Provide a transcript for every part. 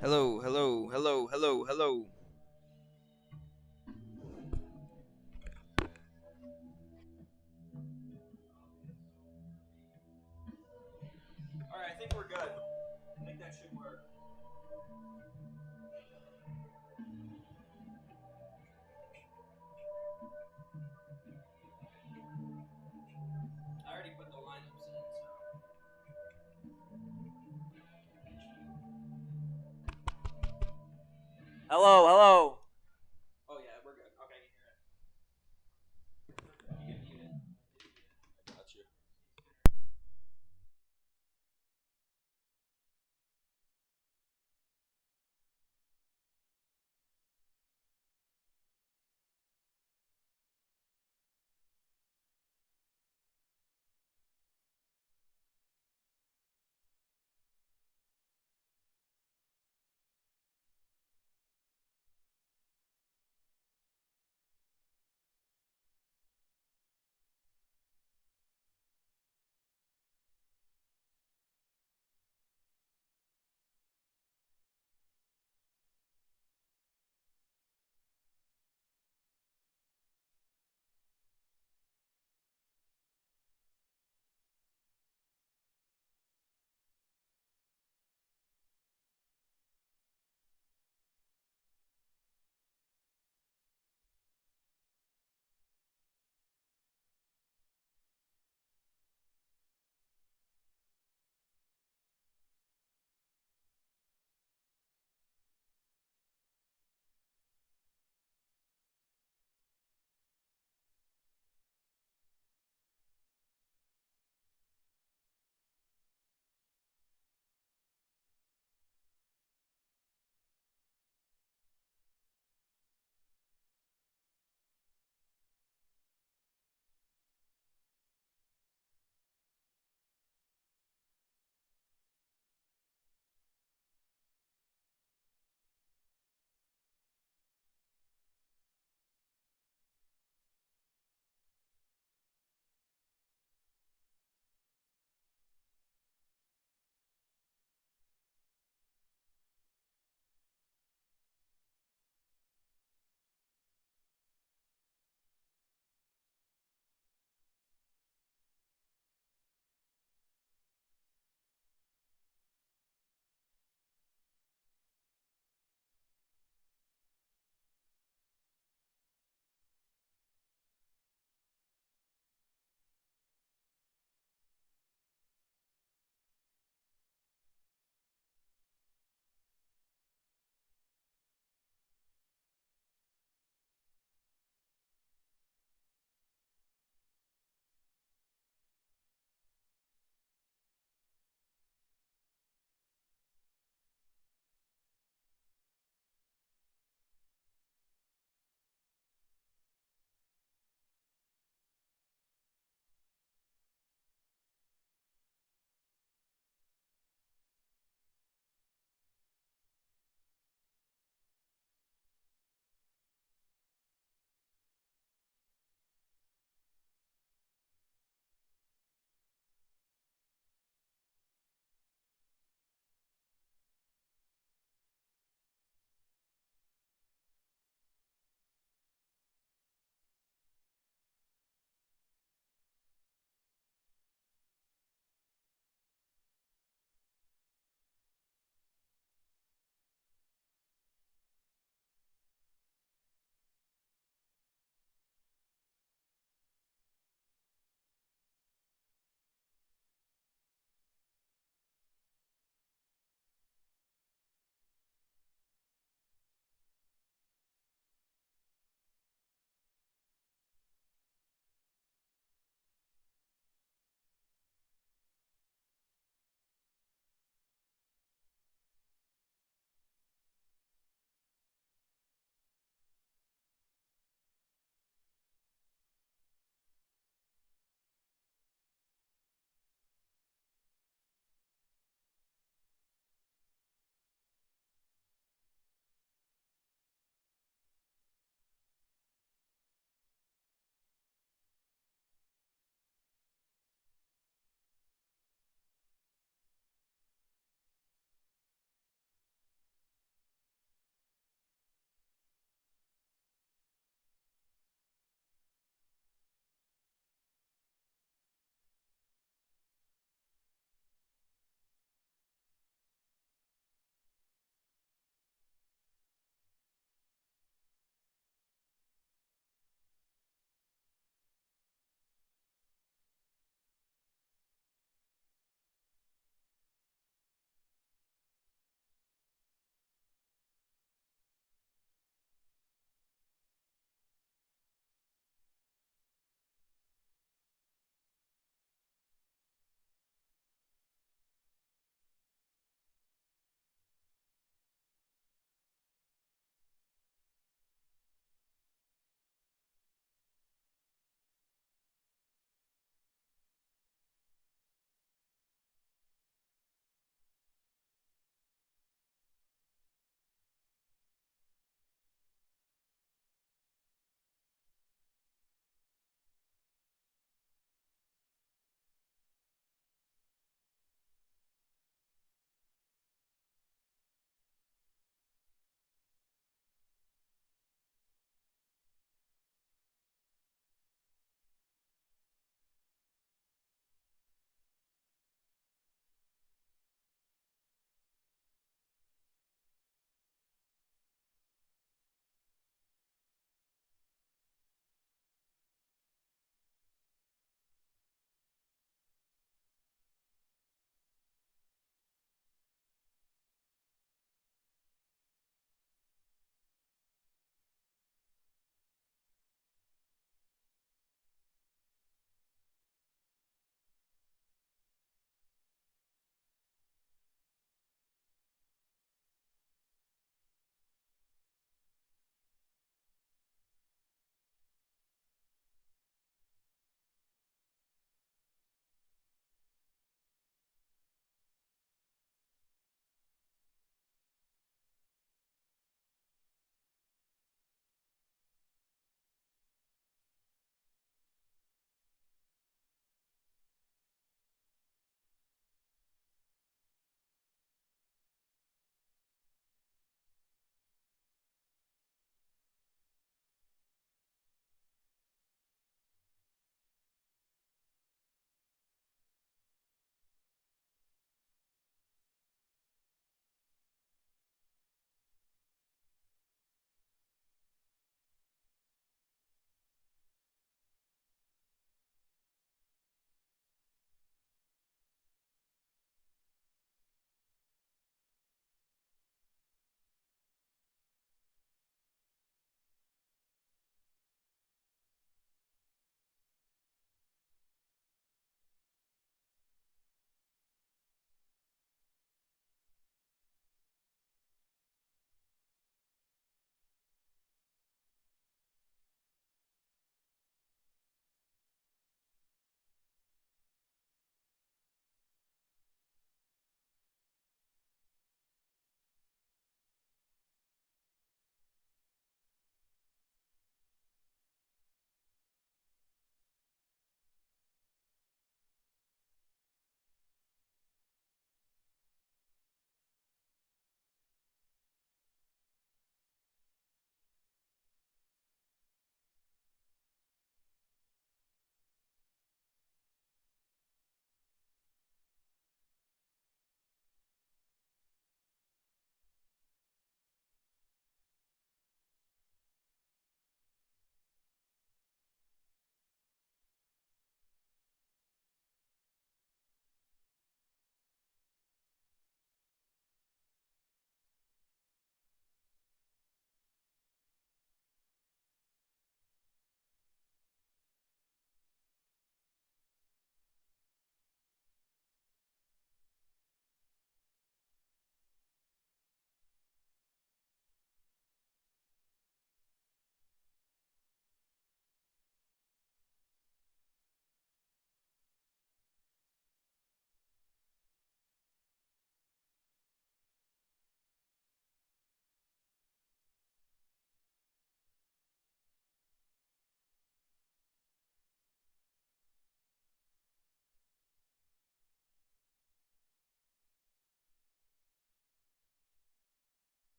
Hello, hello, hello, hello, hello. All right, I think we're good. I think that should work. I already put the lineups in, so. Hello, hello. Oh yeah, we're good. Okay, you can hear it. Got you.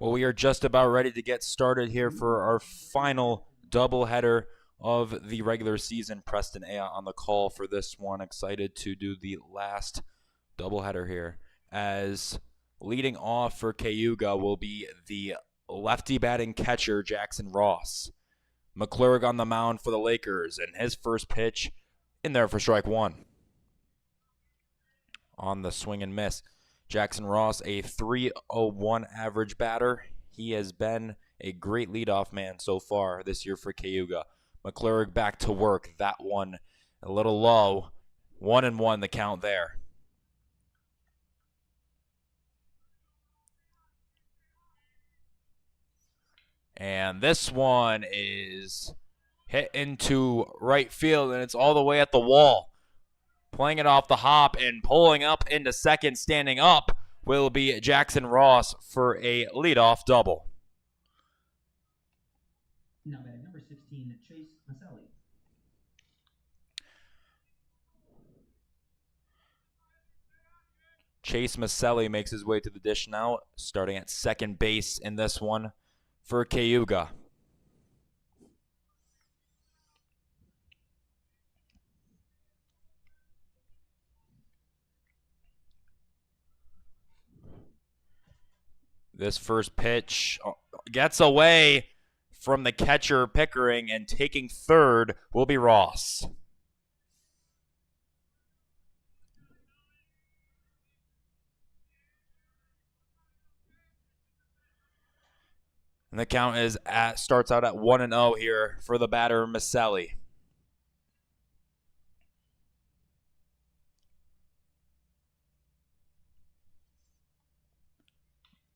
Well, we are just about ready to get started here for our final doubleheader of the regular season. Preston A on the call for this one. Excited to do the last doubleheader here, as leading off for Cayuga will be the lefty batting catcher, Jackson Ross. McClurg on the mound for the Lakers, and his first pitch in there for strike one. On the swing and miss, Jackson Ross, a .301 average batter. He has been a great leadoff man so far this year for Cayuga. McClurg back to work. That one a little low. 1-1 the count there. And this one is hit into right field, and it's all the way at the wall. Playing it off the hop and pulling up into second, standing up, will be Jackson Ross for a leadoff double. Now batting number 16, Chase Maselli. Chase Maselli makes his way to the dish now, starting at second base in this one for Cayuga. This first pitch gets away from the catcher Pickering, and taking third will be Ross. And the count starts out at 1-0 here for the batter Maselli.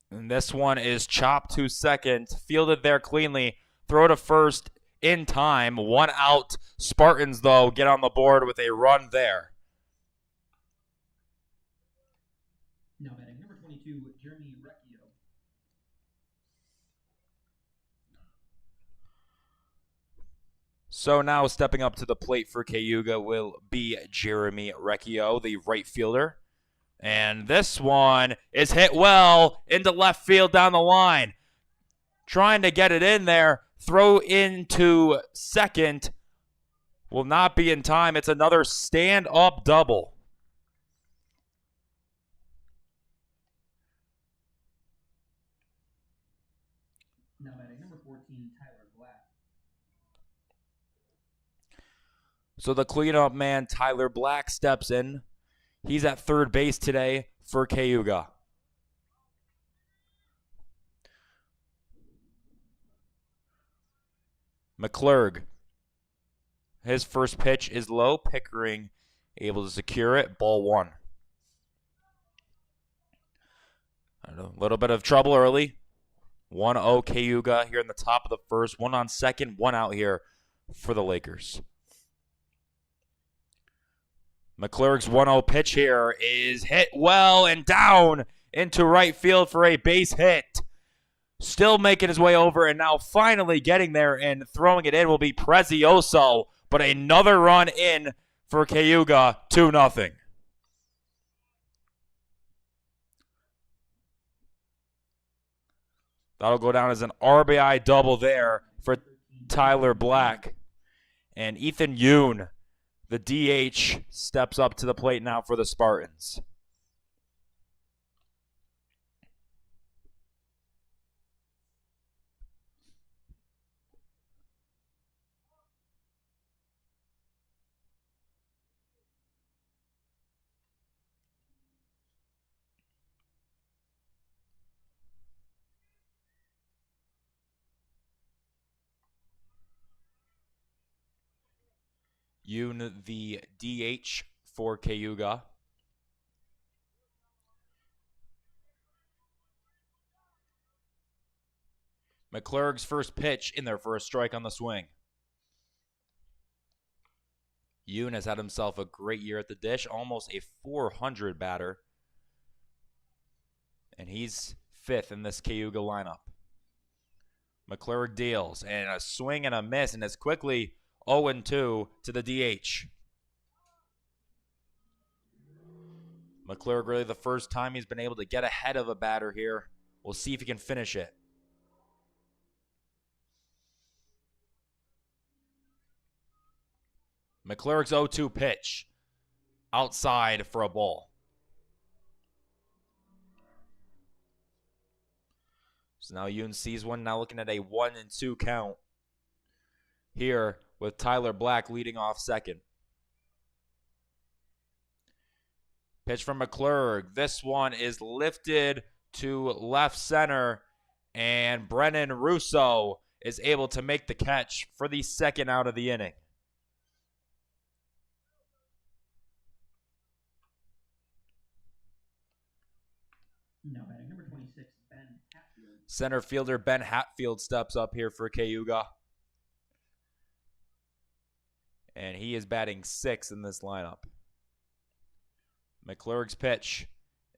And this one is chopped to second, fielded there cleanly, throw to first in time, 1 out. Spartans, though, get on the board with a run there. Now batting number 22, Jeremy Recchio. So now stepping up to the plate for Cayuga will be Jeremy Recchio, the right fielder. And this one is hit well into left field down the line. Trying to get it in there. Throw into second. Will not be in time. It's another stand-up double. Now batting number 14, Tyler Black. So the cleanup man, Tyler Black, steps in. He's at third base today for Cayuga. McClurg. His first pitch is low. Pickering able to secure it. Ball one. A little bit of trouble early. 1-0 Cayuga here in the top of the first. 1 on second, 1 out here for the Lakers. McClurg's 1-0 pitch here is hit well and down into right field for a base hit. Still making his way over, and now finally getting there and throwing it in will be Prezioso, but another run in for Cayuga, 2-0. That'll go down as an RBI double there for Tyler Black. And Ethan Yoon, the DH, steps up to the plate now for the Spartans. Yoon, the DH for Cayuga. McClurg's first pitch in there for a strike on the swing. Yoon has had himself a great year at the dish, almost a .400 batter. And he's fifth in this Cayuga lineup. McClurg deals, and a swing and a miss, and it's quickly 0-2 to the DH. McClurg really the first time he's been able to get ahead of a batter here. We'll see if he can finish it. McClurg's 0-2 pitch. Outside for a ball. So now Yoon sees one. Now looking at a 1-2 count here with Tyler Black leading off second. Pitch from McClurg. This one is lifted to left center, and Brennan Russo is able to make the catch for the second out of the inning. Now batting number 26, Ben Hatfield. Center fielder Ben Hatfield steps up here for Cayuga. And he is batting 6 in this lineup. McClurg's pitch.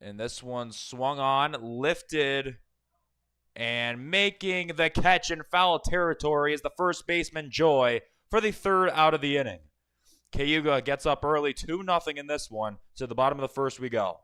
And this one swung on, lifted, and making the catch in foul territory is the first baseman, Joy, for the third out of the inning. Cayuga gets up early, 2-0 in this one. To the bottom of the first we go.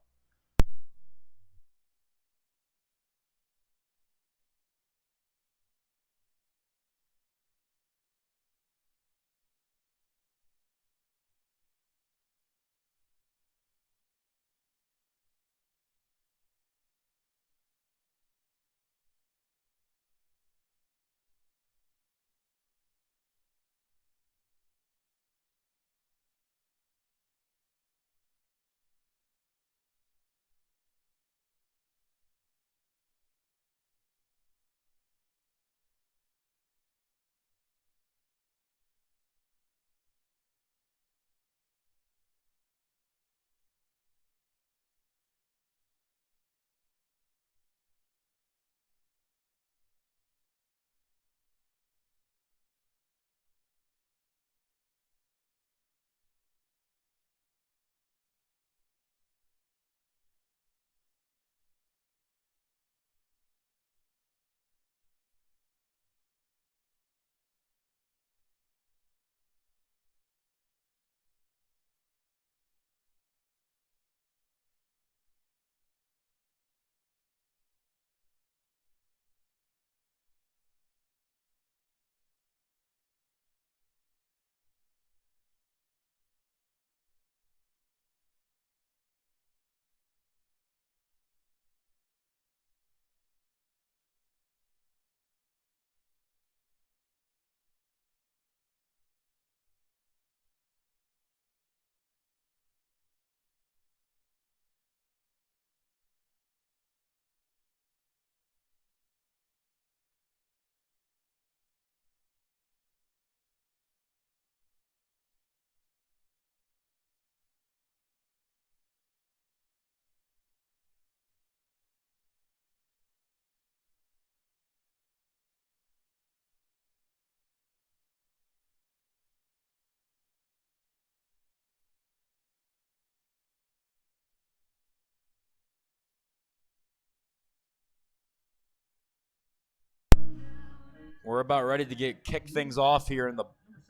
We're about ready to kick things off here in the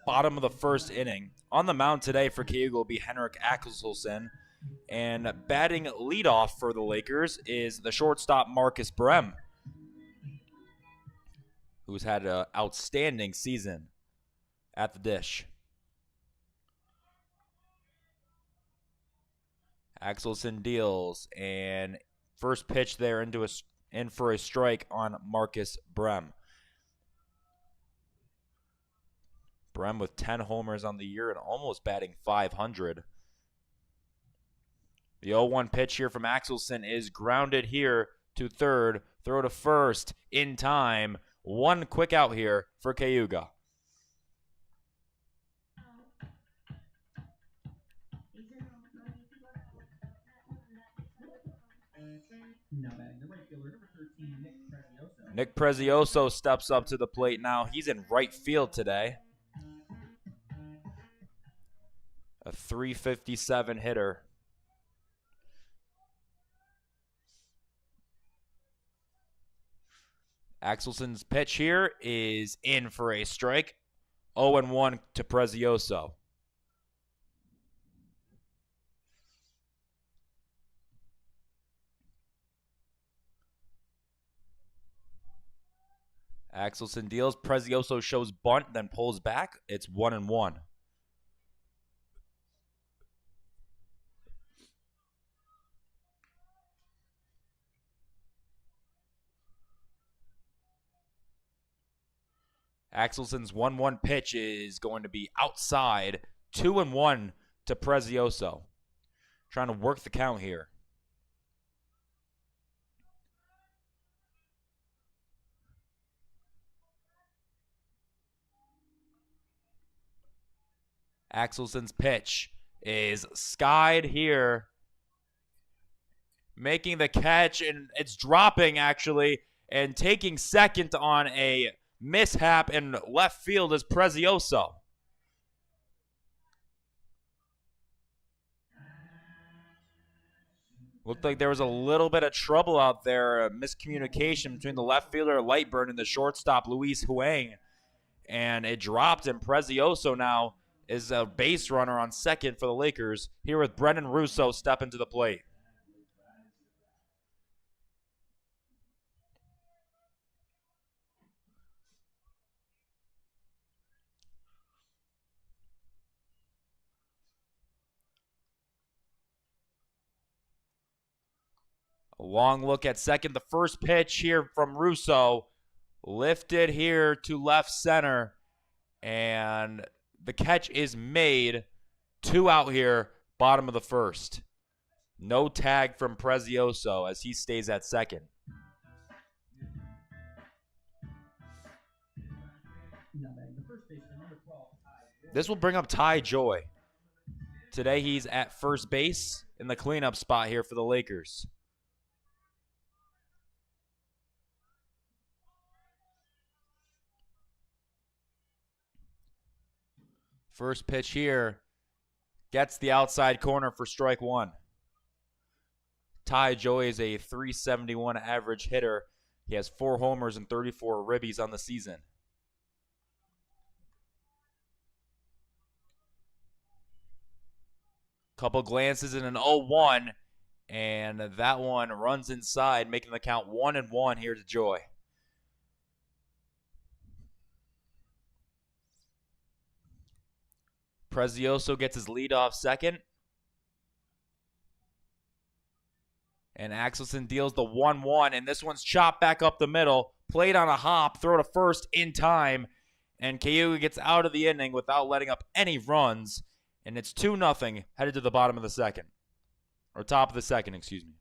bottom of the first inning. On the mound today for Cayuga will be Henrik Axelson. And batting leadoff for the Lakers is the shortstop Marcus Brem, who's had an outstanding season at the dish. Axelson deals, and first pitch there in for a strike on Marcus Brem. Brem with 10 homers on the year and almost batting .500. The 0-1 pitch here from Axelson is grounded here to third. Throw to first in time. One quick out here for Cayuga. Now batting the right fielder, number 13, Nick Prezioso. Nick Prezioso steps up to the plate now. He's in right field today. A .357 hitter. Axelson's pitch here is in for a strike. 0-1 to Prezioso. Axelson deals. Prezioso shows bunt, then pulls back. It's 1-1. Axelson's 1-1 pitch is going to be outside. 2-1 to Prezioso. Trying to work the count here. Axelson's pitch is skied here. Making the catch, and it's dropping actually, and taking second on a mishap in left field is Prezioso. Looked like there was a little bit of trouble out there, a miscommunication between the left fielder Lightburn and the shortstop Luis Huang, and it dropped, and Prezioso now is a base runner on second for the Lakers, here with Brennan Russo stepping to the plate. A long look at second. The first pitch here from Russo, lifted here to left center, and the catch is made. 2 out here, bottom of the first. No tag from Prezioso as he stays at second. This will bring up Ty Joy. Today he's at first base in the cleanup spot here for the Lakers. First pitch here gets the outside corner for strike 1. Ty Joy is a .371 average hitter. He has 4 homers and 34 ribbies on the season. Couple glances in an 0-1, and that one runs inside, making the count 1-1 here to Joy. Prezioso gets his lead off second. And Axelson deals the 1-1, and this one's chopped back up the middle. Played on a hop, throw to first in time, and Cayuga gets out of the inning without letting up any runs. And it's 2-0, headed to the bottom of the second. Or top of the second, excuse me.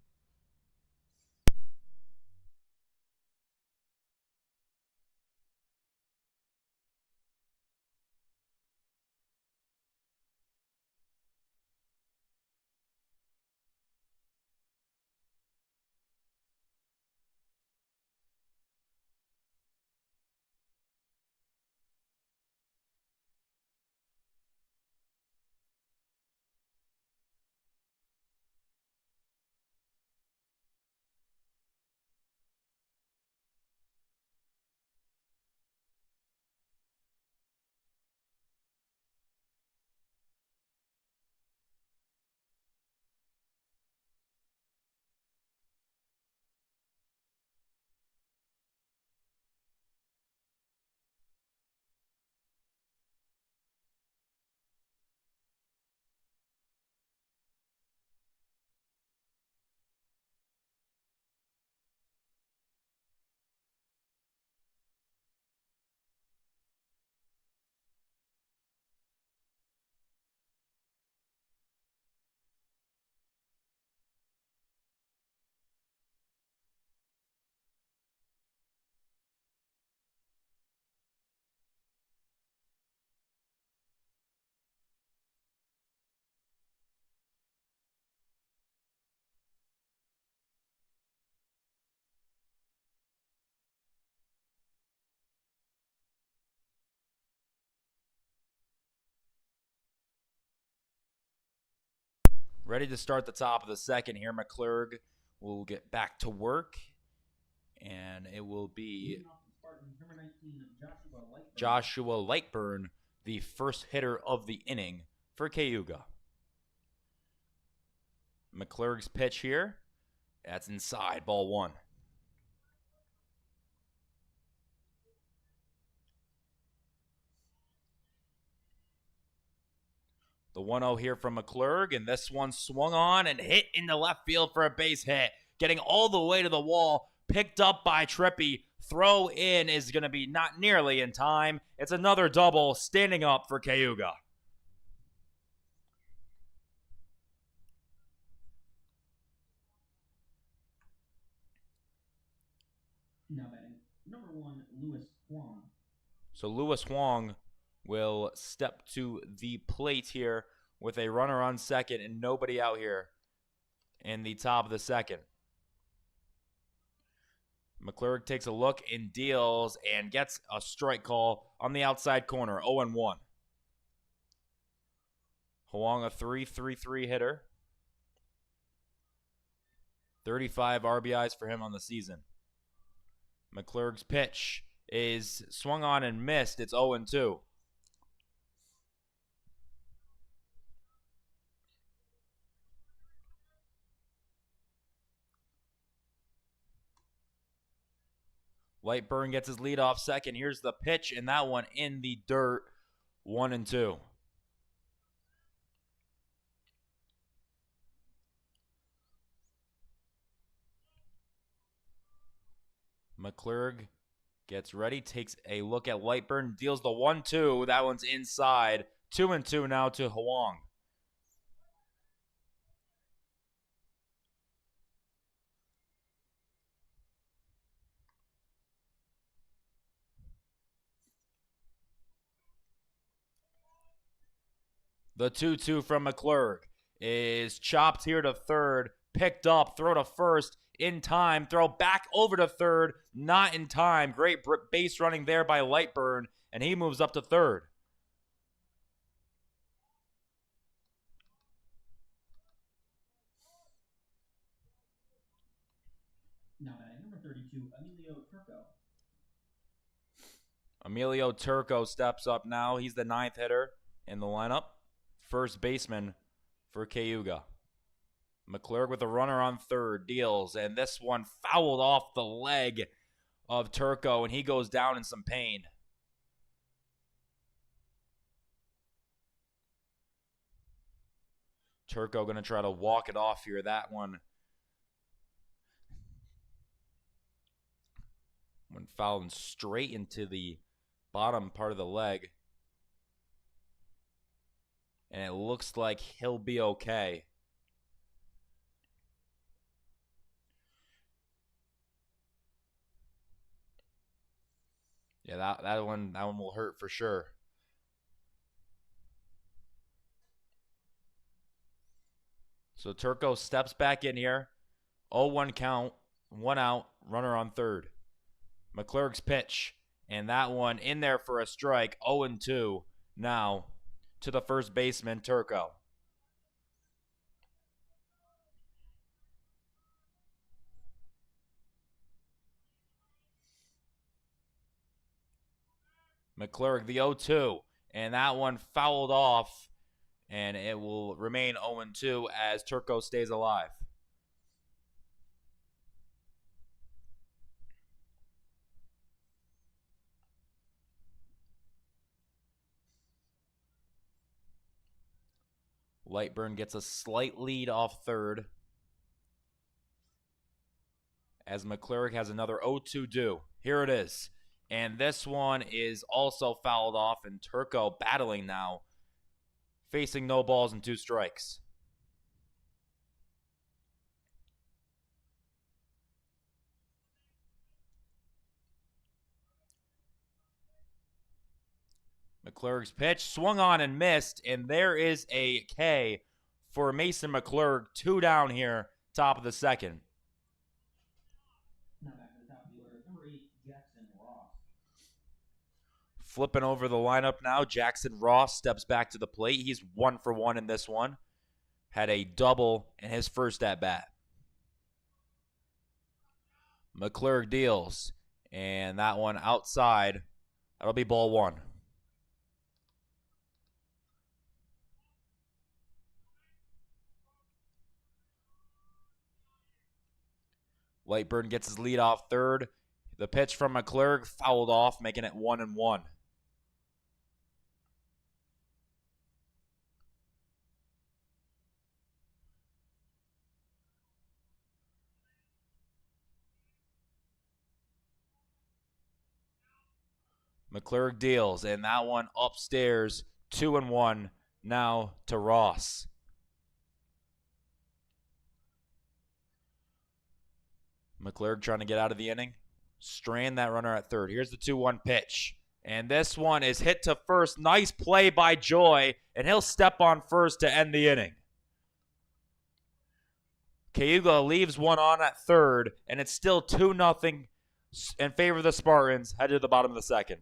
Ready to start the top of the second here. McClurg will get back to work. And it will be Joshua Lightburn, the first hitter of the inning for Cayuga. McClurg's pitch here. That's inside, ball 1. The 1-0 here from McClurg, and this one swung on and hit into left field for a base hit. Getting all the way to the wall, picked up by Trippy, Throw in is going to be not nearly in time. It's another double standing up for Cayuga. Now batting, number 1, Lewis Huang. So Lewis Huang will step to the plate here with a runner on second and nobody out here in the top of the second. McClurg takes a look and deals and gets a strike call on the outside corner, 0-1. Huang, a 3.33 hitter. 35 RBIs for him on the season. McClurg's pitch is swung on and missed. It's 0-2. Lightburn gets his lead off second. Here's the pitch, and that one in the dirt, 1-2. McClurg gets ready, takes a look at Lightburn, deals the 1-2. That one's inside. 2-2 now to Huang. The 2-2 from McClurg is chopped here to third, picked up, throw to first, in time, throw back over to third, not in time. Great base running there by Lightburn, and he moves up to third. Now batting, number 32, Emilio Turco. Emilio Turco steps up now. He's the 9th hitter in the lineup. First baseman for Cayuga. McClurg with a runner on third, deals, and this one fouled off the leg of Turco, and he goes down in some pain. Turco going to try to walk it off here. That one went fouling straight into the bottom part of the leg. And it looks like he'll be okay. Yeah, that one will hurt for sure. So Turco steps back in here. 0-1 count, 1 out, runner on third. McClurg's pitch, and that one in there for a strike. 0-2 now to the first baseman, Turco. McClurg, the 0-2, and that one fouled off, and it will remain 0-2 as Turco stays alive. Lightburn gets a slight lead off third as McClurg has another 0-2 due. Here it is. And this one is also fouled off, and Turco battling now, facing no balls and 2 strikes. McClurg's pitch swung on and missed, and there is a K for Mason McClurg. 2 down here, top of the second. Now back to the top of the order, number 8, Jackson Ross. Flipping over the lineup now, Jackson Ross steps back to the plate. He's 1 for 1 in this one. Had a double in his first at-bat. McClurg deals, and that one outside. That'll be ball 1. Lightburn gets his lead off third. The pitch from McClurg fouled off, making it 1-1. McClurg deals, and that one upstairs, 2-1 now to Ross. McClurg trying to get out of the inning. Strand that runner at third. Here's the 2-1 pitch. And this one is hit to first. Nice play by Joy, and he'll step on first to end the inning. Cayuga leaves one on at third, and it's still 2-0 in favor of the Spartans, headed to the bottom of the second.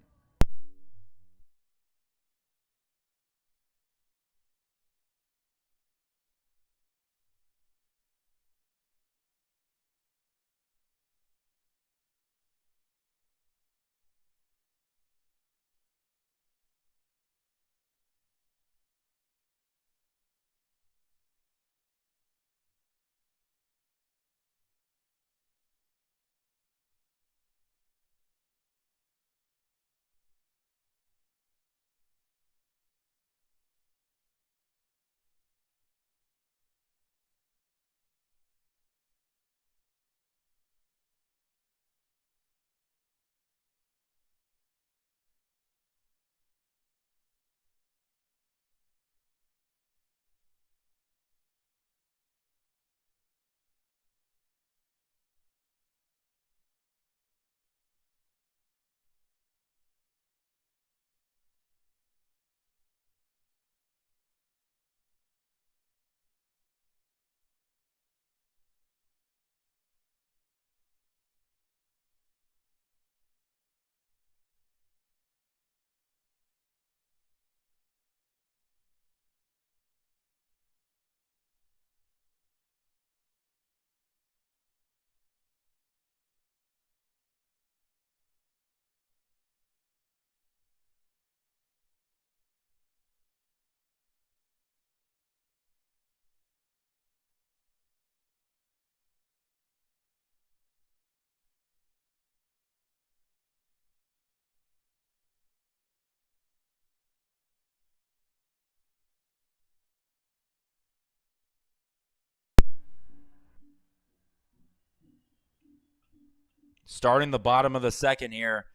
Starting the bottom of the second here,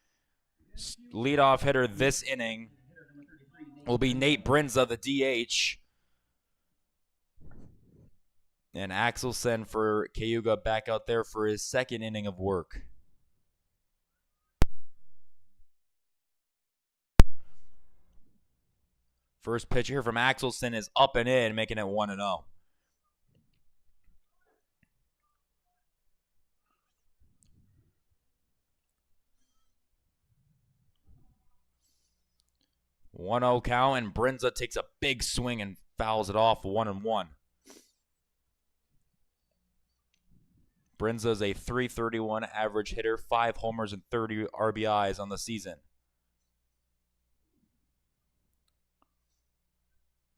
leadoff hitter this inning will be Nate Brinza, the DH. And Axelson for Cayuga back out there for his second inning of work. First pitch here from Axelson is up and in, making it 1-0. One-0 count, and Brinza takes a big swing and fouls it off, 1-1. Brinza's a .331 average hitter, 5 homers and 30 RBIs on the season.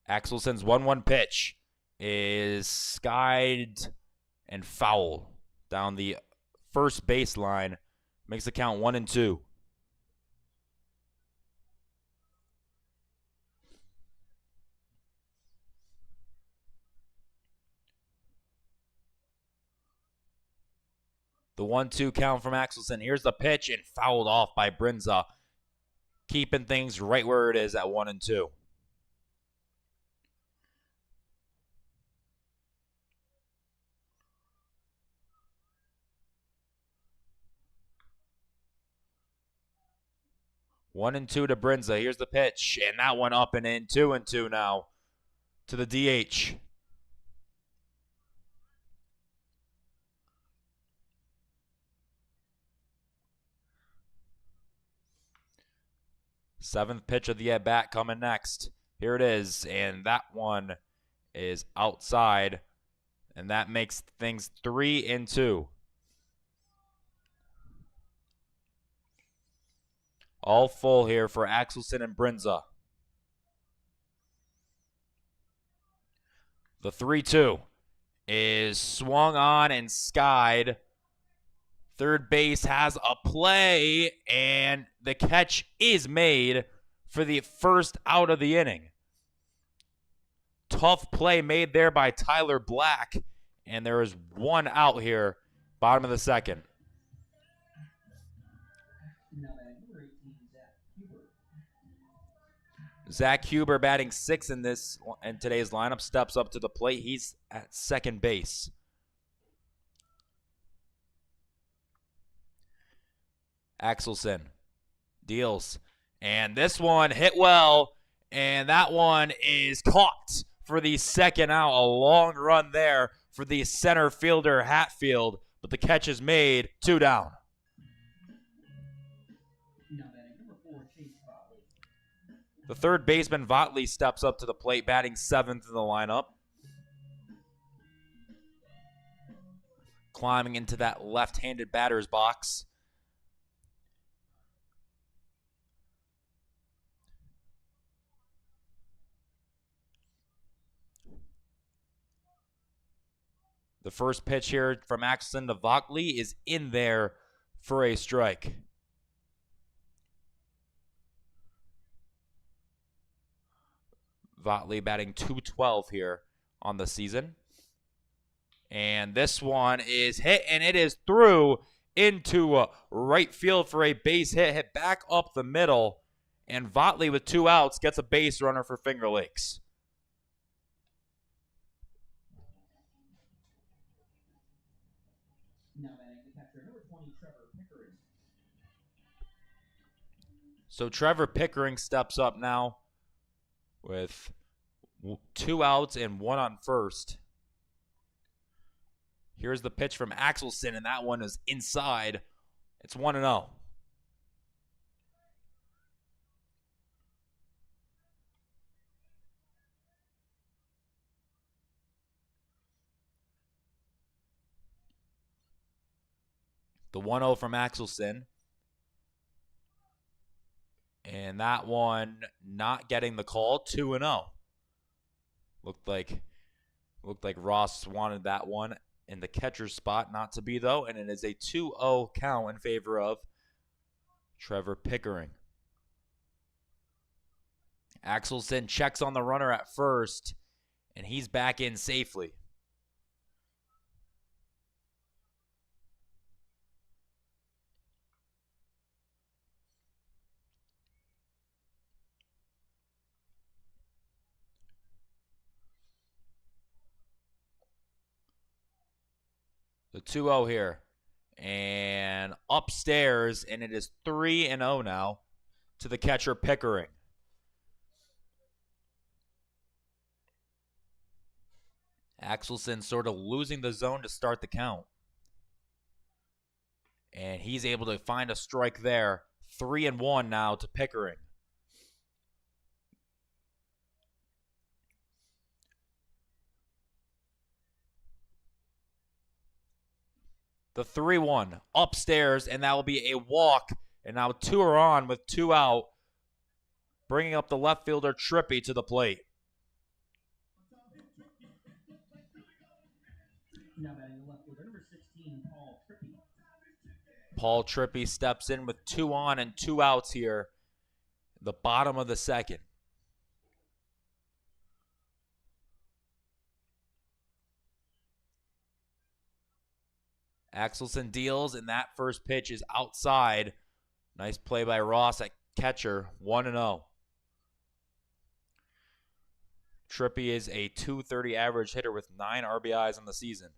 Axelson's 1-1 pitch is skied and foul down the first baseline. Makes the count 1-2. The 1-2 count from Axelson. Here's the pitch and fouled off by Brinza, keeping things right where it is at 1-2. One and two to Brinza. Here's the pitch, and that one up and in. 2-2 now to the DH. Seventh pitch of the at-bat coming next. Here it is, and that one is outside, and that makes things 3-2. All full here for Axelson and Brinza. The 3-2 is swung on and skied. Third base has a play, and the catch is made for the first out of the inning. Tough play made there by Tyler Black, and there is one out here, bottom of the second. Zach Huber batting 6th in today's lineup steps up to the plate. He's at second base. Axelson deals, and this one hit well, and that one is caught for the second out. A long run there for the center fielder Hatfield, but the catch is made. 2 down. The third baseman Votley steps up to the plate, batting 7th in the lineup. Climbing into that left-handed batter's box. The first pitch here from Axelson to Votley is in there for a strike. Votley batting .212 here on the season. And this one is hit, and it is through into right field for a base hit. Hit back up the middle, and Votley with 2 outs gets a base runner for Finger Lakes. Now batting the catcher, number 20, Trevor Pickering. So Trevor Pickering steps up now with 2 outs and 1 on first. Here's the pitch from Axelson, and that one is inside. It's 1-0. The 1-0 from Axelson. And that one not getting the call. 2-0. Looked like Ross wanted that one in the catcher's spot. Not to be, though. And it is a 2-0 count in favor of Trevor Pickering. Axelson checks on the runner at first, and he's back in safely. The 2-0 here. And upstairs, and it is 3-0 now to the catcher Pickering. Axelson sort of losing the zone to start the count. And he's able to find a strike there. 3-1 now to Pickering. The 3-1 upstairs, and that will be a walk. And now 2 are on with 2 out, bringing up the left fielder Trippy to the plate. Now batting the left fielder, number 16, Paul Trippy. Paul Trippy steps in with 2 on and 2 outs here, the bottom of the second. Axelson deals, and that first pitch is outside. Nice play by Ross at catcher, 1-0. Trippy is a .230 average hitter with 9 RBIs on the season.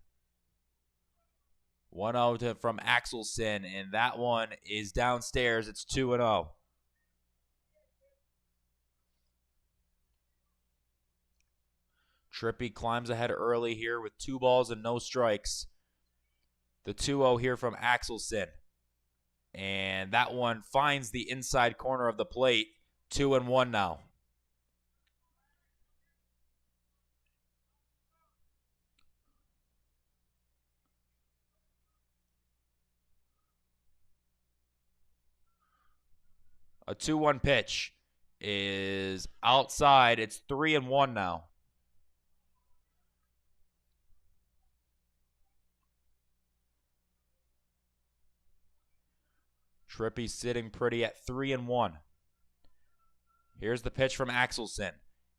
1-0 from Axelson, and that one is downstairs. It's 2-0. Trippy climbs ahead early here with 2 balls and no strikes. The 2-0 here from Axelson. And that one finds the inside corner of the plate. 2-1 now. A 2-1 pitch is outside. It's 3-1 now. Trippy sitting pretty at 3-1. Here's the pitch from Axelson.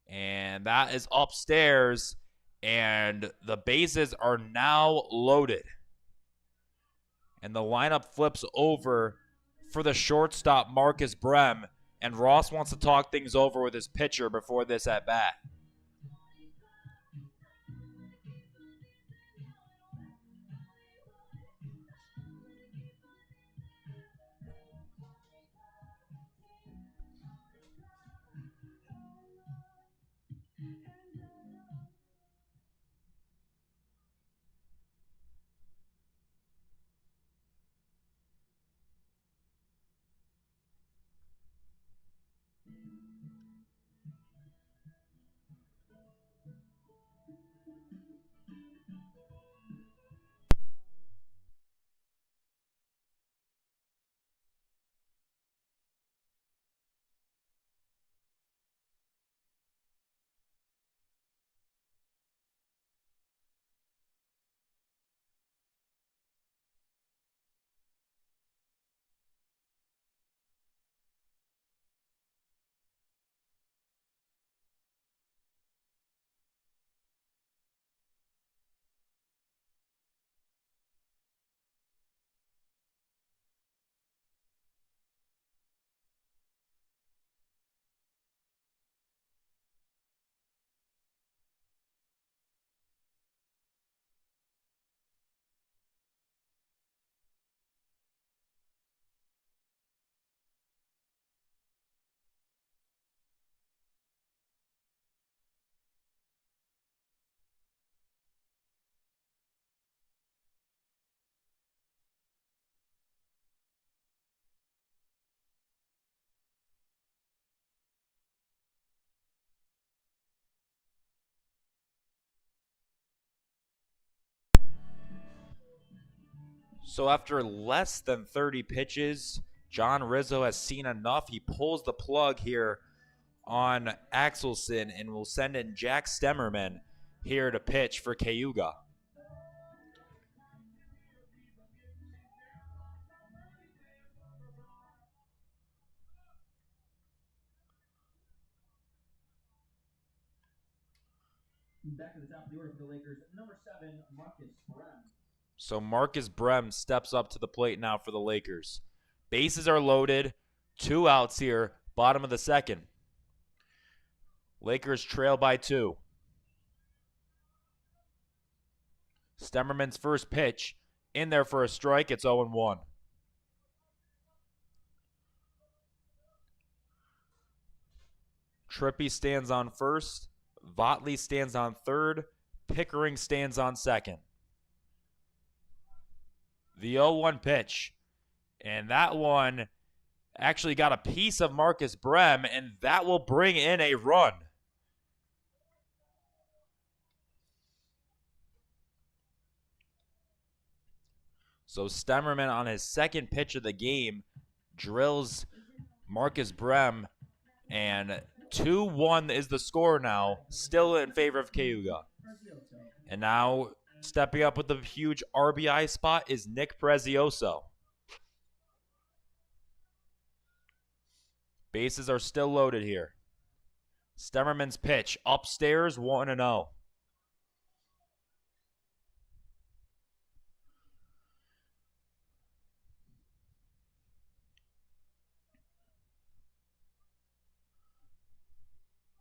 And that is upstairs. And the bases are now loaded. And the lineup flips over for the shortstop, Marcus Brem. And Ross wants to talk things over with his pitcher before this at bat. So after less than 30 pitches, John Rizzo has seen enough. He pulls the plug here on Axelson and will send in Jack Stemmerman here to pitch for Cayuga. Back to the top of the order for the Lakers, number 7, Marcus Brown. So Marcus Brem steps up to the plate now for the Lakers. Bases are loaded. 2 outs here, bottom of the second. Lakers trail by 2. Stemmerman's first pitch in there for a strike. It's 0-1. Trippy stands on first. Votley stands on third. Pickering stands on second. The 0-1 pitch. And that one actually got a piece of Marcus Brem, and that will bring in a run. So Stemmerman on his second pitch of the game drills Marcus Brem, and 2-1 is the score now, still in favor of Cayuga. And now stepping up with the huge RBI spot is Nick Prezioso. Bases are still loaded here. Stemmerman's pitch upstairs, 1-0.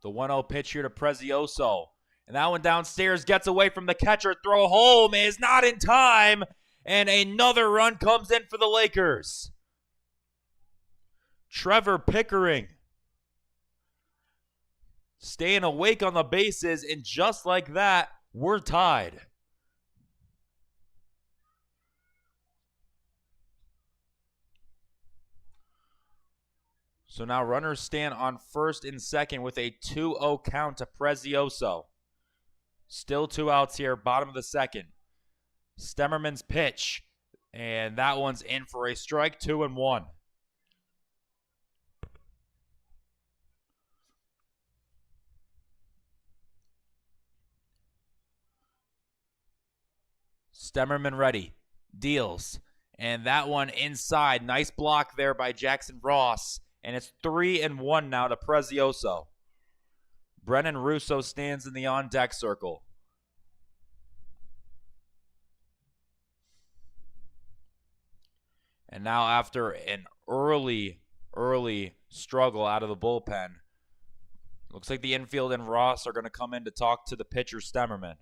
The 1-0 pitch here to Prezioso. And that one downstairs gets away from the catcher. Throw home is not in time. And another run comes in for the Lakers. Trevor Pickering staying awake on the bases. And just like that, we're tied. So now runners stand on first and second with a 2-0 count to Prezioso. Still 2 outs here, bottom of the second. Stemmerman's pitch, and that one's in for a strike, 2-1. Stemmerman ready, deals, and that one inside. Nice block there by Jackson Ross, and it's 3-1 now to Prezioso. Brennan Russo stands in the on-deck circle. And now after an early struggle out of the bullpen. Looks like the infield and Ross are going to come in to talk to the pitcher, Stemmerman.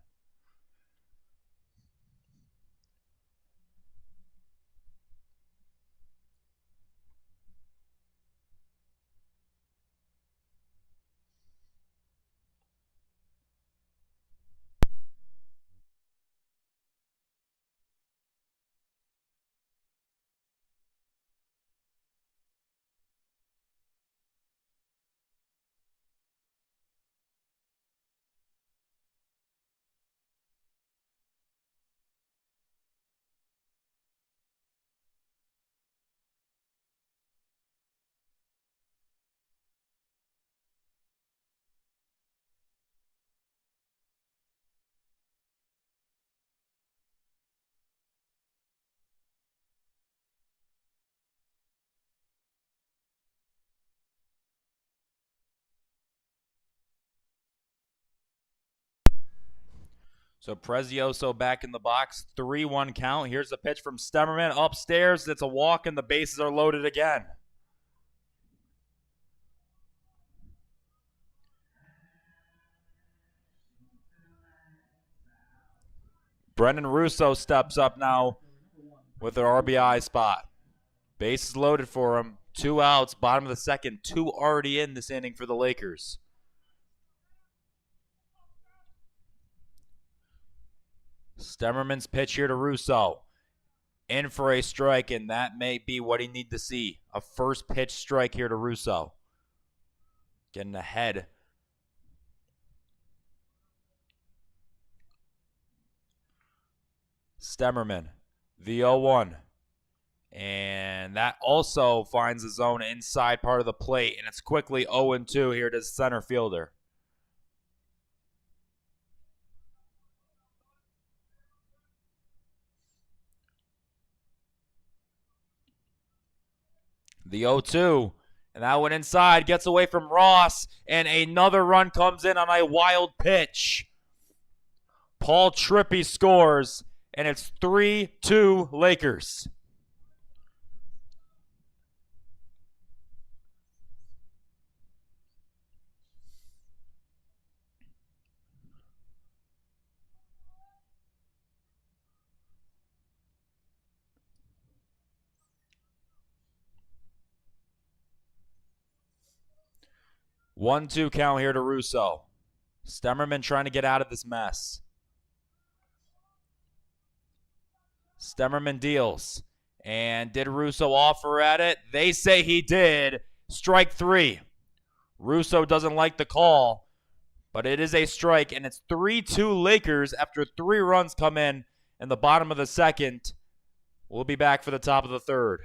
So Prezioso back in the box, 3-1 count. Here's the pitch from Stemmerman upstairs. It's a walk and the bases are loaded again. Brendan Russo steps up now with an RBI spot. Bases loaded for him. 2 outs, bottom of the second. 2 already in this inning for the Lakers. Stemmerman's pitch here to Russo. In for a strike, and that may be what he needs to see. A first pitch strike here to Russo. Getting ahead. Stemmerman, the 0-1. And that also finds the zone inside part of the plate, and it's quickly 0-2 here to center fielder. The 0-2, and that one inside, gets away from Ross, and another run comes in on a wild pitch. Paul Trippy scores, and it's 3-2 Lakers. One-two count here to Russo. Stemmerman trying to get out of this mess. Stemmerman deals. And did Russo offer at it? They say he did. Strike 3. Russo doesn't like the call, but it is a strike, and it's 3-2 Lakers after 3 runs come in the bottom of the second. We'll be back for the top of the third.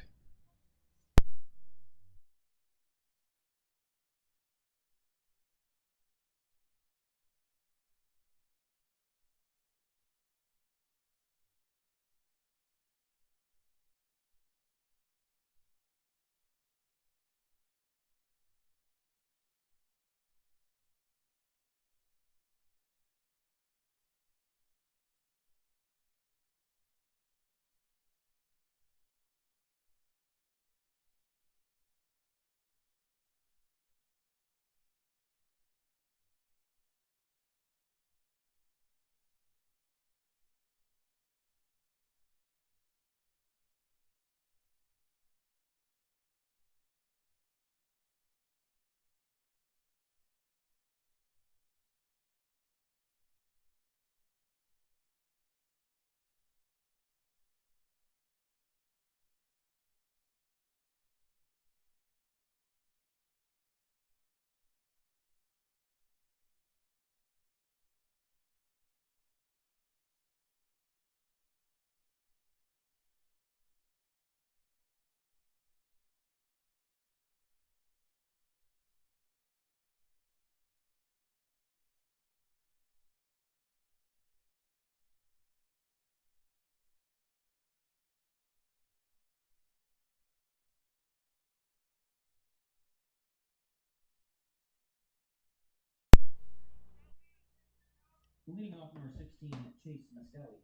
Leading off number 16, Chase Maskelli.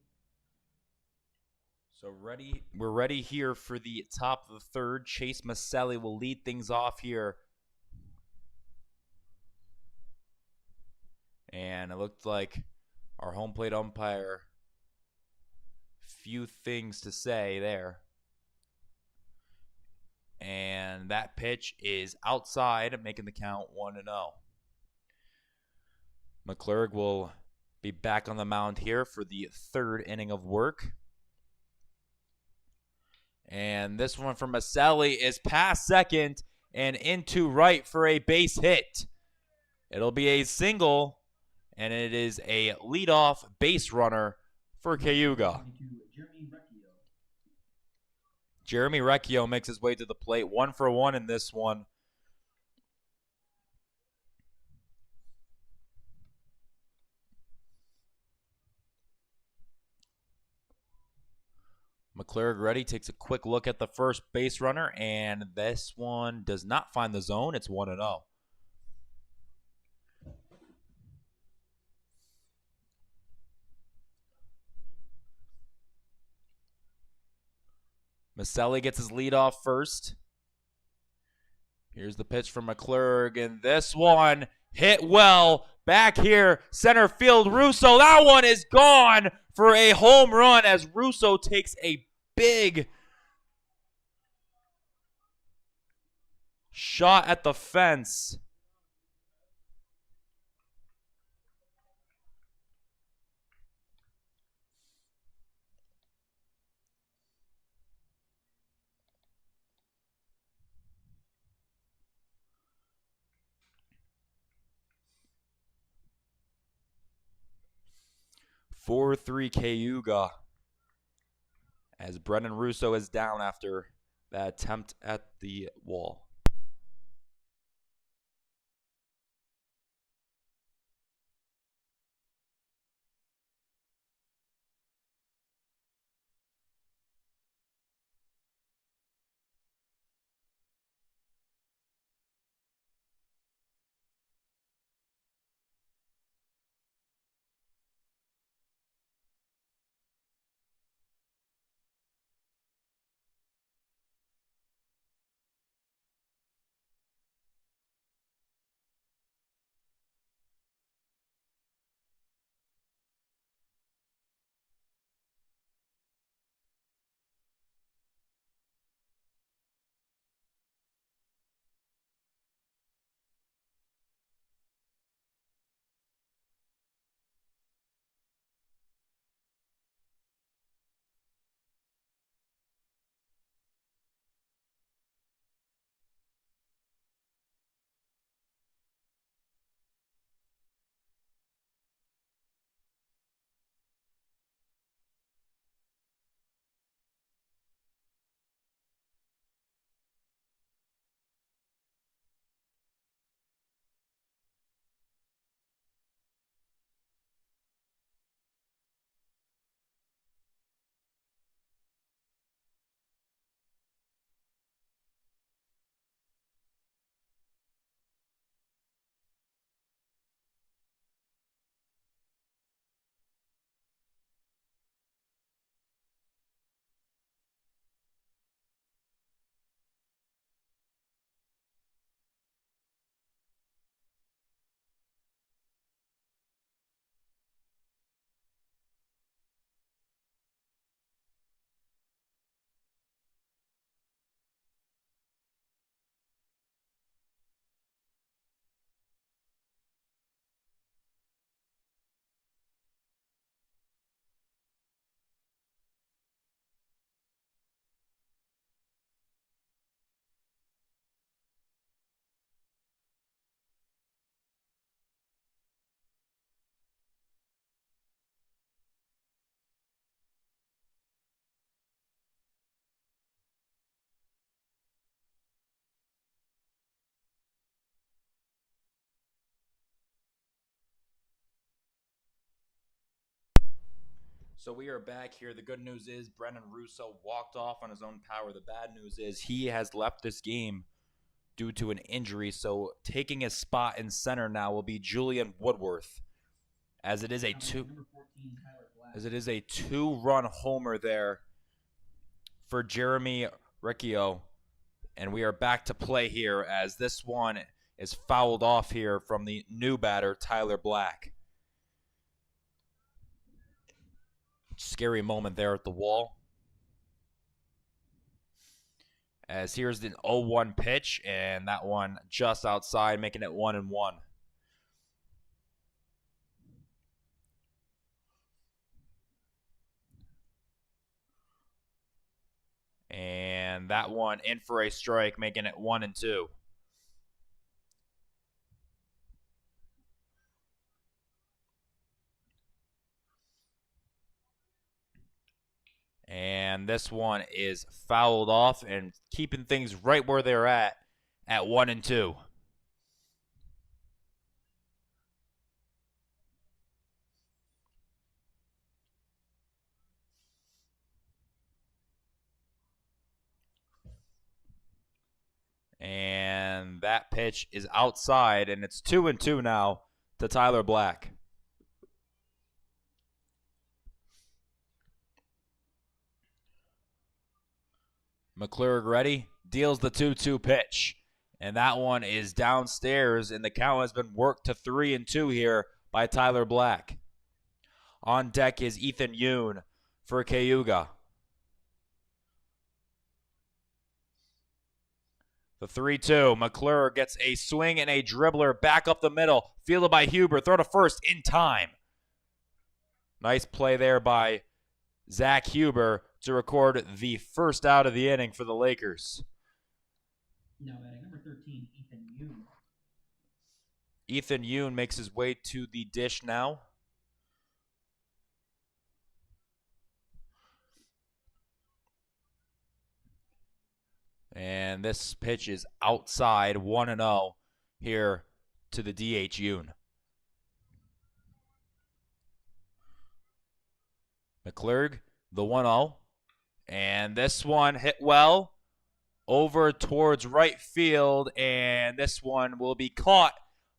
So we're ready here for the top of the third. Chase Maselli will lead things off here And it looked like our home plate umpire, few things to say there. And that pitch is outside, making the count 1-0. McClurg will be back on the mound here for the third inning of work. And this one from Maselli is past second and into right for a base hit. It'll be a single, and it is a leadoff base runner for Cayuga. Jeremy Recchio makes his way to the plate, 1 for 1 in this one. McClurg ready, takes a quick look at the first base runner, and this one does not find the zone. It's 1-0. Maselli gets his lead off first. Here's the pitch from McClurg, and this one hit well. Back here, center field, Russo. That one is gone for a home run as Russo takes a big shot at the fence. Four 3 Cayuga as Brennan Russo is down after that attempt at the wall. So we are back here. The good news is Brennan Russo walked off on his own power. The bad news is he has left this game due to an injury. So taking his spot in center now will be Julian Woodworth, as it is a two-run homer there for Jeremy Recchio. And we are back to play here as this one is fouled off here from the new batter, Tyler Black. scary moment there at the wall. As here's the 0-1 pitch, and that one just outside, making it 1-1. And that one in for a strike, making it 1-2. And this one is fouled off and keeping things right where they're at 1-2. And that pitch is outside, and it's 2-2 now to Tyler Black. McClurg ready, deals the 2-2 pitch. And that one is downstairs, and the count has been worked to 3-2 here by Tyler Black. On deck is Ethan Yoon for Cayuga. The 3-2. McClure gets a swing and a dribbler back up the middle. Fielded by Huber. Throw to first in time. Nice play there by Zach Huber to record the first out of the inning for the Lakers. Now batting number 13, Ethan Yoon. Ethan Yoon makes his way to the dish now. And this pitch is outside, 1-0 here to the DH Yoon. McClurg, the 1-0. And this one hit well over towards right field. And this one will be caught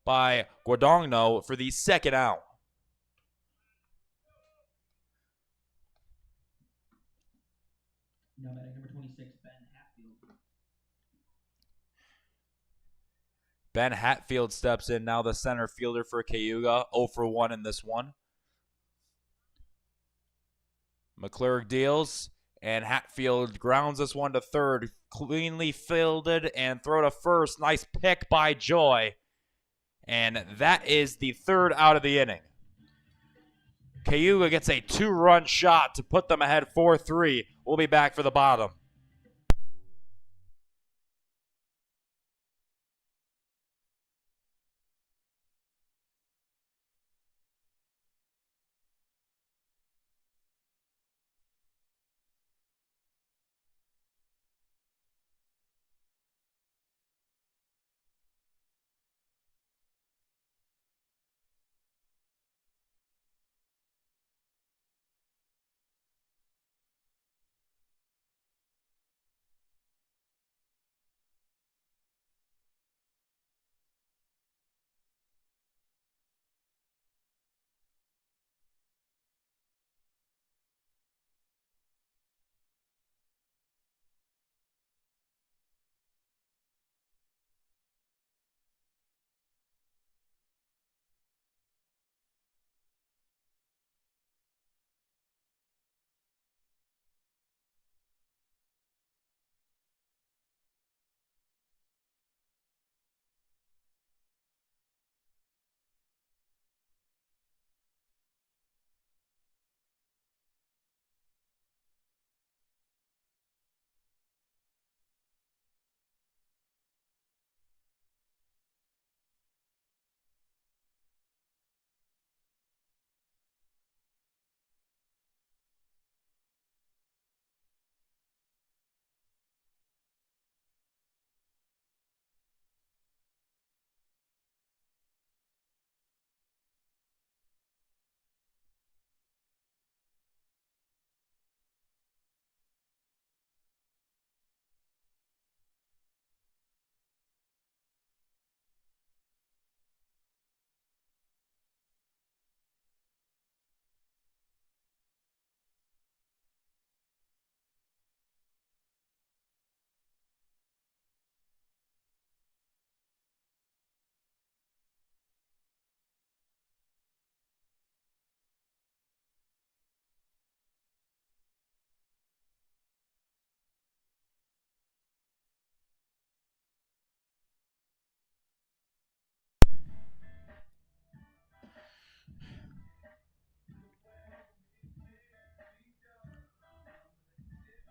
by Guadagno for the second out. Now batting number 26, Ben Hatfield. Ben Hatfield steps in, now the center fielder for Cayuga, 0-1 in this one. McClurg deals, and Hatfield grounds this one to third. Cleanly fielded and throw to first. Nice pick by Joy. And that is the third out of the inning. Cayuga gets a 2-run shot to put them ahead 4-3. We'll be back for the bottom.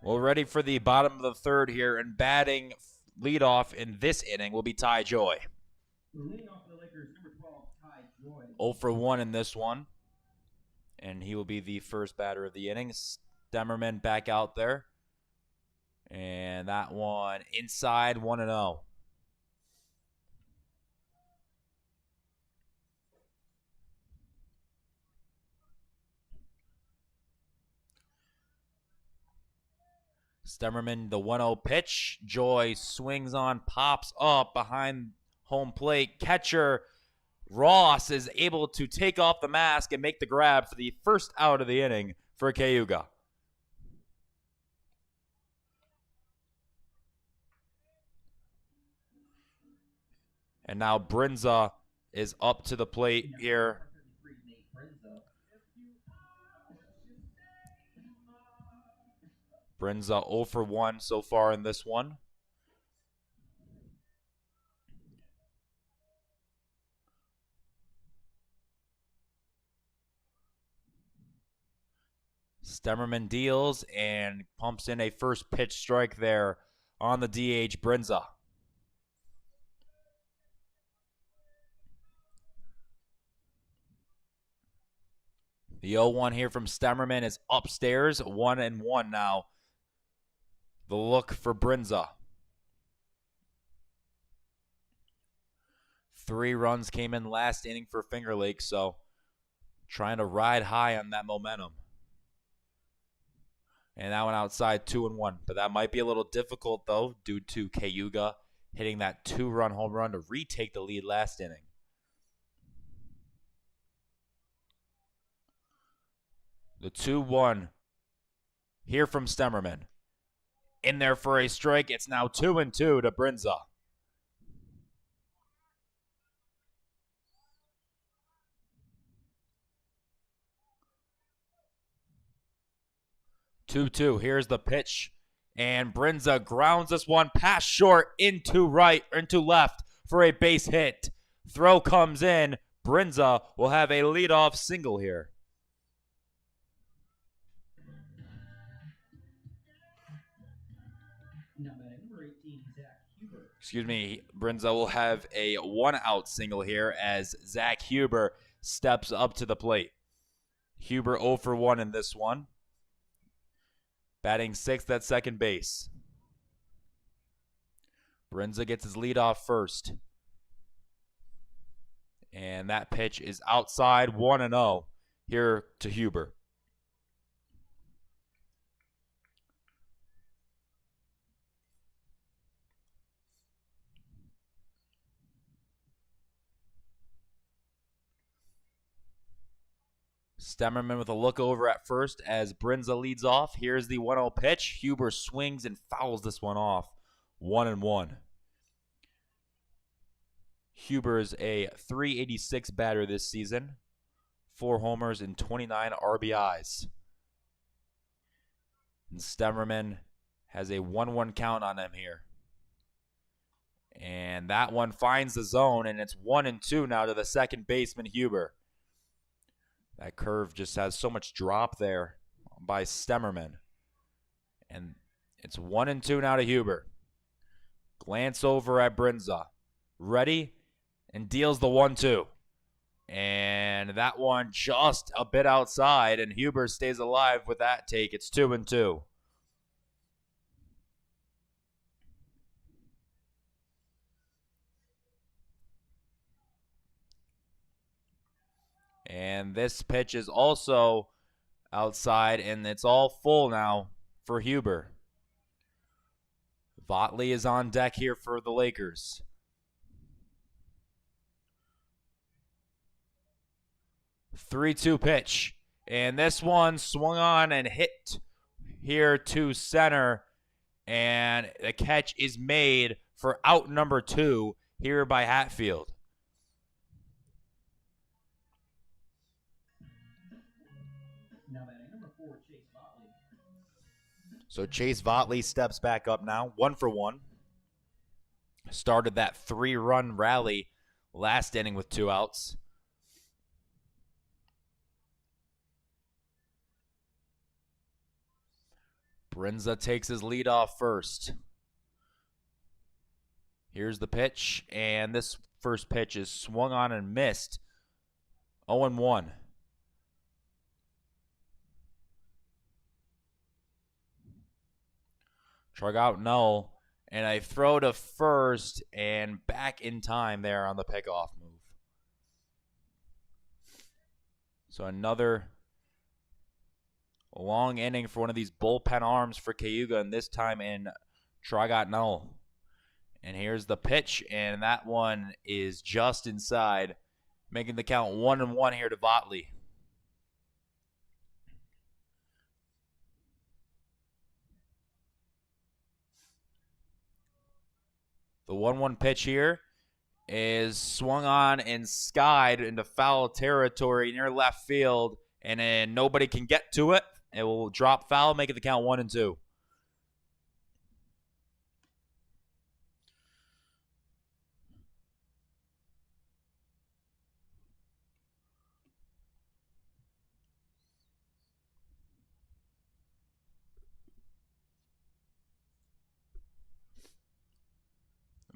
Well, ready for the bottom of the third here, and batting leadoff in this inning will be Ty Joy. Leading off for the Lakers, number 12, Ty Joy. 0 for 1 in this one, and he will be the first batter of the inning. Stemmerman back out there, and that one inside 1-0. Stemmerman, the 1-0 pitch. Joy swings on, pops up behind home plate. Catcher Ross is able to take off the mask and make the grab for the first out of the inning for Cayuga. And now Brinza is up to the plate here. Brinza 0 for 1 so far in this one. Stemmerman deals and pumps in a first pitch strike there on the DH Brinza. The 0-1 here from Stemmerman is upstairs, 1-1 now. The look for Brinza. 3 runs came in last inning for Finger Lakes, so trying to ride high on that momentum. And that one outside 2-1. But that might be a little difficult, though, due to Cayuga hitting that 2-run home run to retake the lead last inning. The 2-1 here from Stemmerman. In there for a strike. It's now 2-2 to Brinza. Here's the pitch. And Brinza grounds this one past short into left for a base hit. Throw comes in. Brinza will have a leadoff single here. Brinza will have a 1-out single here as Zach Huber steps up to the plate. Huber 0 for 1 in this one. Batting 6th at second base. Brinza gets his lead off first. And that pitch is outside 1-0 here to Huber. Stemmerman with a look over at first as Brinza leads off. Here's the 1-0 pitch. Huber swings and fouls this one off. 1-1. Huber is a .386 batter this season. 4 homers and 29 RBIs. And Stemmerman has a 1-1 count on him here. And that one finds the zone, and it's 1-2 now to the second baseman, Huber. That curve just has so much drop there by Stemmerman. And it's 1-2 now to Huber. Glance over at Brinza. Ready? And deals the 1-2. And that one just a bit outside, and Huber stays alive with that take. It's 2-2. And this pitch is also outside, and it's all full now for Huber. Votley is on deck here for the Lakers. Three-two pitch. And this one swung on and hit here to center. And the catch is made for out number 2 here by Hatfield. So Chase Votley steps back up now, 1 for 1. Started that 3-run rally last inning with 2 outs. Brinza takes his lead off first. Here's the pitch, and this first pitch is swung on and missed. 0-1. Truck out null, and I throw to first and back in time there on the pickoff move. So another long inning for one of these bullpen arms for Cayuga, and this time in Tragat null. And here's the pitch, and that one is just inside, making the count 1-1 here to Votley. The 1-1 pitch here is swung on and skied into foul territory near left field, and then nobody can get to it. It will drop foul, making the count 1-2.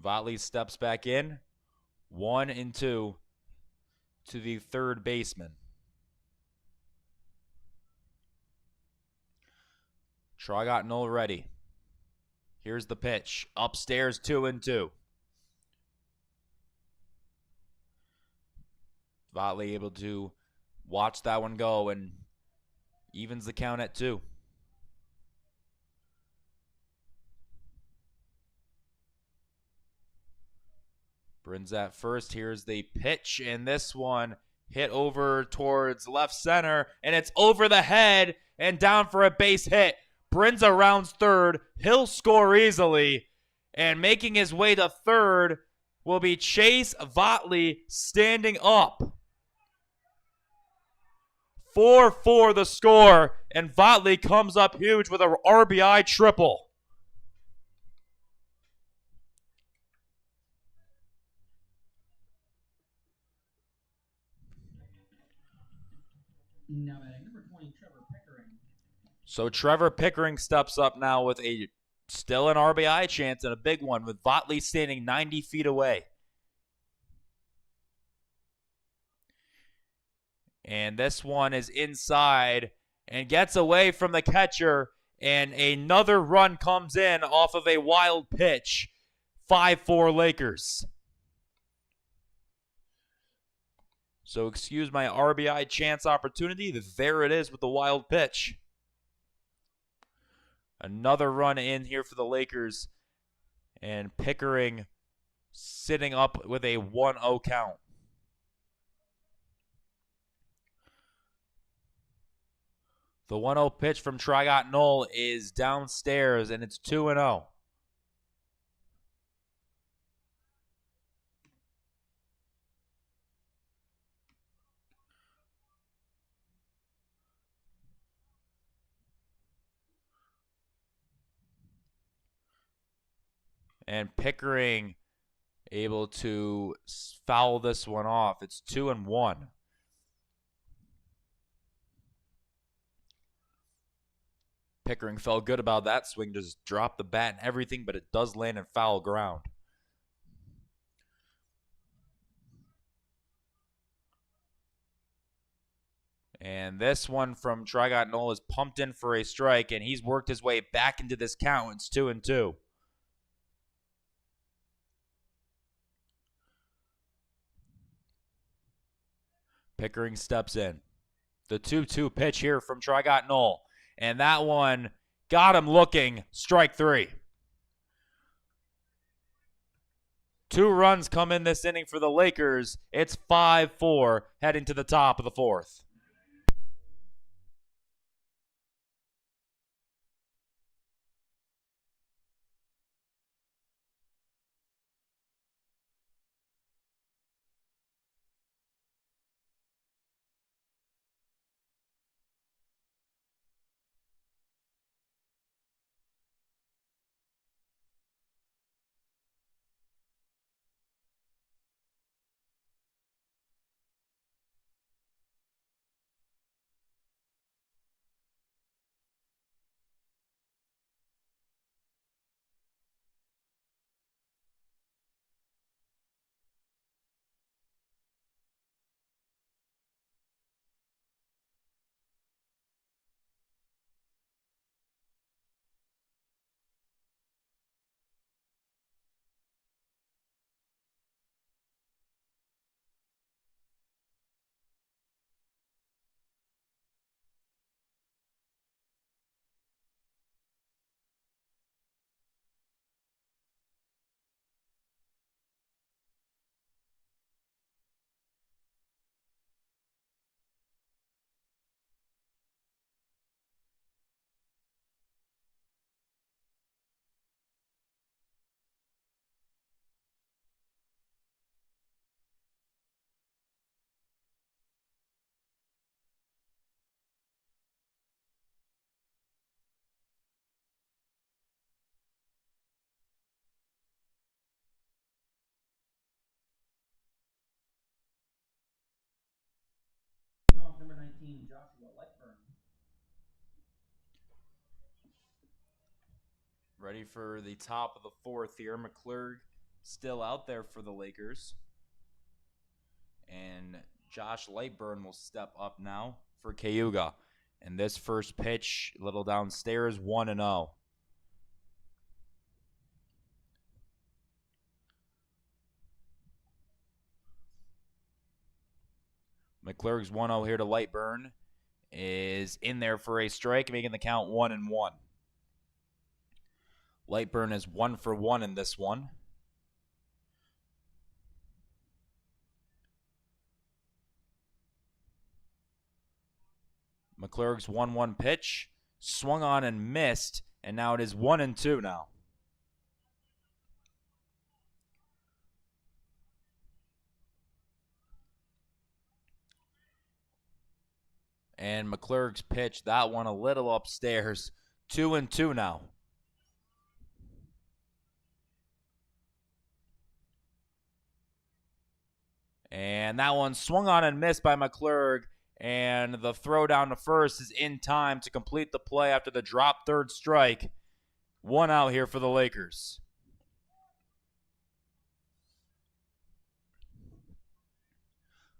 Votley steps back in. 1-2 to the third baseman. Tragat null ready. Here's the pitch. Upstairs, 2-2. Votley able to watch that one go and evens the count at 2. Brinza first. Here's the pitch, and this one hit over towards left center, and it's over the head and down for a base hit. Brinza rounds third. He'll score easily, and making his way to third will be Chase Votley standing up. 4-4 the score, and Votley comes up huge with an RBI triple. Now batting number 20, Trevor Pickering. So Trevor Pickering steps up now with still an RBI chance and a big one, with Votley standing 90 feet away. And this one is inside and gets away from the catcher, and another run comes in off of a wild pitch. 5-4 Lakers. So excuse my RBI chance opportunity. There it is with the wild pitch. Another run in here for the Lakers, and Pickering sitting up with a 1-0 count. The 1-0 pitch from Tragat null is downstairs, and it's 2-0. And Pickering able to foul this one off. It's 2-1. Pickering felt good about that swing, just dropped the bat and everything, but it does land in foul ground. And this one from Tragat null is pumped in for a strike, and he's worked his way back into this count. It's 2-2. Pickering steps in. The 2-2 pitch here from Tragat null. And that one got him looking. Strike 3. 2 runs come in this inning for the Lakers. It's 5-4 heading to the top of the 4th. number 19, Joshua Lightburn. Ready for the top of the fourth here. McClurg still out there for the Lakers. And Josh Lightburn will step up now for Cayuga. And this first pitch, a little downstairs, 1-0. McClurg's 1-0 here to Lightburn. Is in there for a strike, making the count 1-1. Lightburn is 1 for 1 in this one. McClurg's 1-1 pitch. Swung on and missed, and now it is 1-2 now. And McClurg's pitch, that one a little upstairs. 2-2 now. And that one swung on and missed by McClurg. And the throw down to first is in time to complete the play after the drop third strike. 1 out here for the Lakers.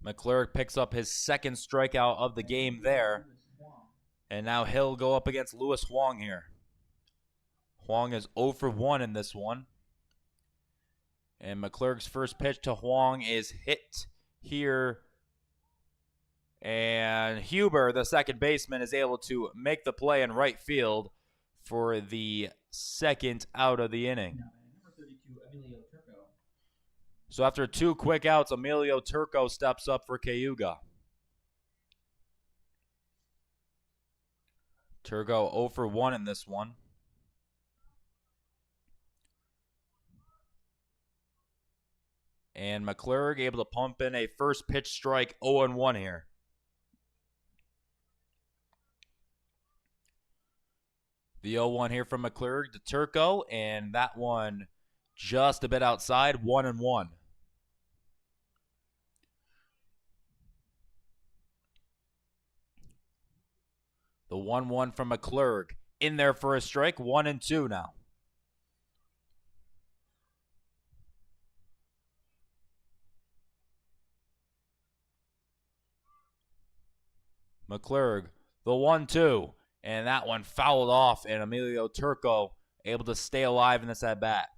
McClurg picks up his second strikeout of the game there. And now he'll go up against Lewis Huang here. Huang is 0 for 1 in this one. And McClurg's first pitch to Huang is hit here. And Huber, the second baseman, is able to make the play in right field for the second out of the inning. Number 32, Emilio Turco. So after 2 quick outs, Emilio Turco steps up for Cayuga. Turco 0 for 1 in this one. And McClurg able to pump in a first pitch strike, 0-1 here. The 0-1 here from McClurg to Turco, and that one just a bit outside, 1-1. The 1-1 from McClurg. In there for a strike, 1-2 now. McClurg, the 1-2. And that one fouled off, and Emilio Turco able to stay alive in this at-bat.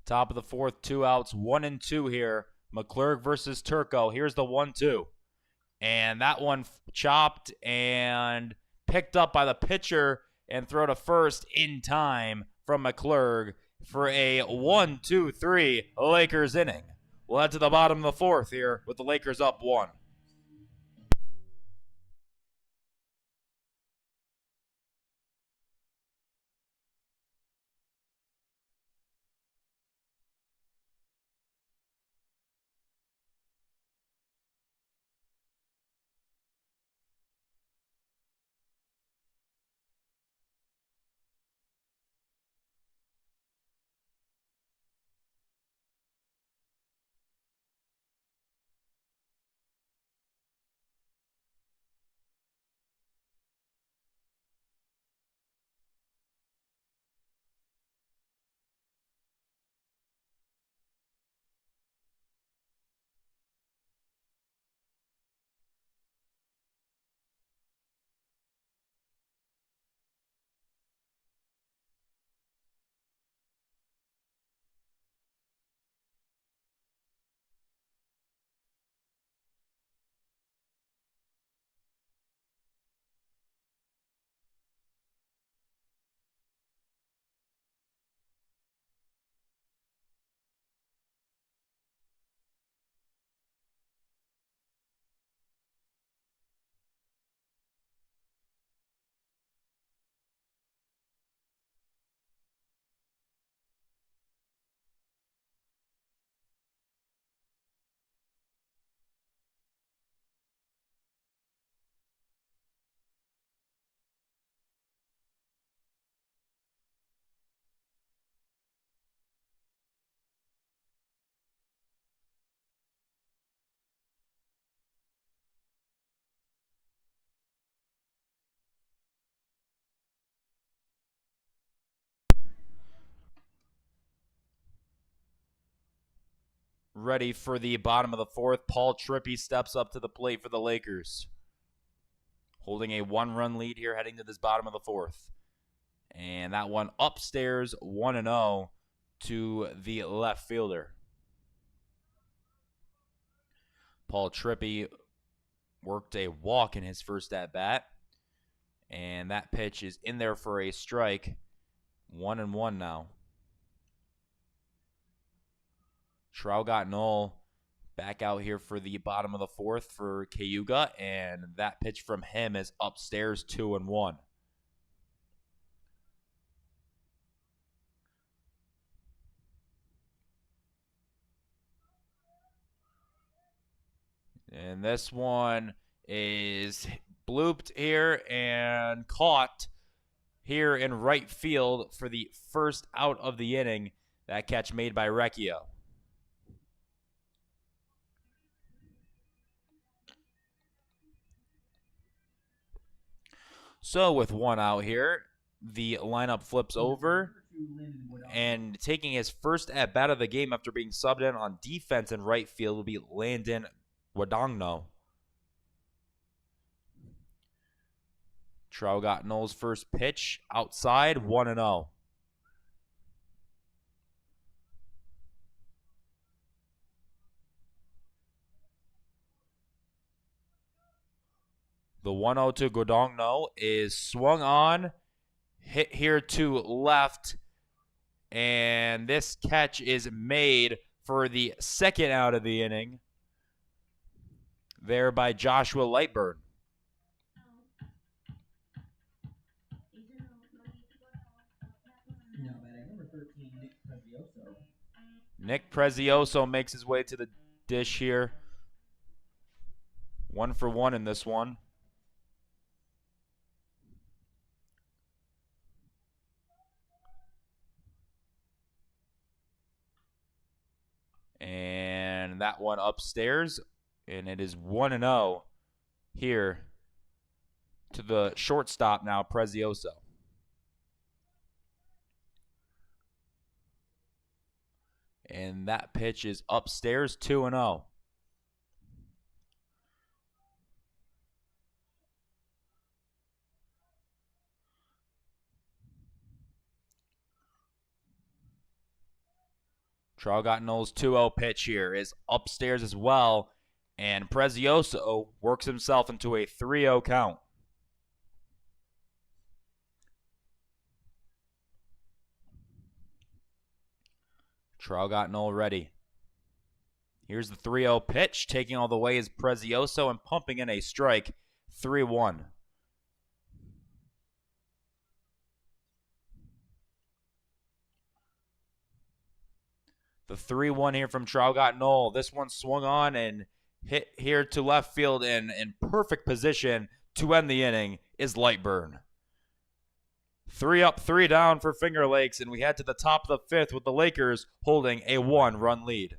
Top of the fourth, 2 outs, 1-2 here. McClurg versus Turco. Here's the 1-2. And that one chopped and picked up by the pitcher and throw to first in time from McClurg for a 1-2-3 Lakers inning. We'll head to the bottom of the fourth here with the Lakers up 1. ready for the bottom of the fourth. Paul Trippy steps up to the plate for the Lakers, holding a 1-run lead here heading to this bottom of the fourth. And that one upstairs 1-0 to the left fielder. Paul Trippy worked a walk in his first at-bat. And that pitch is in there for a strike. 1-1 now. Cayuga Knoll back out here for the bottom of the fourth for Cayuga. And that pitch from him is upstairs 2-1. And this one is blooped here and caught here in right field for the first out of the inning. That catch made by Recchio. So with one out here, the lineup flips over, and taking his first at-bat of the game after being subbed in on defense in right field will be Landon Guadagno. Cayuga Knoll's first pitch outside, 1-0. The 1-0 to Guadagno is swung on, hit here to left, and this catch is made for the second out of the inning there by Joshua Lightburn. Nick Prezioso makes his way to the dish here. 1 for 1 in this one. And that one upstairs, and it is 1-0 here to the shortstop now, Prezioso. And that pitch is upstairs, 2-0. Cayuga Knoll's 2-0 pitch here is upstairs as well, and Prezioso works himself into a 3-0 count. Cayuga Knoll ready. Here's the 3-0 pitch. Taking all the way is Prezioso and pumping in a strike. 3-1. The 3-1 here from Cayuga Knoll. This one swung on and hit here to left field, and in perfect position to end the inning is Lightburn. 3 up, 3 down for Finger Lakes, and we head to the top of the fifth with the Lakers holding a 1-run lead.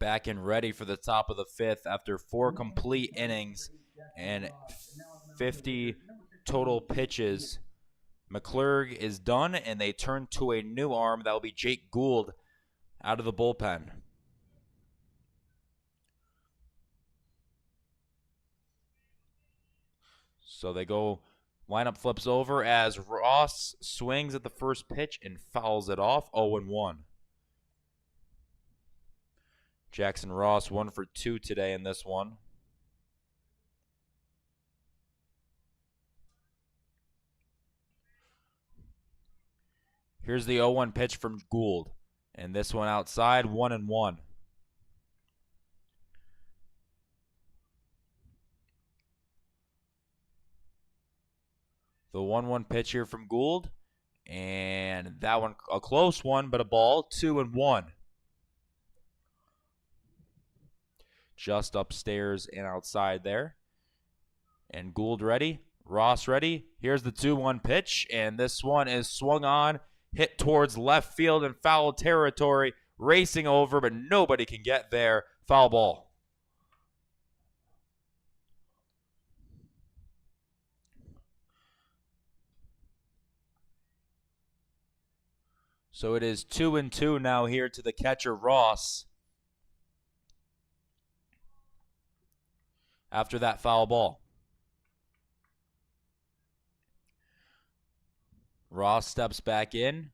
back and ready for the top of the 5th after 4 complete innings and 50 total pitches. McClurg is done, and they turn to a new arm. That will be Jake Gould out of the bullpen. So they go, lineup flips over as Ross swings at the first pitch and fouls it off, 0-1. Jackson Ross 1 for 2 today in this one. Here's the 0-1 pitch from Gould. And this one outside, 1-1. The 1-1 pitch here from Gould. And that one, a close one, but a ball, 2-1. Just upstairs and outside there. And Gould ready. Ross ready. Here's the 2-1 pitch. And this one is swung on, hit towards left field in foul territory. Racing over, but nobody can get there. Foul ball. So it is 2-2 now here to the catcher, Ross. After that foul ball. Ross steps back in.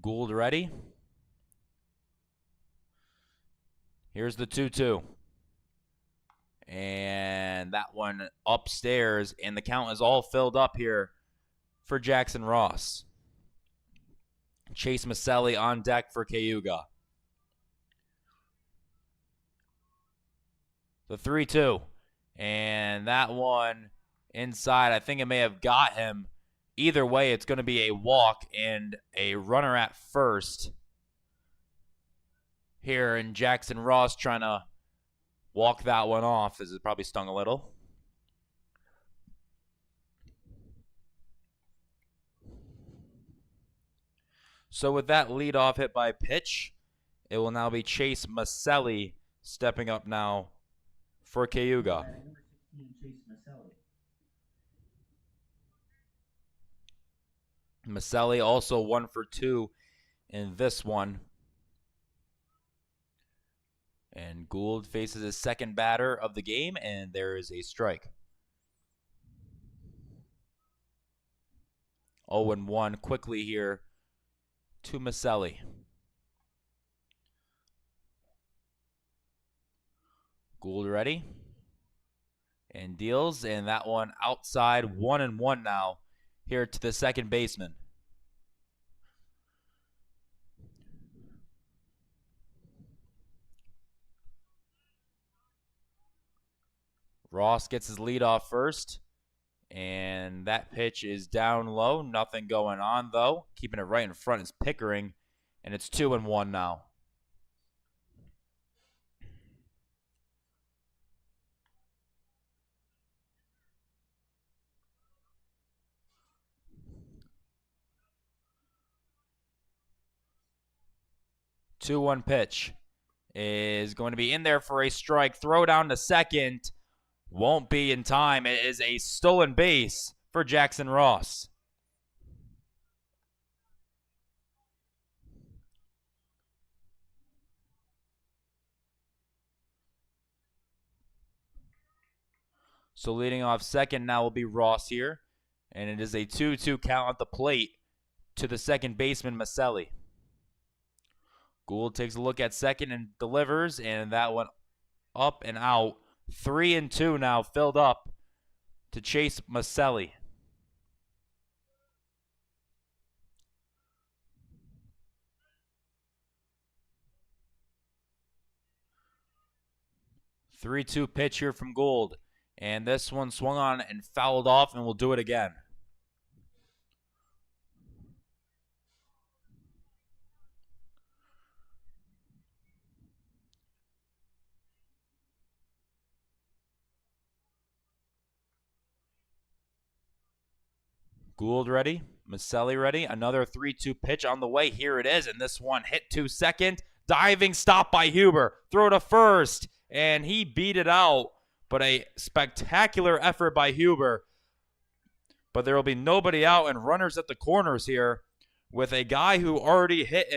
Gould ready. Here's the 2-2. And that one upstairs, and the count is all filled up here for Jackson Ross. Chase Maselli on deck for Cayuga. The 3-2. And that one inside, I think it may have got him. Either way, it's going to be a walk and a runner at first. Here, and Jackson Ross trying to walk that one off as it probably stung a little. So with that leadoff hit by pitch, it will now be Chase Maselli stepping up now for Cayuga. Number 16, Chase Maselli. Maselli also 1 for 2 in this one. And Gould faces his second batter of the game, and there is a strike. 0-1 quickly here to Maselli. Gould ready. And deals, and that one outside, 1-1 now here to the second baseman. Ross gets his lead off first, and that pitch is down low. Nothing going on, though. Keeping it right in front is Pickering, and it's 2-1 now. Two 1 pitch is going to be in there for a strike. Throw down to second. Won't be in time. It is a stolen base for Jackson Ross. So leading off second now will be Ross here. And it is a 2-2 count at the plate to the second baseman, Maselli. Gould takes a look at second and delivers, and that one up and out. 3-2 now filled up to Chase Maselli. The 3-2 pitch here from Gould. And this one swung on and fouled off, and we'll do it again. Gould ready. Maselli ready. Another 3-2 pitch on the way. Here it is. And this one hit to second. Diving stop by Huber. Throw to first. And he beat it out. But a spectacular effort by Huber. But there will be nobody out and runners at the corners here with a guy who already hit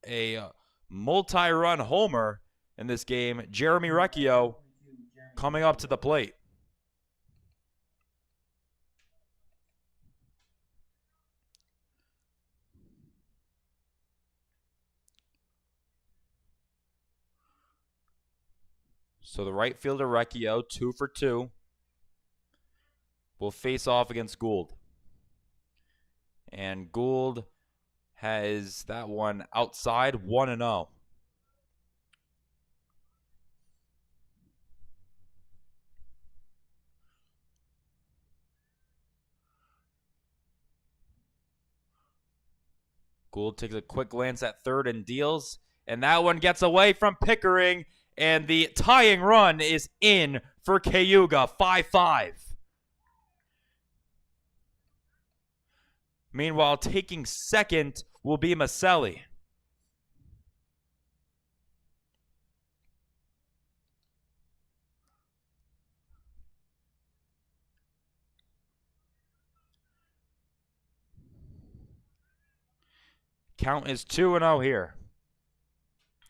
a multi-run homer in this game, Jeremy Recchio, coming up to the plate. So the right fielder, Recchio, 2 for 2, will face off against Gould. And Gould has that one outside, 1-0. Gould takes a quick glance at third and deals. And that one gets away from Pickering. And the tying run is in for Cayuga, 5-5. Meanwhile, taking second will be Maselli. Count is 2-0 here.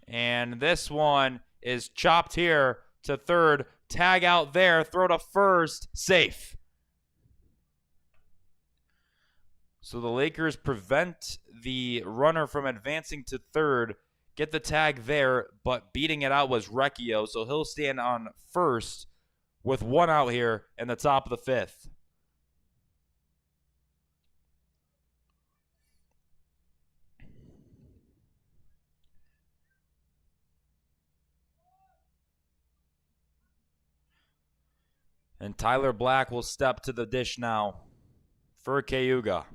And this one is chopped here to third. Tag out there. Throw to first. Safe. So the Lakers prevent the runner from advancing to third. Get the tag there, but beating it out was Recchio. So he'll stand on first with one out here in the top of the fifth. And Tyler Black will step to the dish now for Cayuga.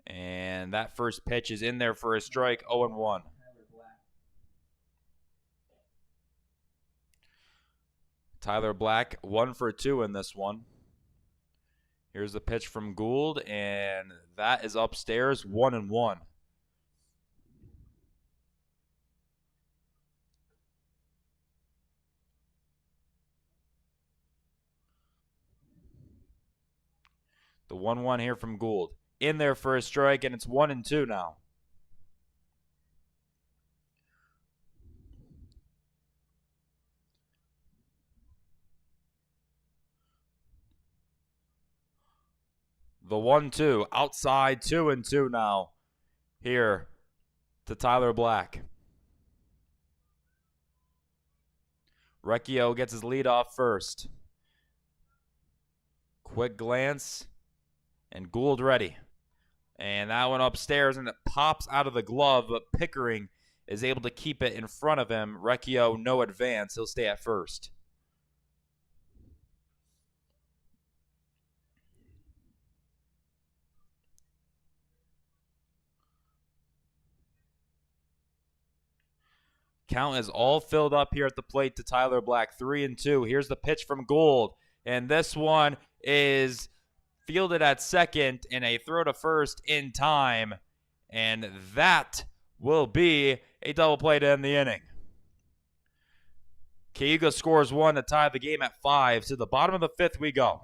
And that first pitch is in there for a strike, 0-1. Tyler Black, 1 for 2 in this one. Here's the pitch from Gould, and that is upstairs, 1-1. The 1-1 here from Gould. In there for a strike, and it's 1-2 now. The 1-2 outside, 2-2 now here to Tyler Black. Recchio gets his lead off first. Quick glance, and Gould ready. And that one upstairs, and it pops out of the glove, but Pickering is able to keep it in front of him. Recchio, no advance. He'll stay at first. Count is all filled up here at the plate to Tyler Black, 3-2. Here's the pitch from Gould, and this one is fielded at second, and a throw to first in time, and that will be a double play to end the inning. Cayuga scores 1 to tie the game at 5. To the bottom of the fifth we go.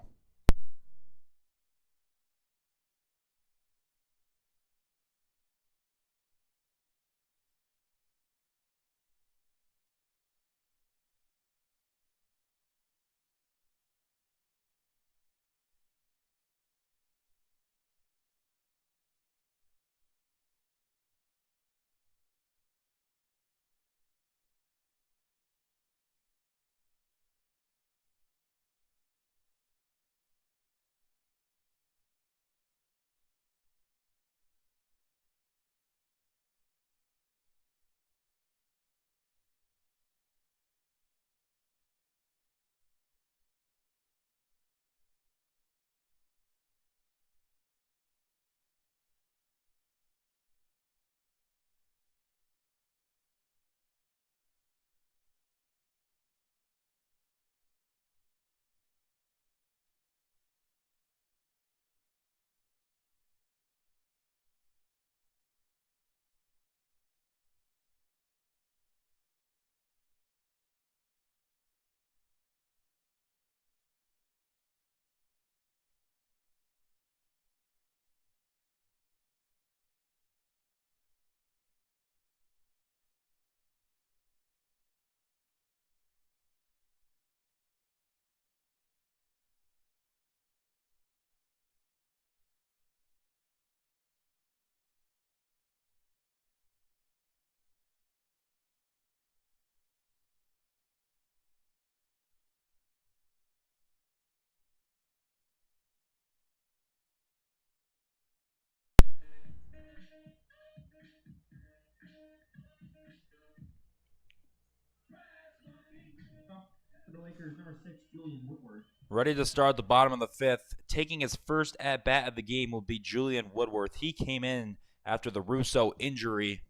Lakers, number 6, Julian Woodward. Ready to start the bottom of the 5th. Taking his first at-bat of the game will be Julian Woodworth. He came in after the Russo injury,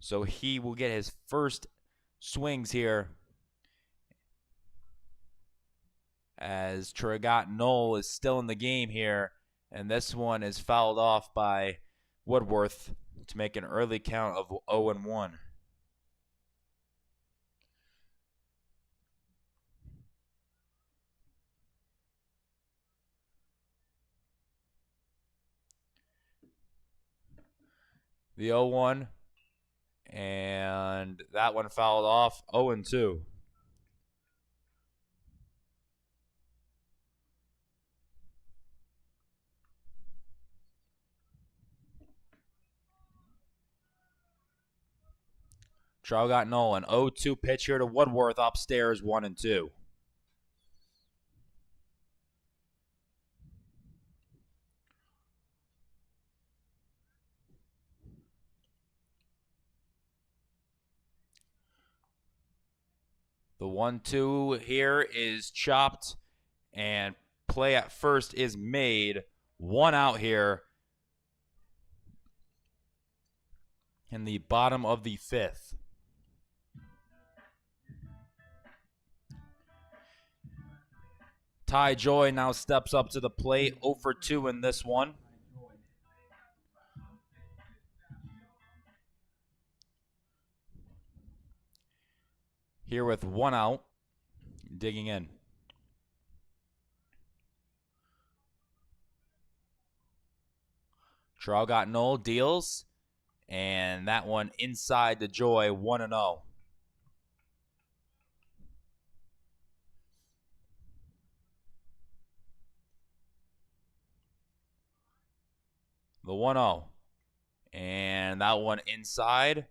so he will get his first swings here as Cayuga Knoll is still in the game here, and this one is fouled off by Woodworth to make an early count of 0-1. The 0-1, and that one fouled off, 0-2. Cayuga Knoll, an 0-2 pitch here to Woodworth, upstairs, 1-2. The 1-2 here is chopped, and play at first is made. 1 out here in the bottom of the 5th. Ty Joy now steps up to the plate, 0 for 2 in this one. Here with 1 out, digging in. Cayuga Knoll deals, and that one inside to Joy, 1-0. The 1-0, and that one inside,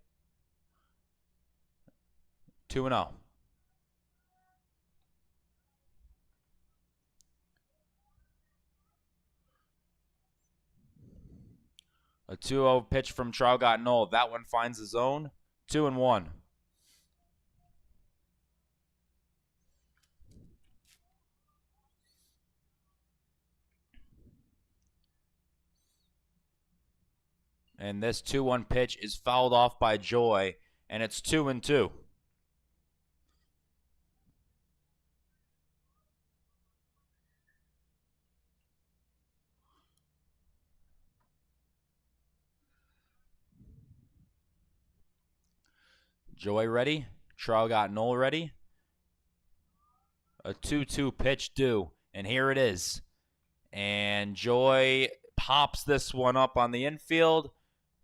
2-0. A 2-0 pitch from Cayuga Knoll. That one finds the zone. 2-1. And this 2-1 pitch is fouled off by Joy, and it's 2-2. Joy ready. Cayuga Knoll ready. A 2-2 pitch due, and here it is. And Joy pops this one up on the infield,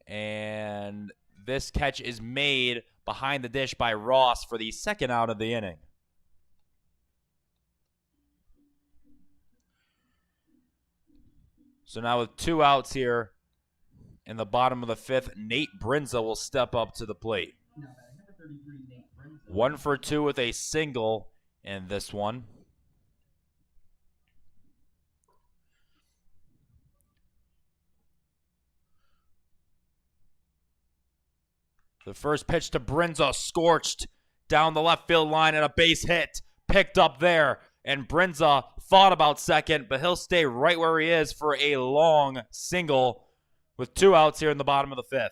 and this catch is made behind the dish by Ross for the second out of the inning. So now with 2 outs here in the bottom of the 5th, Nate Brinza will step up to the plate. 1 for 2 with a single in this one. The first pitch to Brinza, scorched down the left field line, and a base hit picked up there. And Brinza thought about second, but he'll stay right where he is for a long single with 2 outs here in the bottom of the 5th.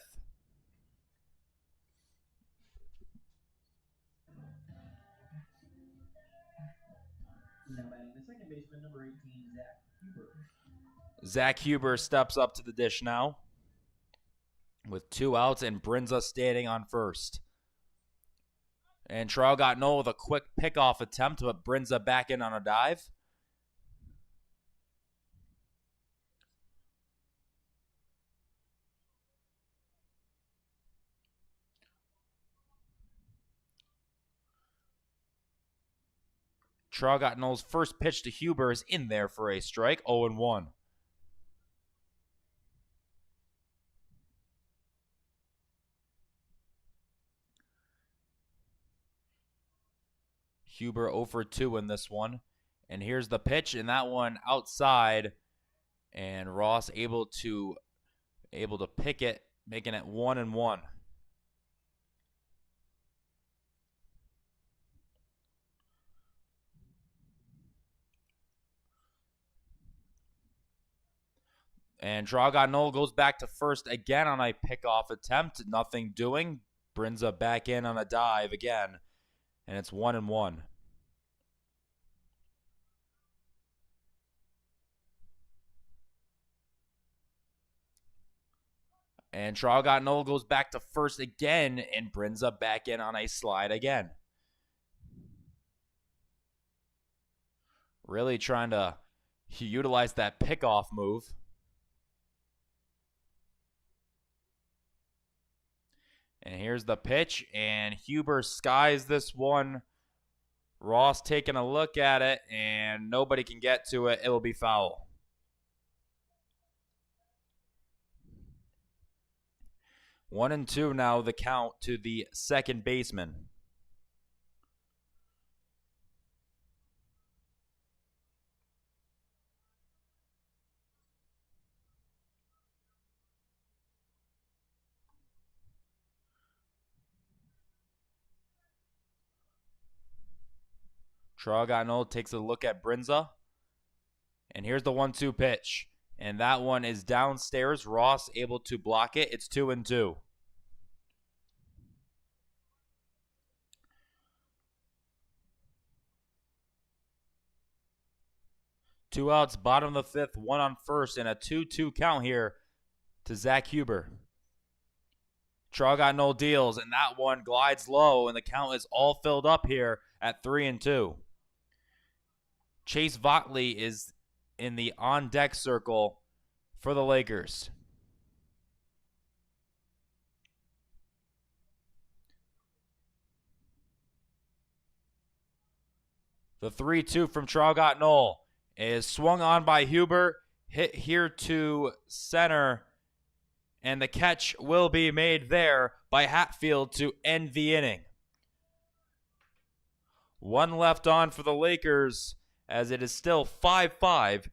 Now batting the second baseman, number 18, Zach Huber. Zach Huber steps up to the dish now with 2 outs, and Brinza standing on first. And Cayuga Knoll with a quick pickoff attempt, but Brinza back in on a dive. Cayuga Knoll's first pitch to Huber is in there for a strike, 0-1. Huber 0 for 2 in this one. And here's the pitch, and that one outside. And Ross able to pick it, making it 1-1. And Dragonol goes back to first again on a pickoff attempt. Nothing doing. Brinza back in on a dive again. And it's 1-1. And Dragonol goes back to first again. And Brinza back in on a slide again. Really trying to utilize that pickoff move. And here's the pitch, and Huber skies this one. Ross taking a look at it, and nobody can get to it. It will be foul. One and two now, the count to the second baseman. Dragonol takes a look at Brinza. And here's the 1-2 pitch. And that one is downstairs. Ross able to block it. It's 2-2. Two outs, bottom of the fifth, one on first, and a 2-2 count here to Zach Huber. Dragonol deals, and that one glides low, and the count is all filled up here at 3-2. Chase Votley is in the on-deck circle for the Lakers. The 3-2 from Dragonol is swung on by Huber, hit here to center, and the catch will be made there by Hatfield to end the inning. One left on for the Lakers as it is still 5-5.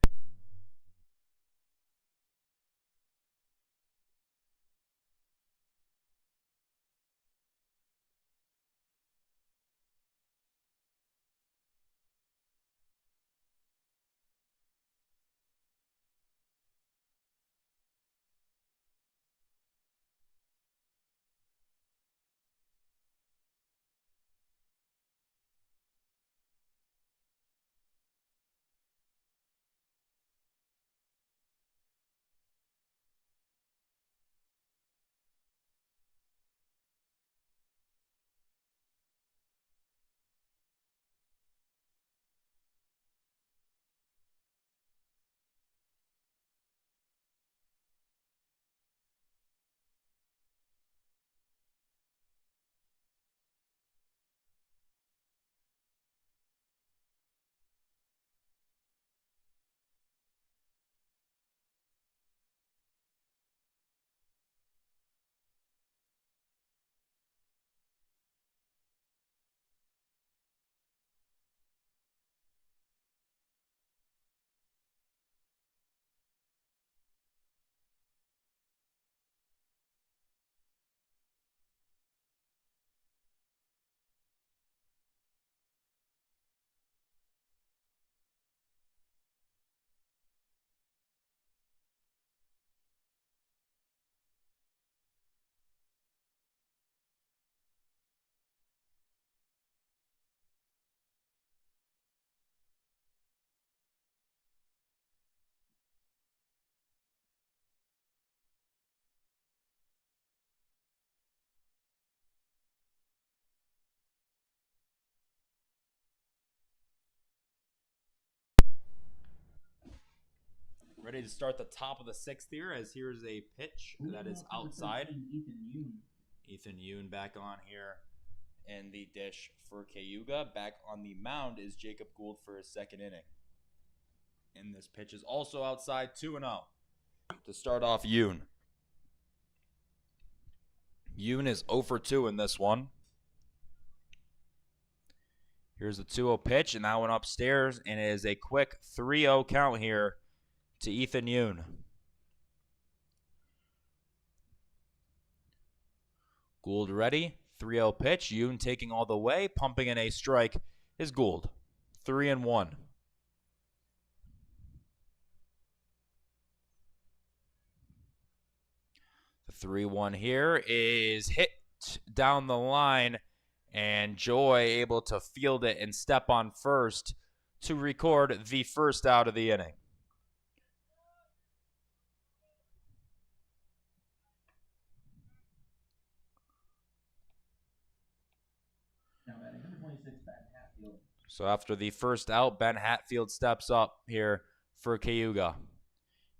Ready to start the top of the sixth here, as here's a pitch that is outside. Ethan Yoon back on here in the dish for Cayuga. Back on the mound is Jacob Gould for his second inning. And this pitch is also outside, 2-0 to start off Yoon. Yoon is 0 for 2 in this one. Here's the 2-0 pitch, and that one upstairs, and it is a quick 3-0 count here to Ethan Yoon. Gould ready, 3-0 pitch. Yoon taking all the way, pumping in a strike is Gould. 3-1. The 3-1 here is hit down the line, and Joy able to field it and step on first to record the first out of the inning. Now batting number 26, Ben Hatfield. So after the first out, Ben Hatfield steps up here for Cayuga.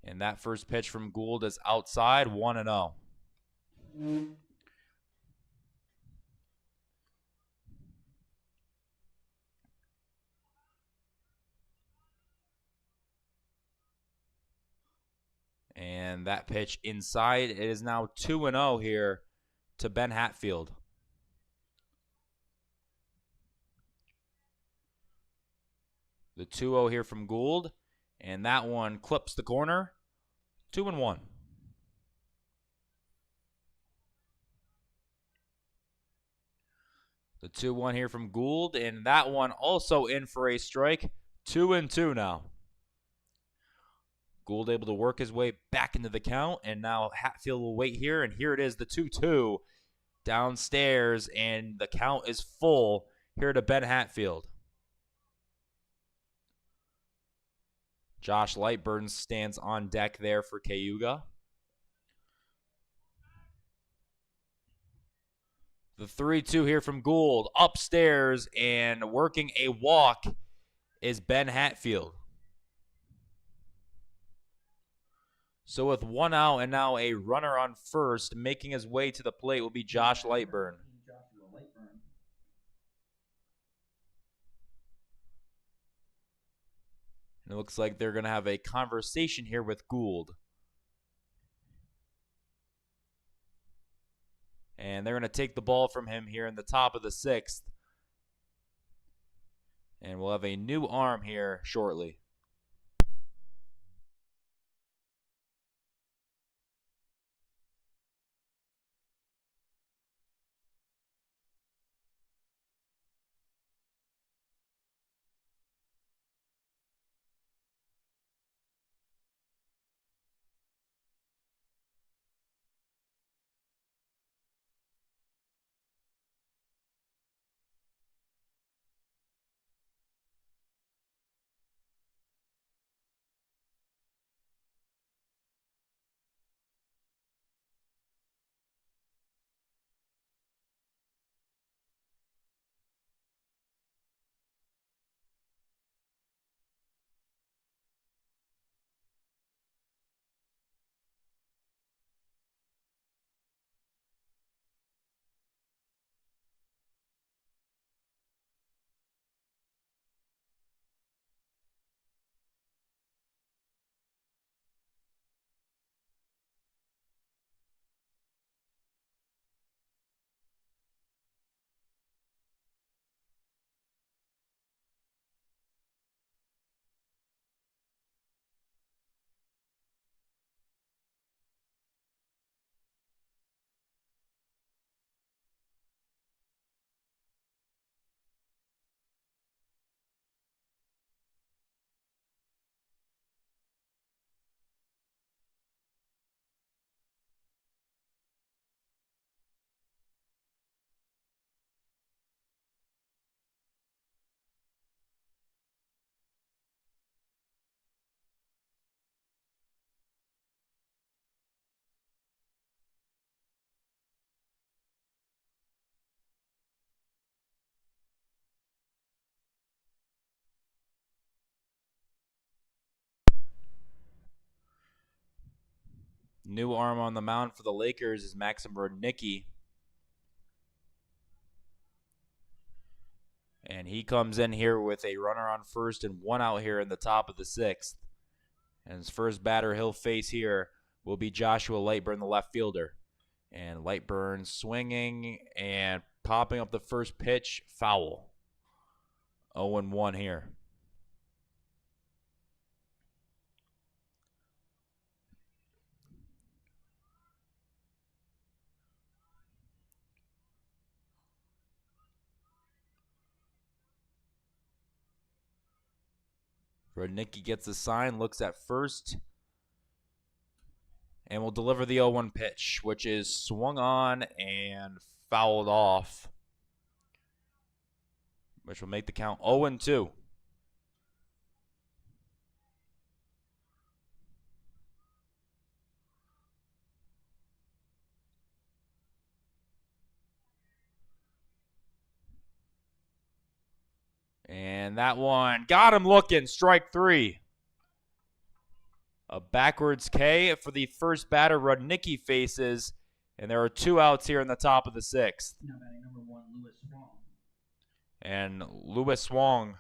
And that first pitch from Gould is outside, 1-0. And that pitch inside. It is now 2-0 here to Ben Hatfield. The 2-0 here from Gould. And that one clips the corner. 2-1. The 2-1 here from Gould. And that one also in for a strike. 2-2 now. Gould able to work his way back into the count, and now Hatfield will wait here, and here it is, the 2-2 downstairs, and the count is full here to Ben Hatfield. Josh Lightburn stands on deck there for Cayuga. The 3-2 here from Gould, upstairs, and working a walk is Ben Hatfield. So with one out and now a runner on first, making his way to the plate will be Josh Lightburn. And it looks like they're going to have a conversation here with Gould. And they're going to take the ball from him here in the top of the 6th. And we'll have a new arm here shortly. New arm on the mound for the Lakers is Maxim Rudnicki. And he comes in here with a runner on first and one out here in the top of the 6th. And his first batter he'll face here will be Joshua Lightburn, the left fielder. And Lightburn swinging and popping up the first pitch, foul. 0-1 here. Rudnicki gets the sign, looks at first, And will deliver the 0-1 pitch, which is swung on and fouled off, which will make the count 0-2. And that one got him looking. Strike 3. A backwards K for the first batter Rudnicki faces. And there are 2 outs here in the top of the 6th. Now batting number 1, Lewis Wong. And Lewis Wong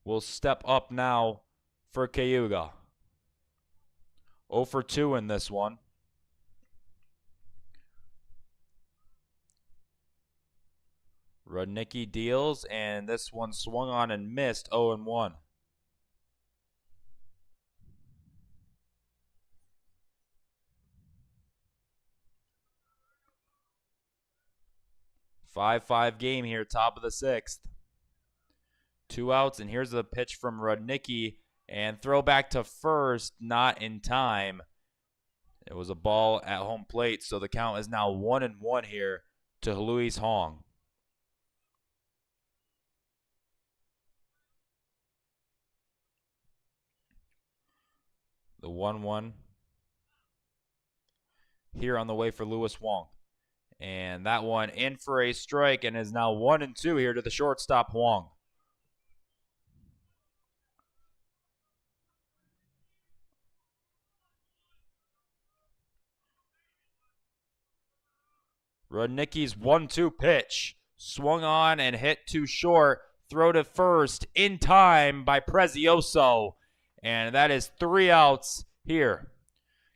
will step up now for Cayuga. 0 for 2 in this one. Rudnicki deals, and this one swung on and missed. 0-1. Five game here, top of the 6th. 2 outs, and here's the pitch from Rudnicki, and throw back to first, not in time. It was a ball at home plate, so the count is now 1-1 here to Luis Hong. The 1-1 here on the way for Lewis Wong. And that one in for a strike and is now 1-2 here to the shortstop Huang. Rudnicki's 1-2 pitch. Swung on and hit too short. Throw to first in time by Prezioso. And that is 3 outs here.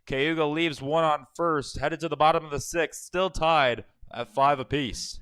Cayuga leaves 1 on first, headed to the bottom of the 6th, still tied at 5 apiece.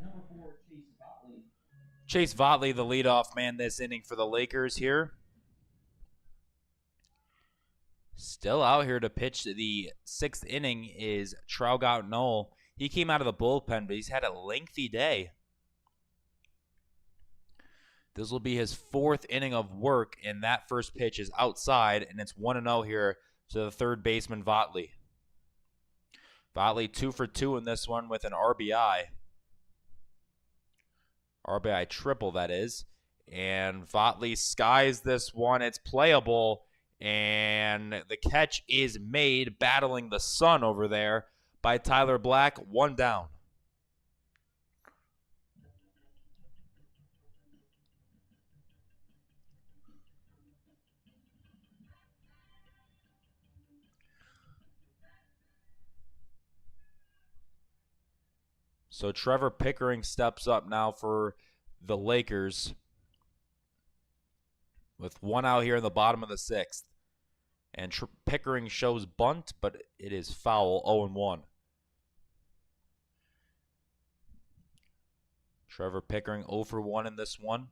Number 4, Chase Botley. Chase Votley, the leadoff man this inning for the Lakers here. Still out here to pitch the 6th inning is Traugot Knoll. He came out of the bullpen, but he's had a lengthy day. This will be his 4th inning of work, and that first pitch is outside, and it's 1-0 here to the third baseman, Votley. Votley 2 for 2 in this one with an RBI. RBI triple, that is. And Votley skies this one. It's playable, and the catch is made, battling the sun over there by Tyler Black. 1 down. So Trevor Pickering steps up now for the Lakers. with 1 out here in the bottom of the 6th. And Pickering shows bunt, but it is foul, 0-1. Trevor Pickering 0 for 1 in this one.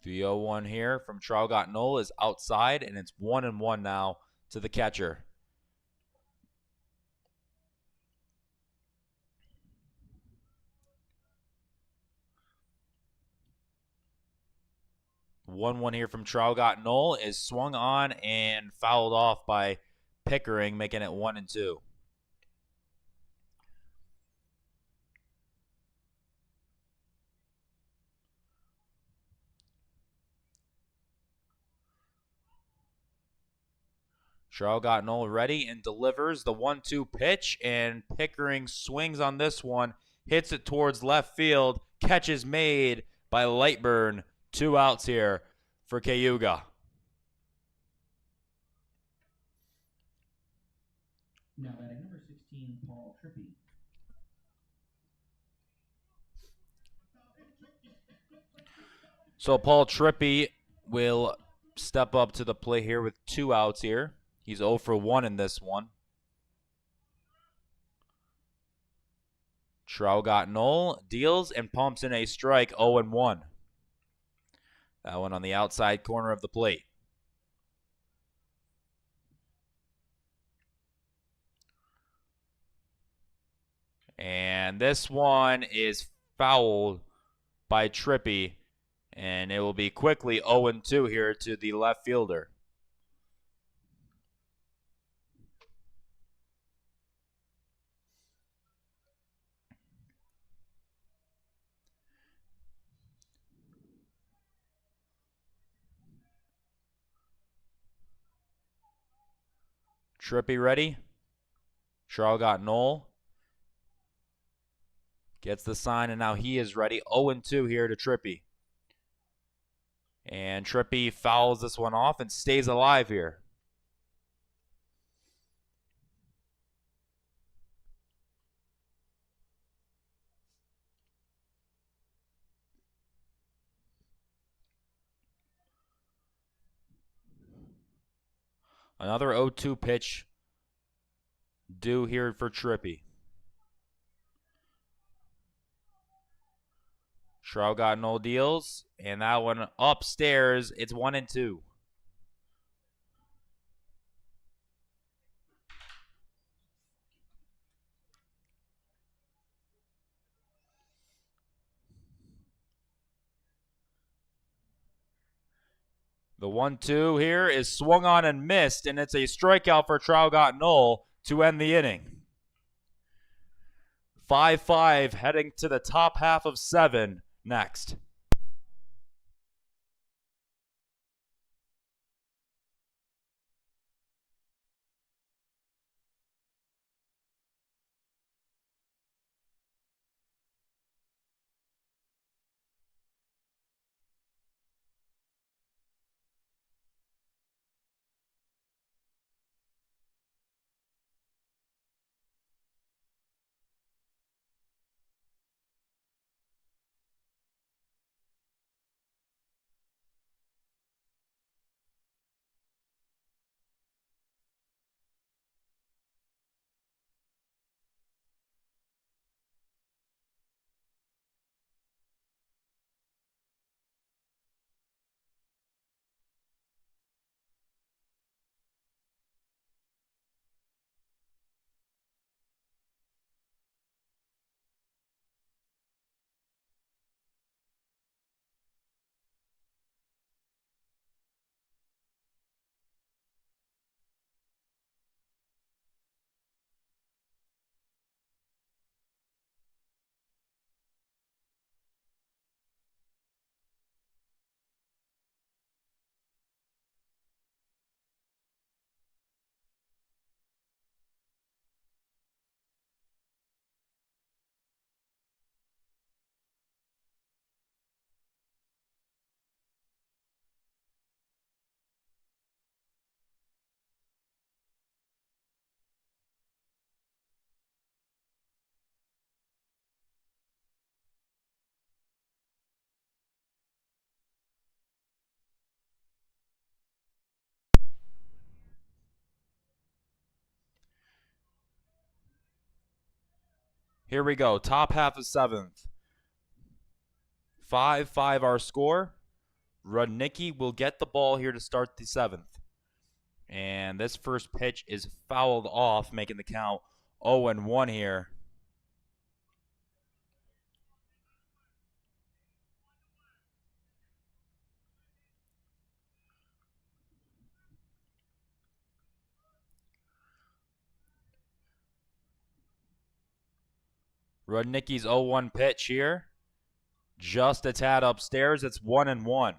The 0-1 here from Cayuga Knoll is outside, and it's 1-1 now to the catcher. One here from Cayuga Knoll is swung on and fouled off by Pickering, making it 1-2. Cayuga Knoll ready and delivers the 1-2 pitch, and Pickering swings on this one, hits it towards left field, catch is made by Lightburn. 2 outs here for Cayuga. Now batting number 16, Paul Trippy. So Paul Trippy will step up to the plate here with 2 outs here. He's 0 for 1 in this one. Cayuga Knoll deals and pumps in a strike, 0-1. That one on the outside corner of the plate. And this one is fouled by Trippy, and it will be quickly 0-2 here to the left fielder. Trippy ready. Cayuga Knoll gets the sign, and now he is ready. 0-2 here to Trippy. And Trippy fouls this one off and stays alive here. Another 0-2 pitch due here for Trippy. Cayuga Knoll deals, and that one upstairs. It's 1-2. The 1-2 here is swung on and missed, and it's a strikeout for Cayuga Knoll to end the inning. 5-5 heading to the top half of 7 next. Here we go. Top half of 7th. 5-5 our score. Rudnicki will get the ball here to start the 7th. And this first pitch is fouled off, making the count 0-1 here. Rudnicki's 0-1 pitch here. Just a tad upstairs. It's 1-1.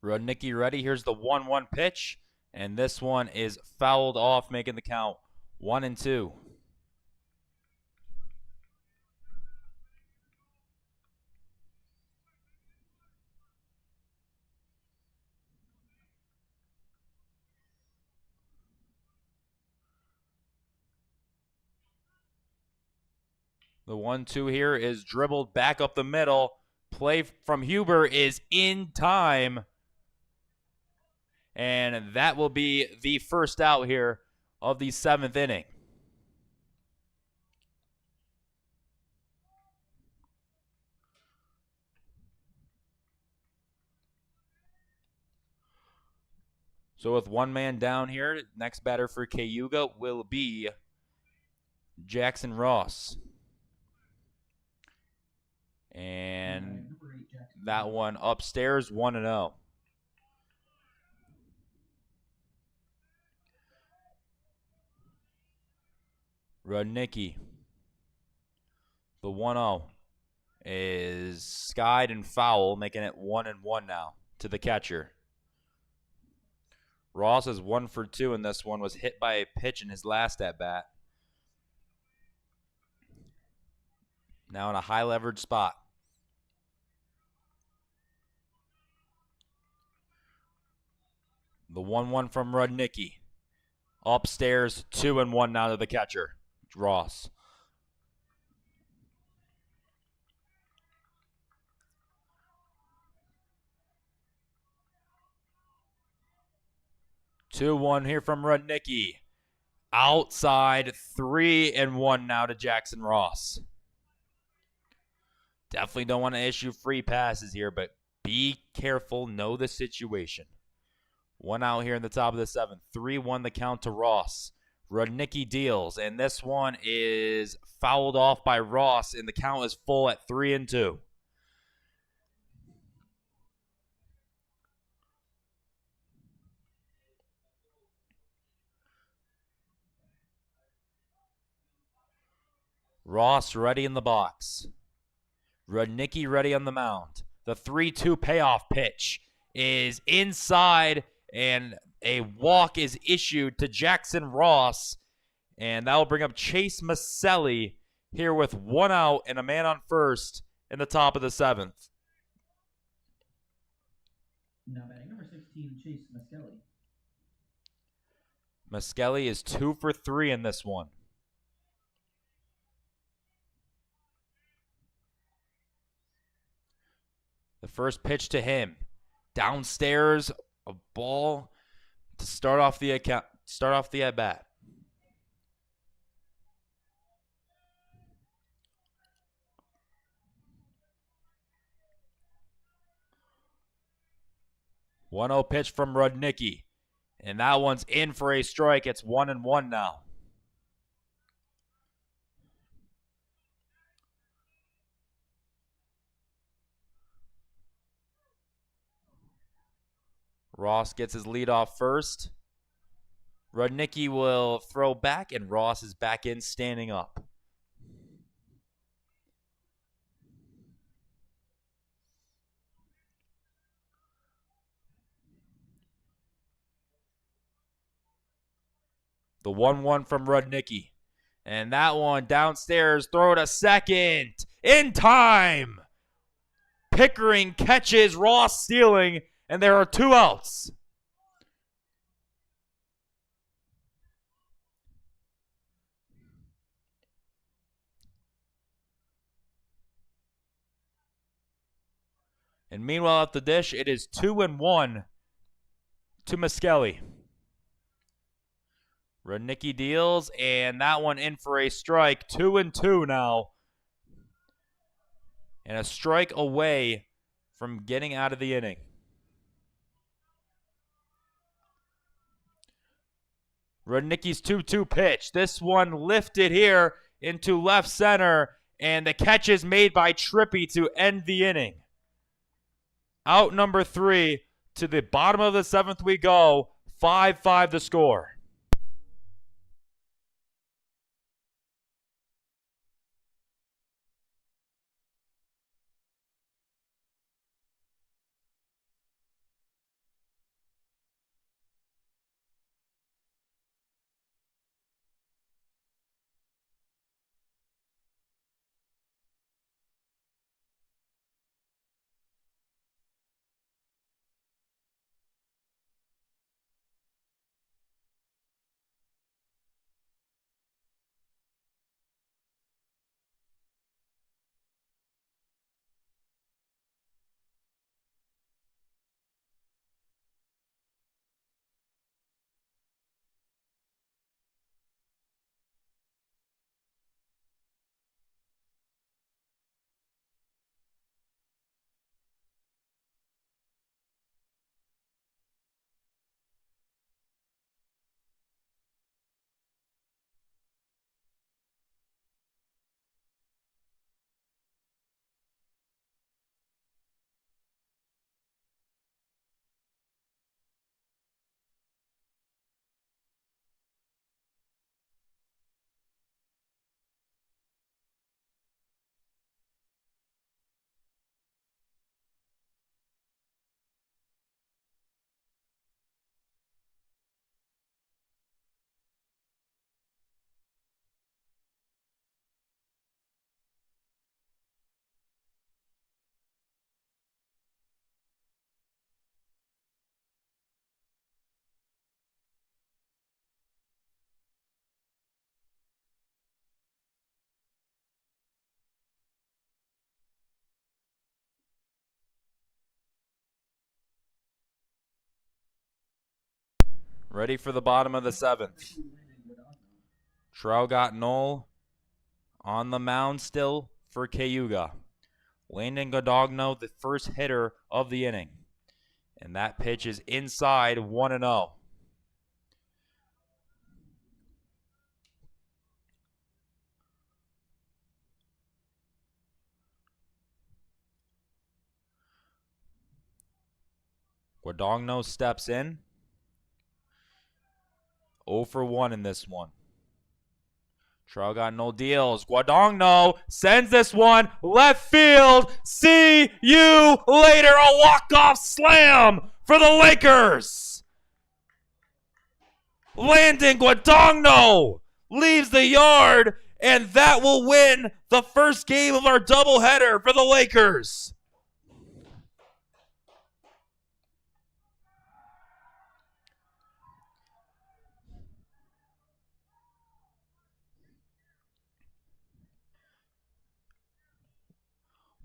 Rudnicki ready. Here's the 1-1 pitch. And this one is fouled off, making the count 1-2. The 1-2 here is dribbled back up the middle. Play from Huber is in time. And that will be the first out here of the 7th inning. So with one man down here, next batter for Cayuga will be Jackson Ross. And that one upstairs, 1-0. Rudnicki. The 1-0 is skied and foul, making it 1-1 now to the catcher. Ross is 1 for 2 in this one, was hit by a pitch in his last at-bat. Now in a high leverage spot. The 1-1 from Rudnicki. Upstairs, 2-1 now to the catcher, Ross. Two-one here from Rudnicki. Outside, 3-1 now to Jackson Ross. Definitely don't want to issue free passes here, but be careful, know the situation. One out here in the top of the 7th. 3-1 the count to Ross. Rudnicki deals, and this one is fouled off by Ross, and the count is full at 3-2. Ross ready in the box. Rudnicki ready on the mound. The 3-2 payoff pitch is inside, and a walk is issued to Jackson Ross, and that will bring up Chase Maselli here with one out and a man on first in the top of the 7th. Now batting number 16, Chase Maselli. Maselli is 2 for 3 in this one. The first pitch to him. Downstairs, a ball to start off the at bat. One 0 pitch from Rudnicki. And that one's in for a strike. It's 1-1 now. Ross gets his lead off first. Rudnicki will throw back, and Ross is back in, standing up. The 1-1 from Rudnicki. And that one downstairs, throw to second. In time! Pickering catches, Ross stealing, and there are 2 outs. And meanwhile at the dish, it is 2-1 to Miskelly. Radnicki deals, and that one in for a strike. 2-2 now. And a strike away from getting out of the inning. Radnicki's 2-2 pitch. This one lifted here into left center, and the catch is made by Trippy to end the inning. Out number 3 to the bottom of the 7th we go. 5-5 the score. Ready for the bottom of the 7th. Trout got Knoll on the mound still for Cayuga. Landon Godogno, the first hitter of the inning. And that pitch is inside 1-0. Guadagno steps in. 0 for 1 in this one. Trout got no deals. Guadagno sends this one left field. See you later. A walk-off slam for the Lakers. Landon Guadagno leaves the yard, and that will win the first game of our doubleheader for the Lakers.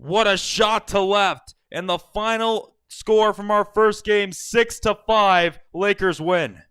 What a shot to left. And the final score from our first game, 6-5, Lakers win.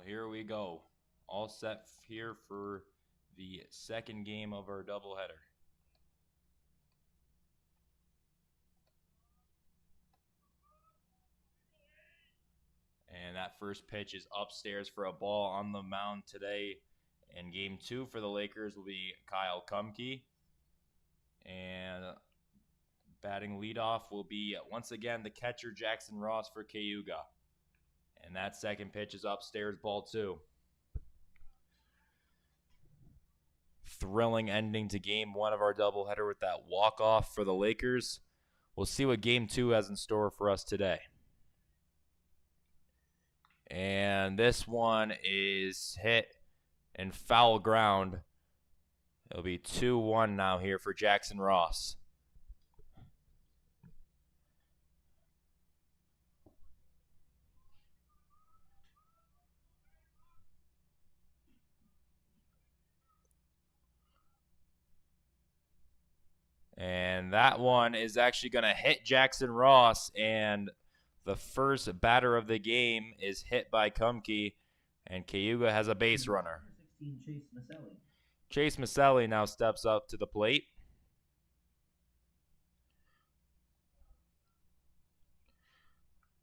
here we go. All set here for the second game of our doubleheader. And that first pitch is upstairs for a ball on the mound today. And game 2 for the Lakers will be Kyle Kumke. And batting leadoff will be, once again, the catcher Jackson Ross for Cayuga. And that second pitch is upstairs, ball 2. Thrilling ending to game 1 of our doubleheader with that walk-off for the Lakers. We'll see what game 2 has in store for us today. And this one is hit and foul ground. It'll be 2-1 now here for Jackson Ross. And that one is actually going to hit Jackson Ross, and the first batter of the game is hit by Kumke, and Cayuga has a base runner. 16, Chase Maselli now steps up to the plate.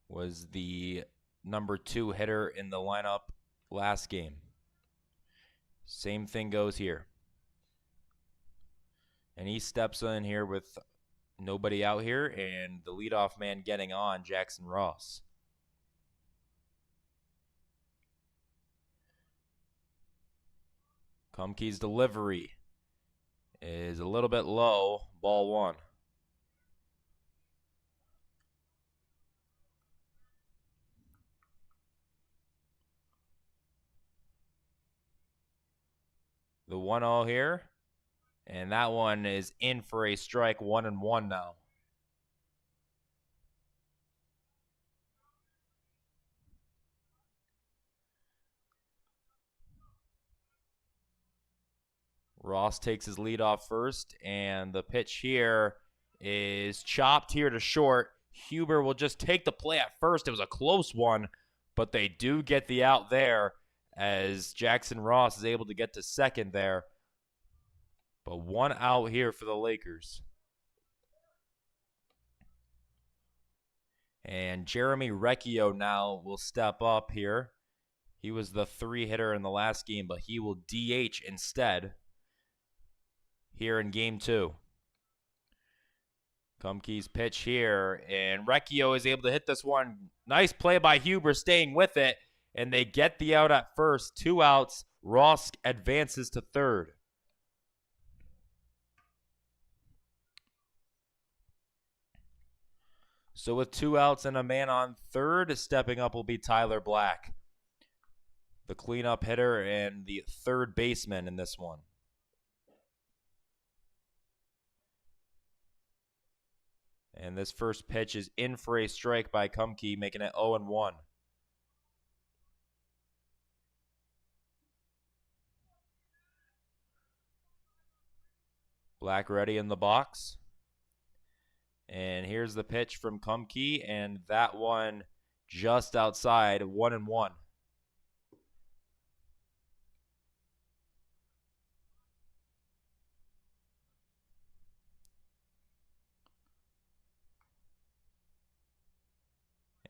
Was the number 2 hitter in the lineup last game. Same thing goes here. And he steps in here with nobody out here, and the leadoff man getting on, Jackson Ross. Kumke's delivery is a little bit low, ball 1. The 1-0 here. And that one is in for a strike, 1-1 now. Ross takes his lead off first, and the pitch here is chopped here to short. Huber will just take the play at first. It was a close one, but they do get the out there as Jackson Ross is able to get to second there. But 1 out here for the Lakers. And Jeremy Recchio now will step up here. He was the 3 hitter in the last game, but he will DH instead here in game 2. Kumke's pitch here, and Recchio is able to hit this one. Nice play by Huber, staying with it, and they get the out at first. 2 outs. Ross advances to third. So with 2 outs and a man on third, stepping up will be Tyler Black, the cleanup hitter and the third baseman in this one. And this first pitch is in for a strike by Kumke, making it 0-1. Black ready in the box. And here's the pitch from Kumke, and that one just outside, 1-1.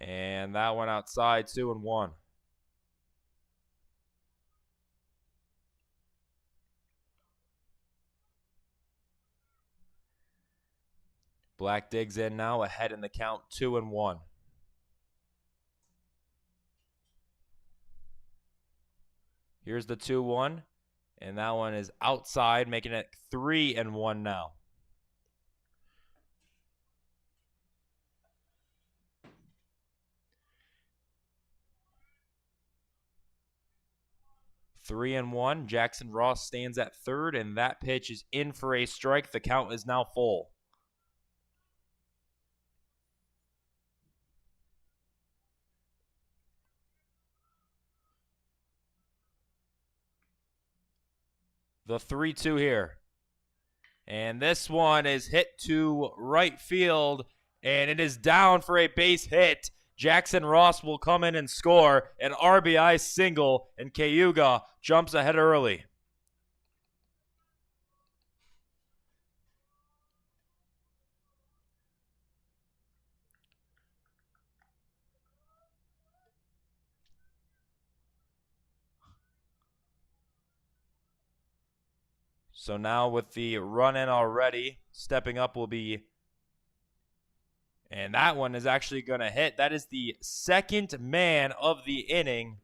And that one outside, 2-1. Black digs in now, ahead in the count, 2-1. Here's the 2-1, and that one is outside, making it 3-1 now. Three and one. Jackson Ross stands at third, and that pitch is in for a strike. The count is now full. The 3-2 here. And this one is hit to right field, and it is down for a base hit. Jackson Ross will come in and score an RBI single, and Cayuga jumps ahead early. So now with the run in already, stepping up will be, and that one is actually going to hit. That is the second man of the inning.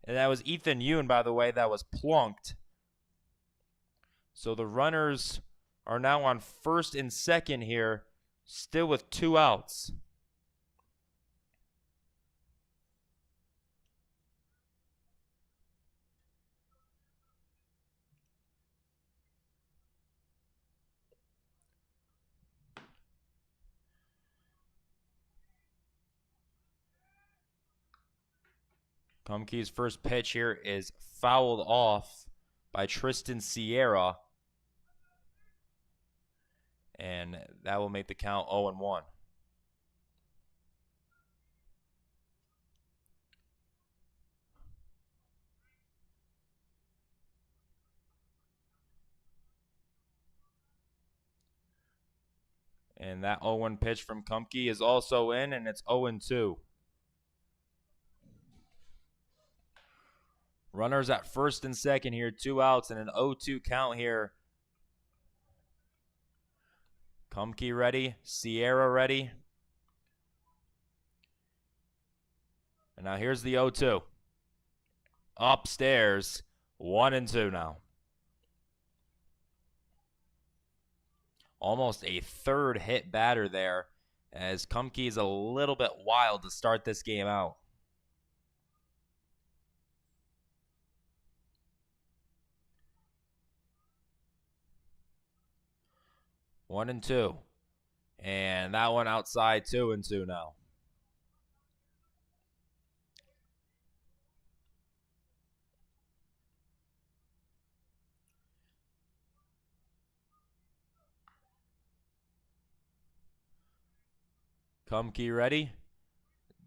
And that was Ethan Yoon, by the way, that was plunked. So the runners are now on first and second here, still with 2 outs. Kumke's first pitch here is fouled off by Tristan Sierra. And that will make the count 0-1. And that 0-1 pitch from Kumke is also in, and it's 0-2. Runners at first and second here, 2 outs, and an 0-2 count here. Kumke ready, Sierra ready. And now here's the 0-2. Upstairs, 1-2 now. Almost a third hit batter there, as Kumke is a little bit wild to start this game out. One and two. And that one outside, 2-2 now. Kumke ready.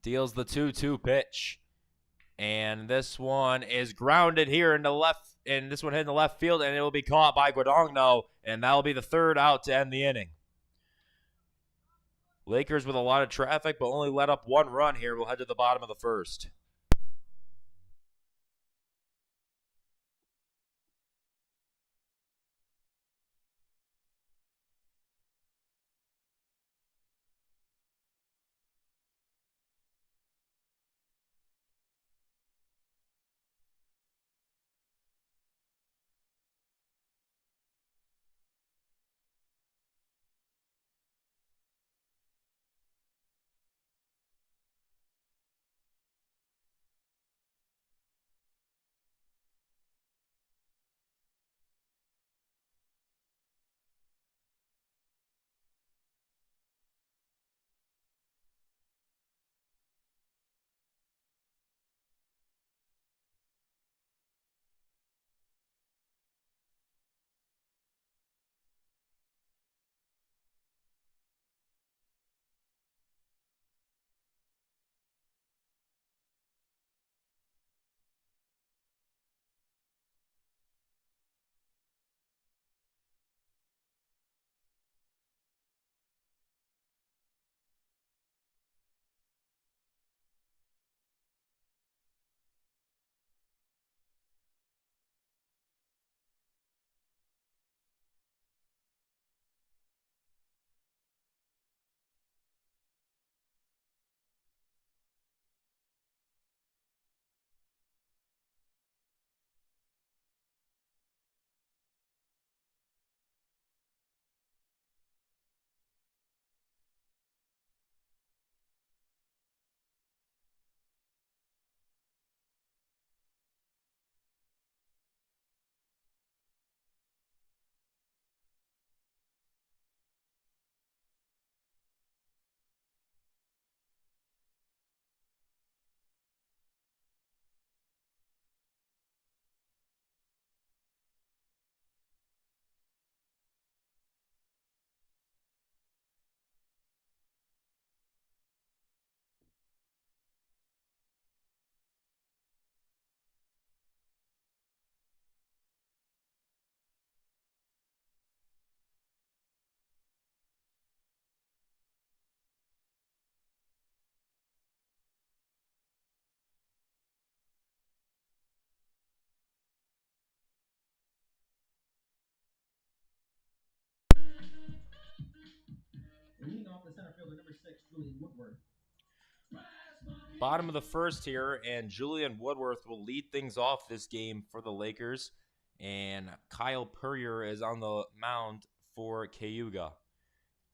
Deals the 2-2 pitch. And this one is grounded here in the left, and this one hit in the left field, and it will be caught by Guadagno, and that will be the third out to end the inning. Lakers with a lot of traffic, but only let up 1 run here. We'll head to the bottom of the first. Julian Woodward. Bottom of the first here, and Julian Woodworth will lead things off this game for the Lakers. And Kyle Purrier is on the mound for Cayuga.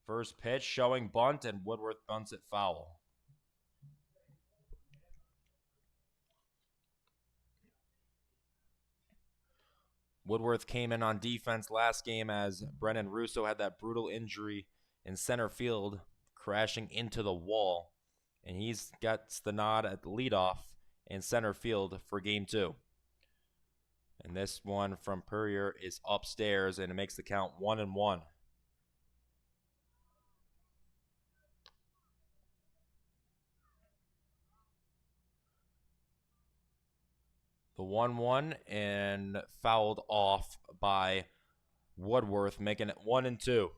First pitch showing bunt, and Woodworth bunts it foul. Woodworth came in on defense last game as Brennan Russo had that brutal injury in center field, crashing into the wall. And he's got the nod at the leadoff in center field for game 2. And this one from Purrier is upstairs, and it makes the count 1-1. The 1-1 and fouled off by Woodworth, making it 1-2.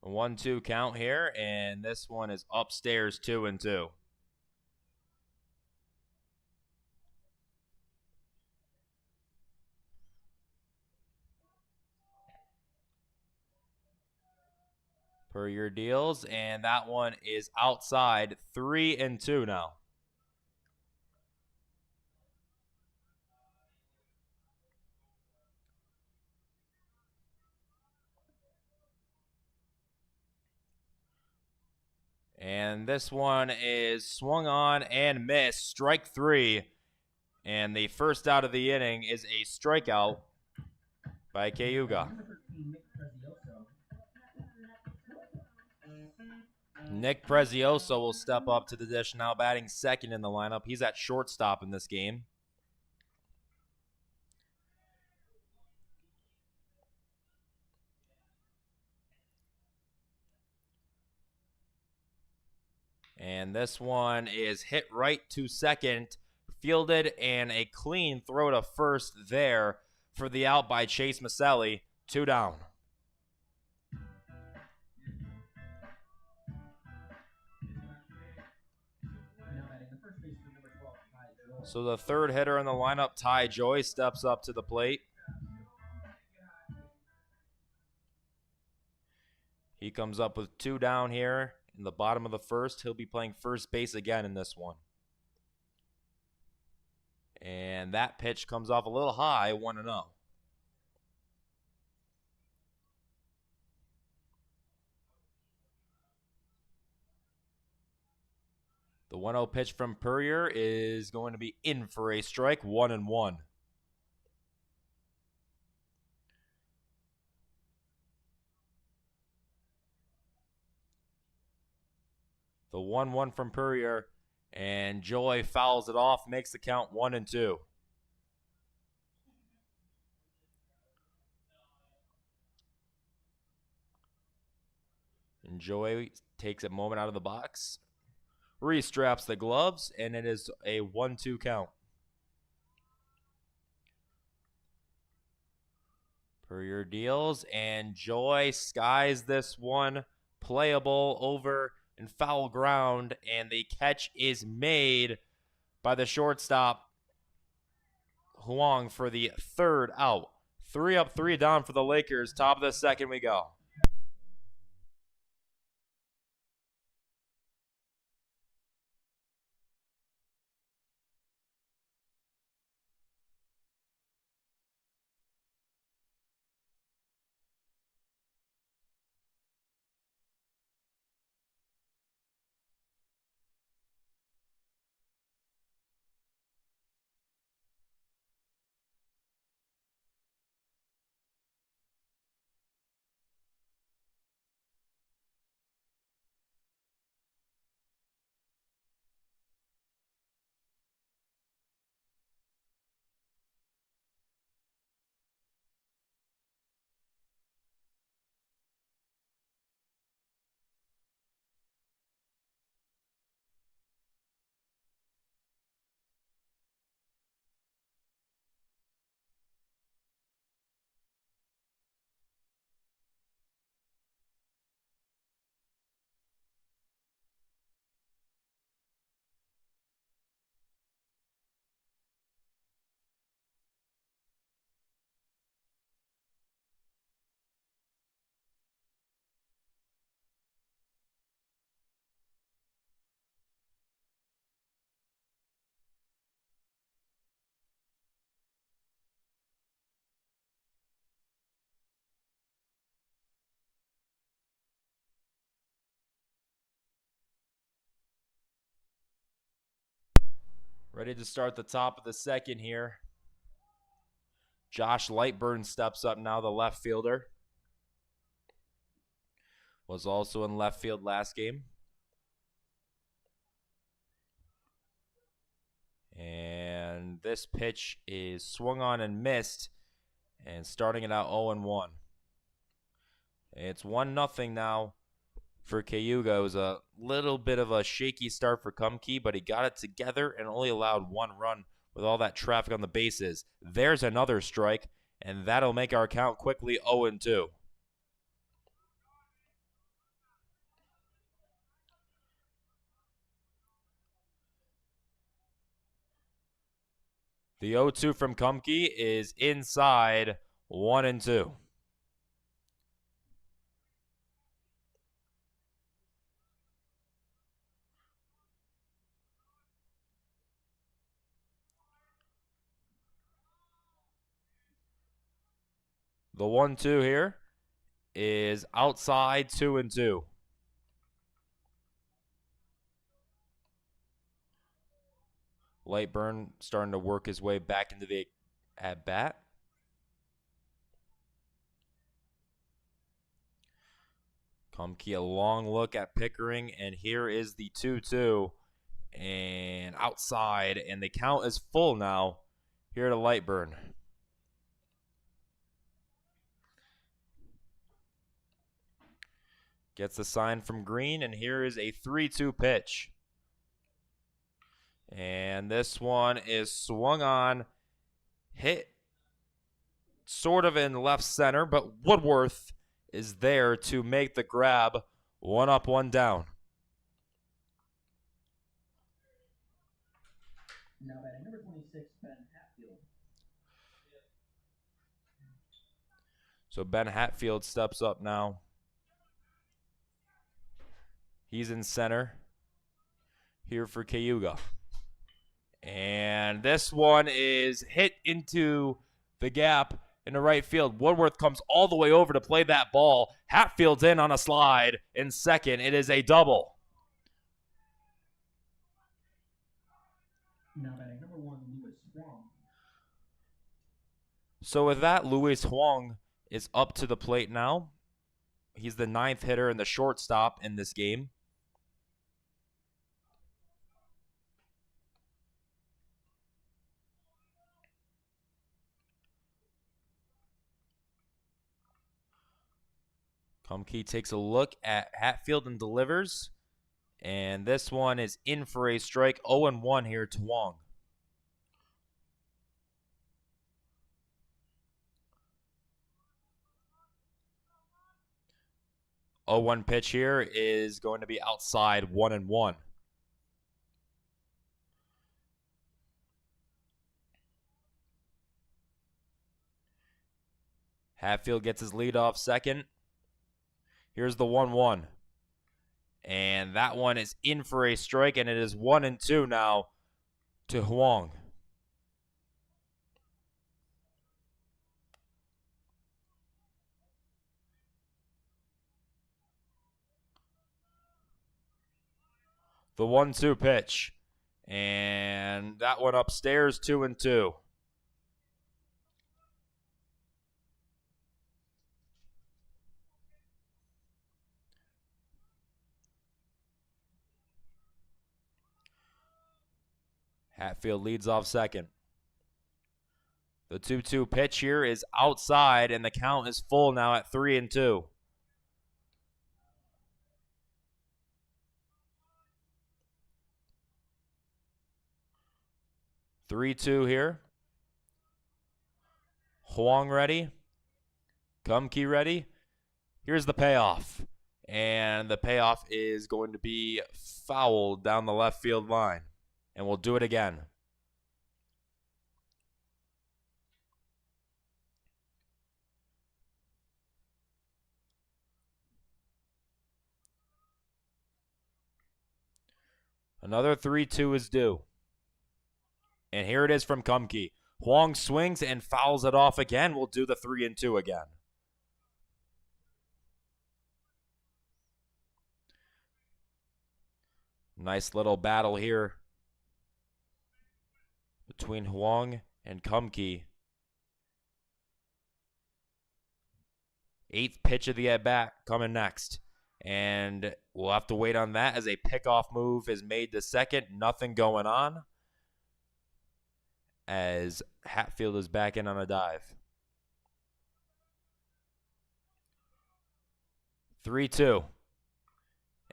A 1-2 count here, and this one is upstairs 2-2. Purrier deals, and that one is outside 3-2 now. And this one is swung on and missed. Strike 3. And the first out of the inning is a strikeout by Cayuga. Nick Prezioso will step up to the dish now, batting second in the lineup. He's at shortstop in this game. And this one is hit right to second, fielded, and a clean throw to first there for the out by Chase Maselli. 2 down. So the third hitter in the lineup, Ty Joy, steps up to the plate. He comes up with 2 down here in the bottom of the first. He'll be playing first base again in this one. And that pitch comes off a little high, 1-0. The 1-0 pitch from Purrier is going to be in for a strike, 1-1. The 1-1 from Purrier, and Joy fouls it off, makes the count 1-2. And Joy takes a moment out of the box, restraps the gloves, and it is a 1-2 count. Purrier deals, and Joy skies this one, playable over and foul ground, and the catch is made by the shortstop, Huang, for the third out. 3 up, 3 down for the Lakers. Top of the second we go. Ready to start the top of the second here. Josh Lightburn steps up now, the left fielder. Was also in left field last game. And this pitch is swung on and missed. And starting it out 0-1. It's 1-0 now for Cayuga. It was a little bit of a shaky start for Kumke, but he got it together and only allowed 1 run with all that traffic on the bases. There's another strike, and that'll make our count quickly 0-2. The 0-2 from Kumke is inside, 1-2. The 1-2 here is outside, 2-2. Lightburn starting to work his way back into the at-bat. Kumke, a long look at Pickering, and here is the 2-2. And outside, and the count is full now here to Lightburn. Gets a sign from Green, and here is a 3-2 pitch. And this one is swung on, hit sort of in left center, but Woodworth is there to make the grab. 1 up, 1 down. Now batting number 26, Ben Hatfield. So Ben Hatfield steps up now. He's in center here for Cayuga. And this one is hit into the gap in the right field. Woodworth comes all the way over to play that ball. Hatfield's in on a slide in second. It is a double. Now batting number 1, Louis Huang. So with that, Louis Huang is up to the plate now. He's the 9th hitter and the shortstop in this game. Kumke takes a look at Hatfield and delivers. And this one is in for a strike. 0-1 here to Huang. The 0-1 pitch here is going to be outside, 1-1. Hatfield gets his lead off second. Here's the 1-1. And that one is in for a strike, and it is 1-2 now to Huang. The 1-2 pitch. And that one upstairs, 2-2. Hatfield leads off second. The 2-2 pitch here is outside, and the count is full now at 3-2. Three-two here. Huang ready. Kumke ready. Here's the payoff. And the payoff is going to be fouled down the left field line. And we'll do it again. Another 3-2 is due. And here it is from Kumke. Huang swings and fouls it off again. We'll do the 3-2 again. Nice little battle here. between Huang and Kumke. 8th pitch of the at-bat coming next. And we'll have to wait on that as a pickoff move is made to second. Nothing going on as Hatfield is back in on a dive. 3-2.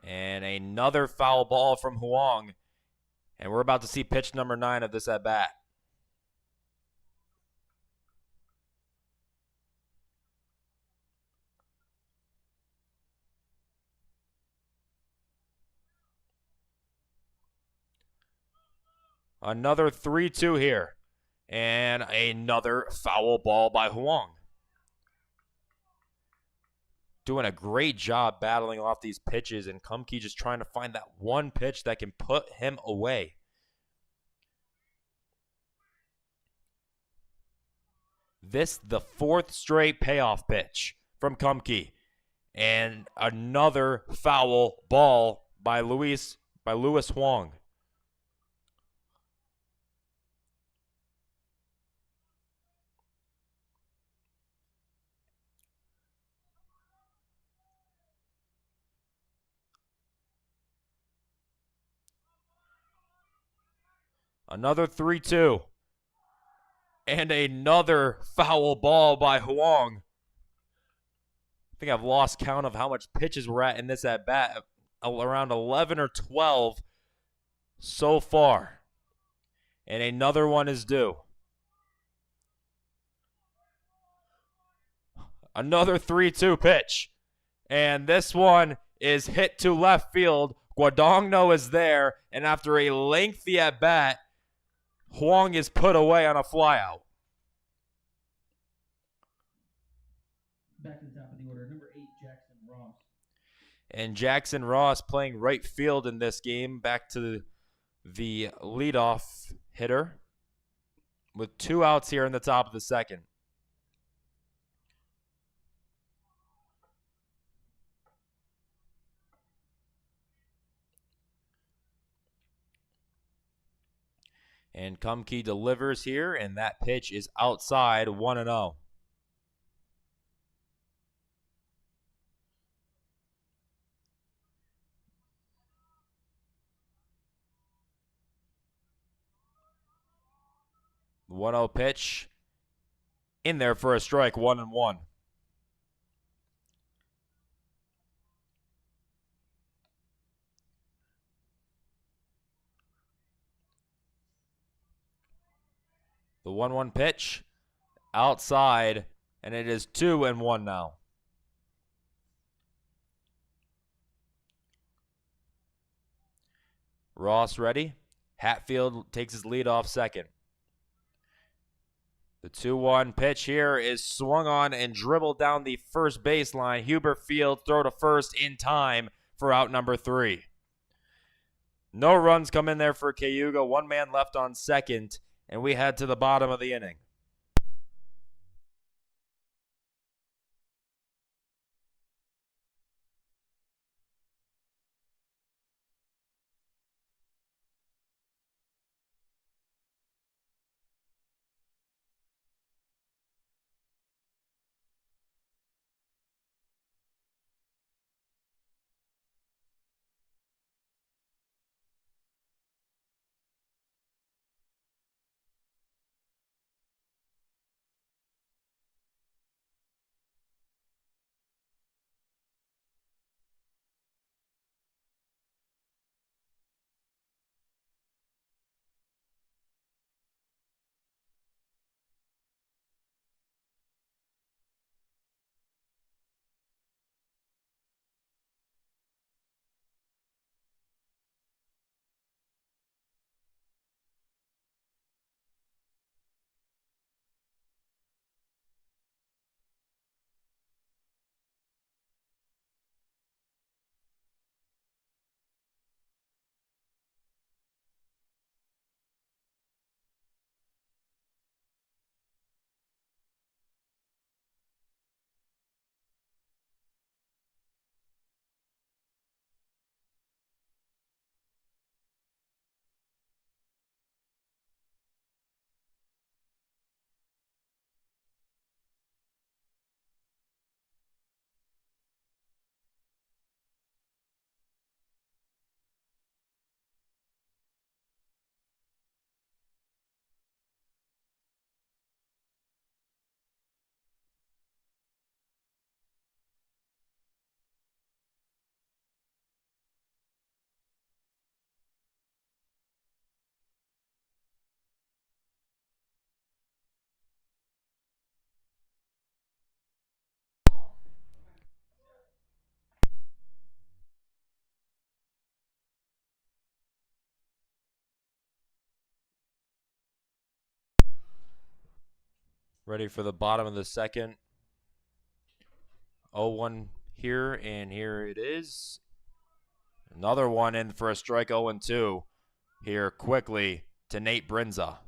And another foul ball from Huang. And we're about to see pitch number 9 of this at-bat. Another 3-2 here. And another foul ball by Huang. Doing a great job battling off these pitches, and Kumke just trying to find that one pitch that can put him away. This, the 4th straight payoff pitch from Kumke. And another foul ball by Louis Huang. Another 3-2. And another foul ball by Huang. I think I've lost count of how much pitches we're at in this at-bat. Around 11 or 12 so far. And another one is due. Another 3-2 pitch. And this one is hit to left field. Guadagno is there. And after a lengthy at-bat, Huang is put away on a flyout. Back to the top of the order, number 8, Jackson Ross. And Jackson Ross playing right field in this game. Back to the leadoff hitter with 2 outs here in the top of the second. And Kumke delivers here, and that pitch is outside, 1-0. The 1-0 pitch in there for a strike, 1-1. The 1-1 pitch outside, and it is 2-1 now. Ross ready. Hatfield takes his lead off second. The 2-1 pitch here is swung on and dribbled down the first baseline. Hubert Field throw to first in time for out number 3. No runs come in there for Cayuga. 1 man left on second, and we head to the bottom of the inning. Ready for the bottom of the second. 0-1 here, and here it is. Another one in for a strike. 0-2 here quickly to Nate Brinza.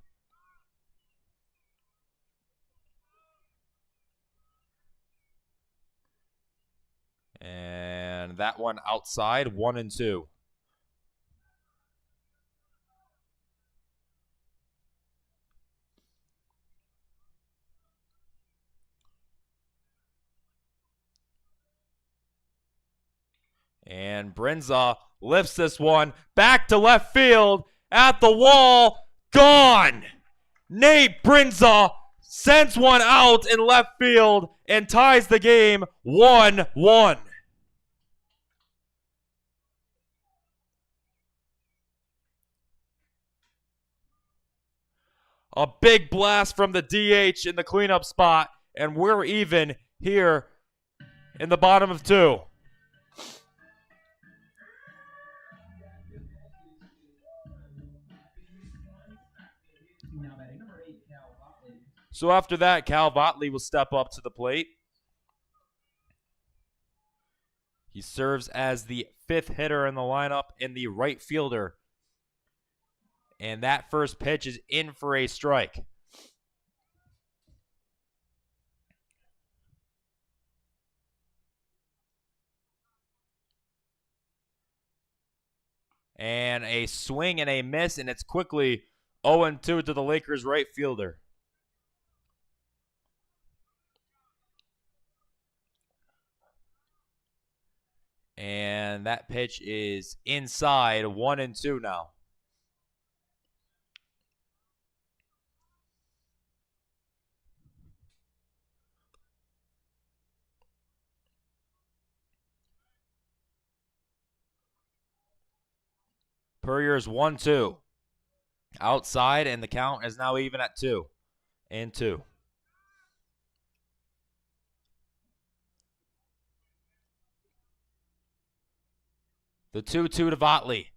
And that one outside, 1-2. And Brinza lifts this one back to left field at the wall. Gone! Nate Brinza sends one out in left field and ties the game 1-1. A big blast from the DH in the cleanup spot, and we're even here in the bottom of 2. Now batting number 8, Cal Botley. So after that, Cal Botley will step up to the plate. He serves as the 5th hitter in the lineup and the right fielder. And that first pitch is in for a strike. And a swing and a miss, and it's quickly 0-2 to the Lakers' right fielder. And that pitch is inside, 1-2 now. Puryear's 1-2. Outside, and the count is now even at 2-2. The 2-2 to Votley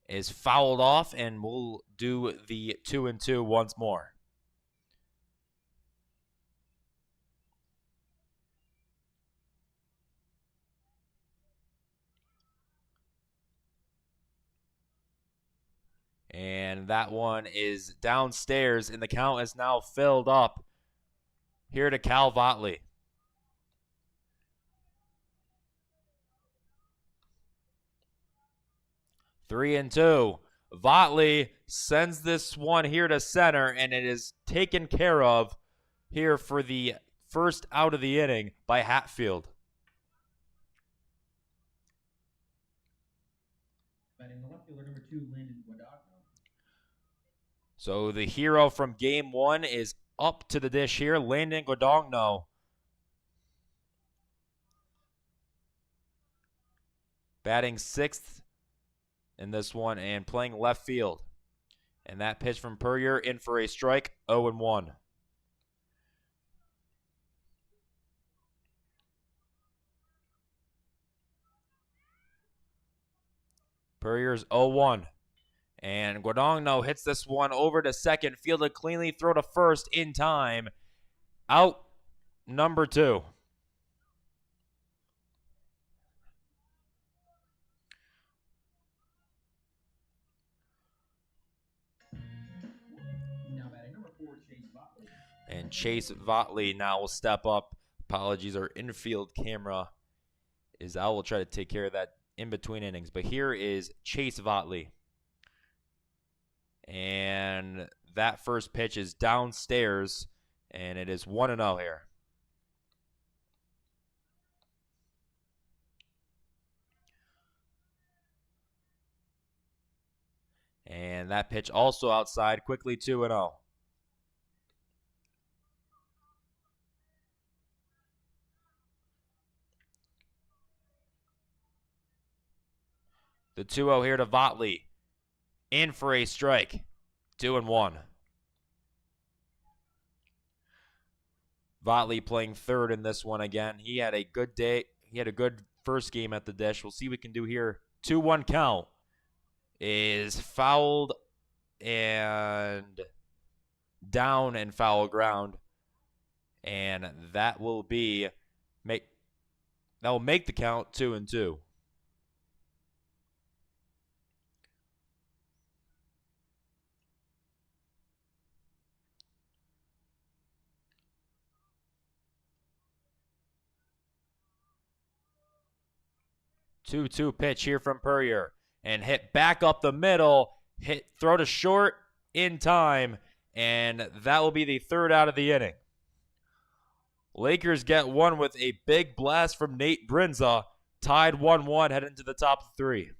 is fouled off, and we'll do the 2-2 once more. And that one is downstairs, and the count is now filled up here to Cal Votley. 3-2. Votley sends this one here to center, and it is taken care of here for the first out of the inning by Hatfield. Batting the left fielder number 2, Landon Guadagno. So the hero from game 1 is up to the dish here, Landon Guadagno. Batting 6th in this one and playing left field. And that pitch from Puryear in for a strike, 0-1. Puryear's 0-1. And Guadagno hits this one over to second, fielded cleanly, throw to first in time. Out number 2. Now batting number 4, Chase Botley. And Chase Votley now will step up. Apologies, our infield camera is out. We'll try to take care of that in between innings. But here is Chase Votley. And that first pitch is downstairs, and it is 1-0 here. And that pitch also outside, quickly 2-0. The 2-0 here to Votley. In for a strike. 2-1. Votley playing third in this one again. He had a good day. He had a good first game at the dish. We'll see what we can do here. 2-1 count is fouled and down and foul ground And that will make the count 2-2. 2-2 pitch here from Purrier, and hit back up the middle, throw to short in time, and that will be the third out of the inning. Lakers get one with a big blast from Nate Brinza, tied 1-1 heading to the top of 3.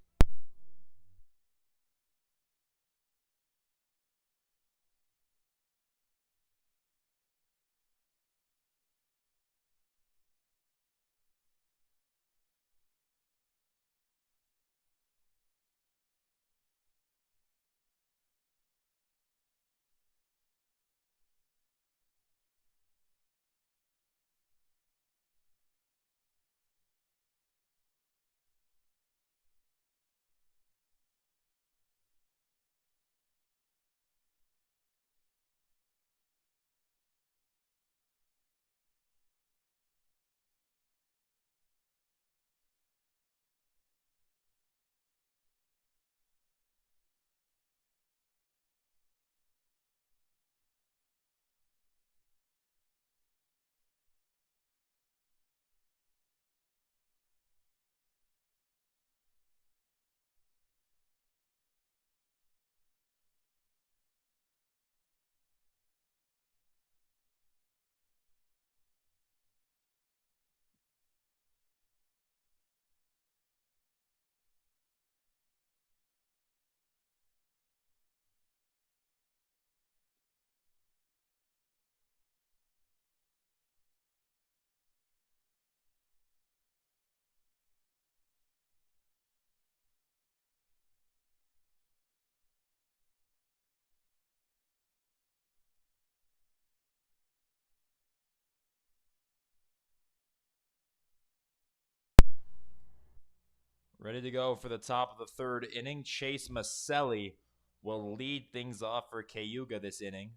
Ready to go for the top of the third inning. Chase Maselli will lead things off for Cayuga this inning.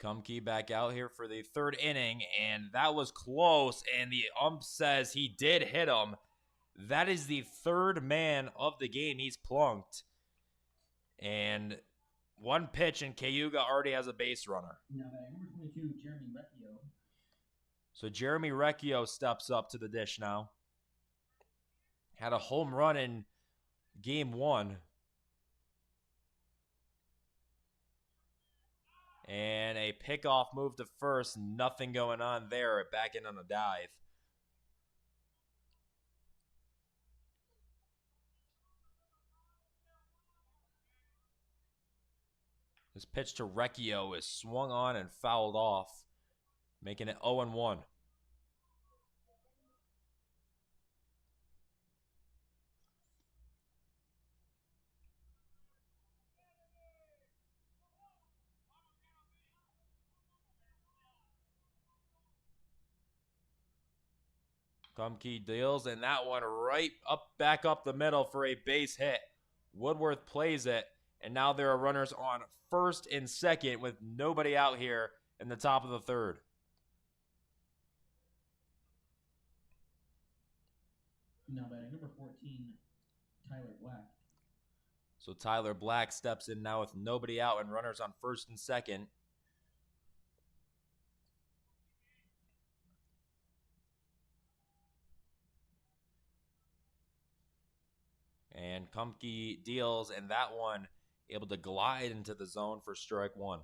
Kumke back out here for the third inning, and that was close, and the ump says he did hit him. That is the third man of the game he's plunked. And one pitch, and Cayuga already has a base runner. Now batting number 22, Jeremy Recchio. So Jeremy Recchio steps up to the dish now. Had a home run in game 1. And a pickoff move to first. Nothing going on there. Back in on a dive. This pitch to Recchio is swung on and fouled off, making it 0-1. Kumke deals, and that one right back up the middle for a base hit. Woodworth plays it, and now there are runners on first and second with nobody out here in the top of the third. Now batting number 14, Tyler Black. So Tyler Black steps in now with nobody out and runners on first and second. And Kumke deals, and that one able to glide into the zone for strike 1.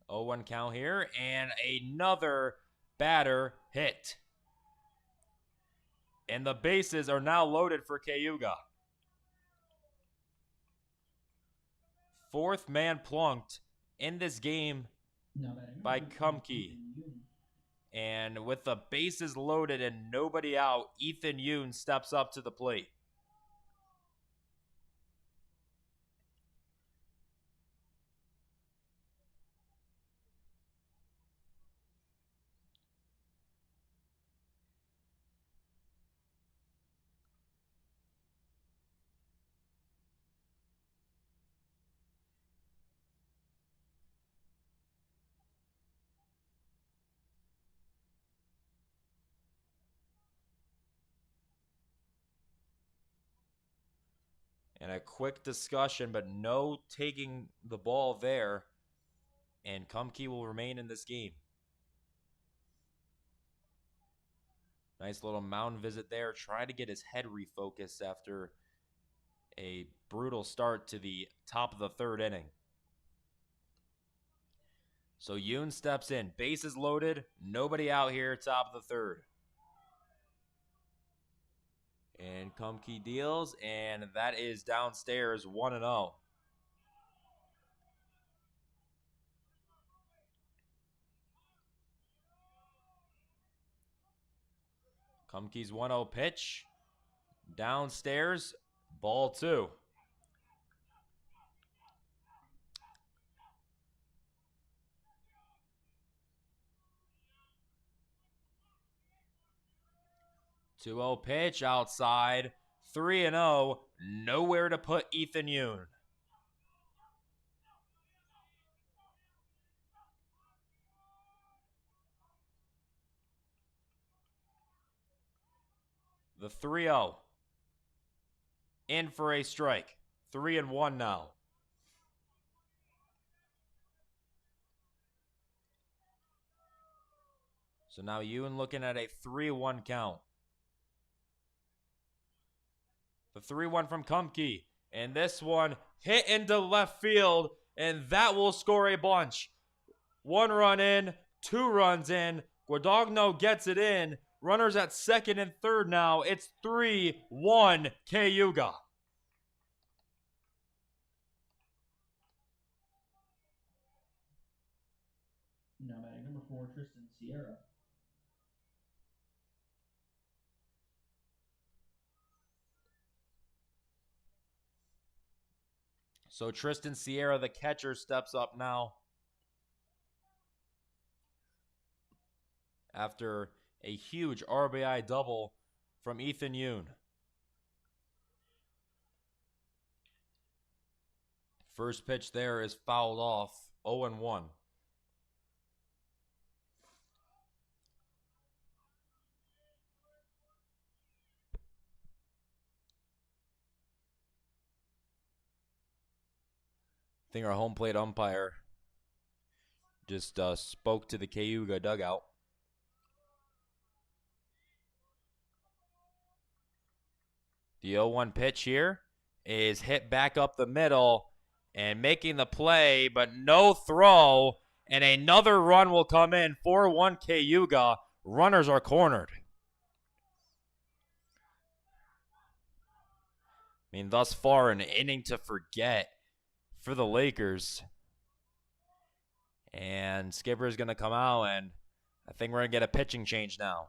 Oh, 1 count here, and another batter hit. And the bases are now loaded for Cayuga. 4th man plunked in this game by Kumke. And with the bases loaded and nobody out, Ethan Yoon steps up to the plate. And a quick discussion, but no taking the ball there. And Kumke will remain in this game. Nice little mound visit there. Trying to get his head refocused after a brutal start to the top of the third inning. So Yoon steps in. Bases loaded. Nobody out here. Top of the third. And Kumke deals. And that is downstairs 1-0. Kumke's 1-0 pitch. Downstairs. Ball 2. Two-zero pitch outside. 3-0. Nowhere to put Ethan Yoon. The 3-0. In for a strike. 3-1 now. So now Yoon looking at a 3-1 count. The 3-1 from Kumke. And this one hit into left field. And that will score a bunch. 1 run in. 2 runs in. Guadagno gets it in. Runners at second and third now. It's 3-1 Cayuga. Now batting number 4, Tristan Sierra. So Tristan Sierra, the catcher, steps up now. After a huge RBI double from Ethan Yoon. First pitch there is fouled off. 0-1. I think our home plate umpire just spoke to the Cayuga dugout. The 0-1 pitch here is hit back up the middle and making the play, but no throw. And another run will come in. 4-1 Cayuga. Runners are cornered. I mean, thus far, an inning to forget for the Lakers. And Skipper is going to come out, and I think we're going to get a pitching change now.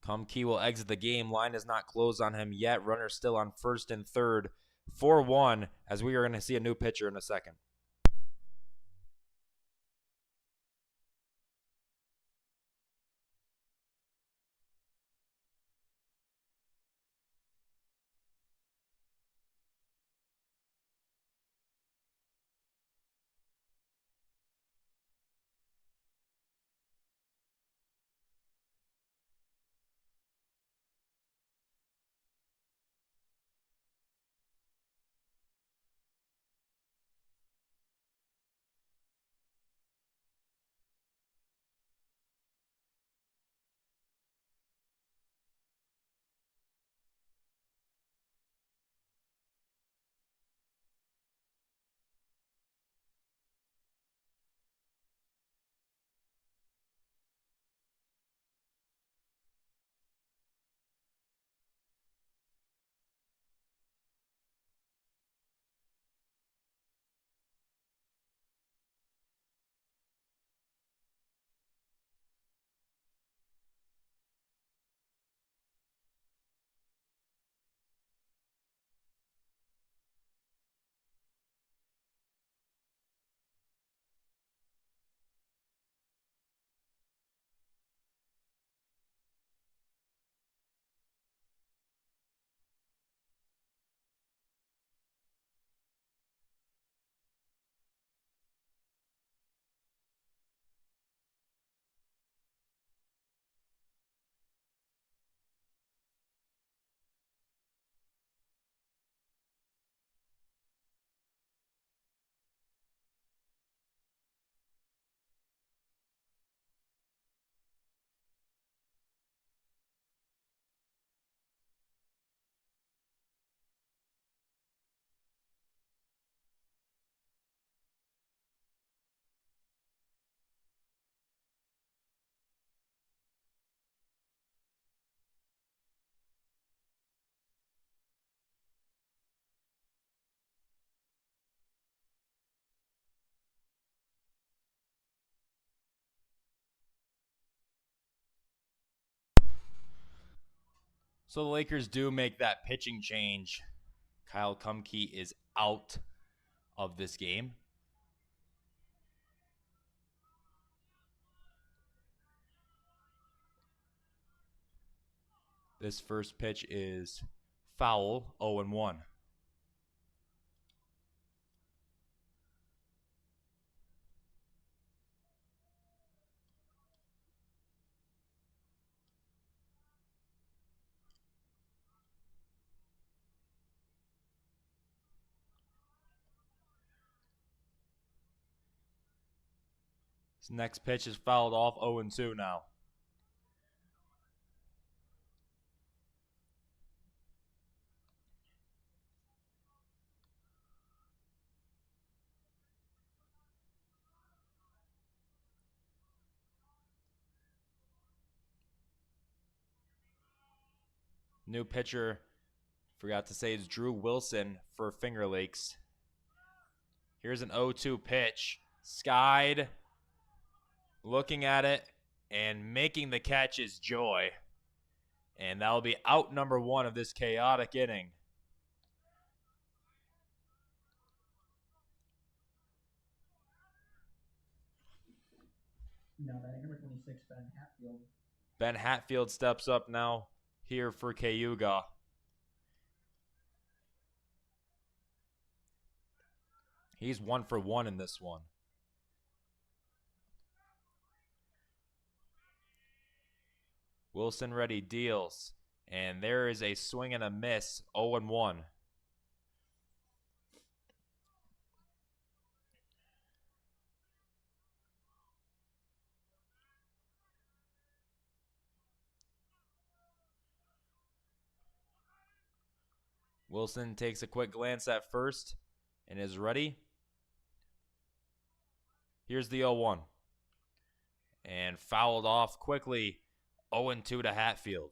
Kumke will exit the game. Line is not closed on him yet. Runner still on first and third. 4-1, as we are going to see a new pitcher in a second. So the Lakers do make that pitching change. Kyle Kumke is out of this game. This first pitch is foul, 0-1. This next pitch is fouled off, 0-2 now. New pitcher, forgot to say, is Drew Wilson for Finger Lakes. Here's an 0-2 pitch. Skied, looking at it, and making the catch is Joy. And that'll be out number 1 of this chaotic inning. Now batting number 26, Ben Hatfield. Ben Hatfield steps up now here for Cayuga. He's 1 for 1 in this one. Wilson ready, deals. And there is a swing and a miss, 0-1. Wilson takes a quick glance at first and is ready. Here's the 0-1. And fouled off quickly, 0-2 to Hatfield.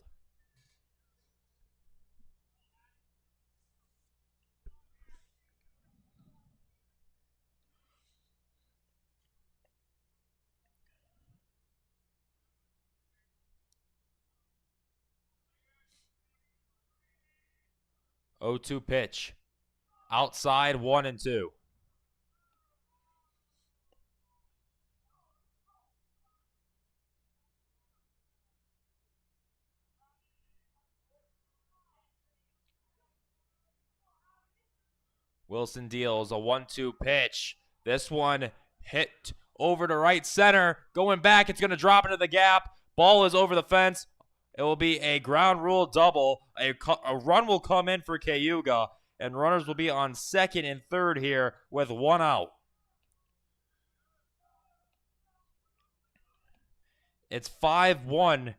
Oh-2 pitch. Outside, 1-2. Wilson deals a 1-2 pitch. This one hit over to right center. Going back, it's going to drop into the gap. Ball is over the fence. It will be a ground rule double. A run will come in for Cayuga, and runners will be on second and third here with 1 out. It's 5-1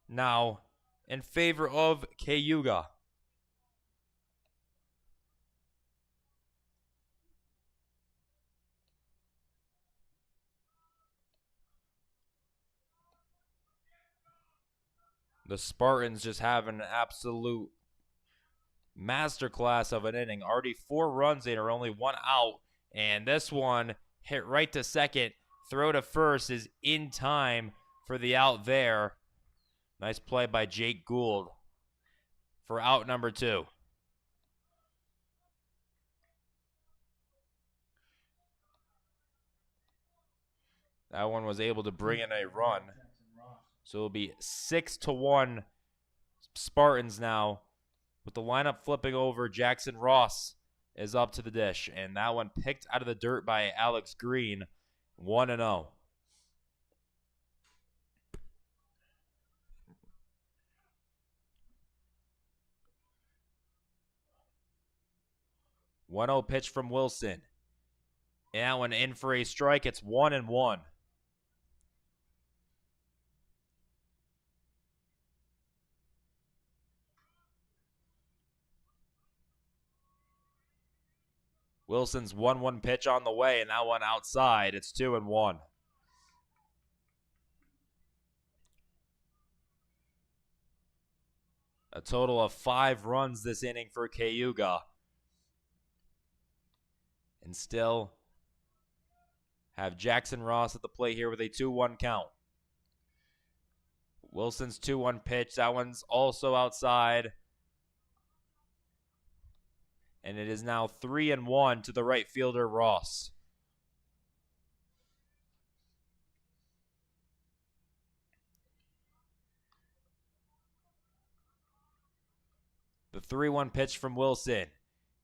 now in favor of Cayuga. The Spartans just have an absolute masterclass of an inning. Already 4 runs in, or only 1 out. And this one hit right to second. Throw to first is in time for the out there. Nice play by Jake Gould for out number 2. That one was able to bring in a run. So it'll be 6-1 Spartans now. With the lineup flipping over, Jackson Ross is up to the dish. And that one picked out of the dirt by Alex Green. 1-0. One-0 pitch from Wilson. And that one in for a strike. It's 1-1. Wilson's 1-1 pitch on the way, and that one outside. It's 2-1. A total of 5 runs this inning for Cayuga. And still have Jackson Ross at the plate here with a 2-1 count. Wilson's 2-1 pitch. That one's also outside. And it is now 3-1 to the right fielder, Ross. The 3-1 pitch from Wilson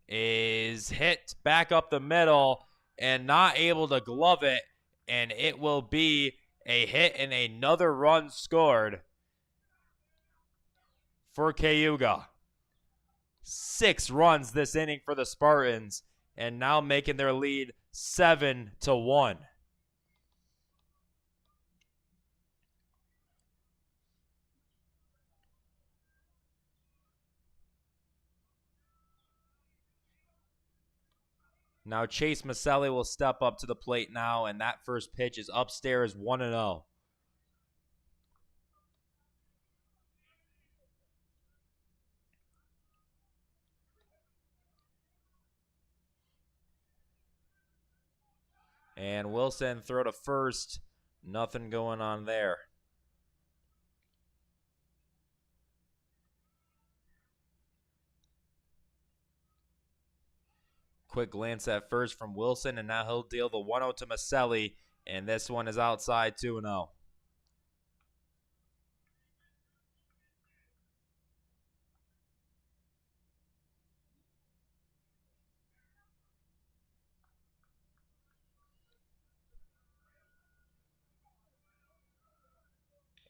is hit back up the middle and not able to glove it. And it will be a hit and another run scored for Cayuga. 6 runs this inning for the Spartans, and now making their lead 7-1. Now Chase Maselli will step up to the plate now, and that first pitch is upstairs, 1-0. And Wilson throw to first. Nothing going on there. Quick glance at first from Wilson, and now he'll deal the 1-0 to Maselli, and this one is outside, 2-0.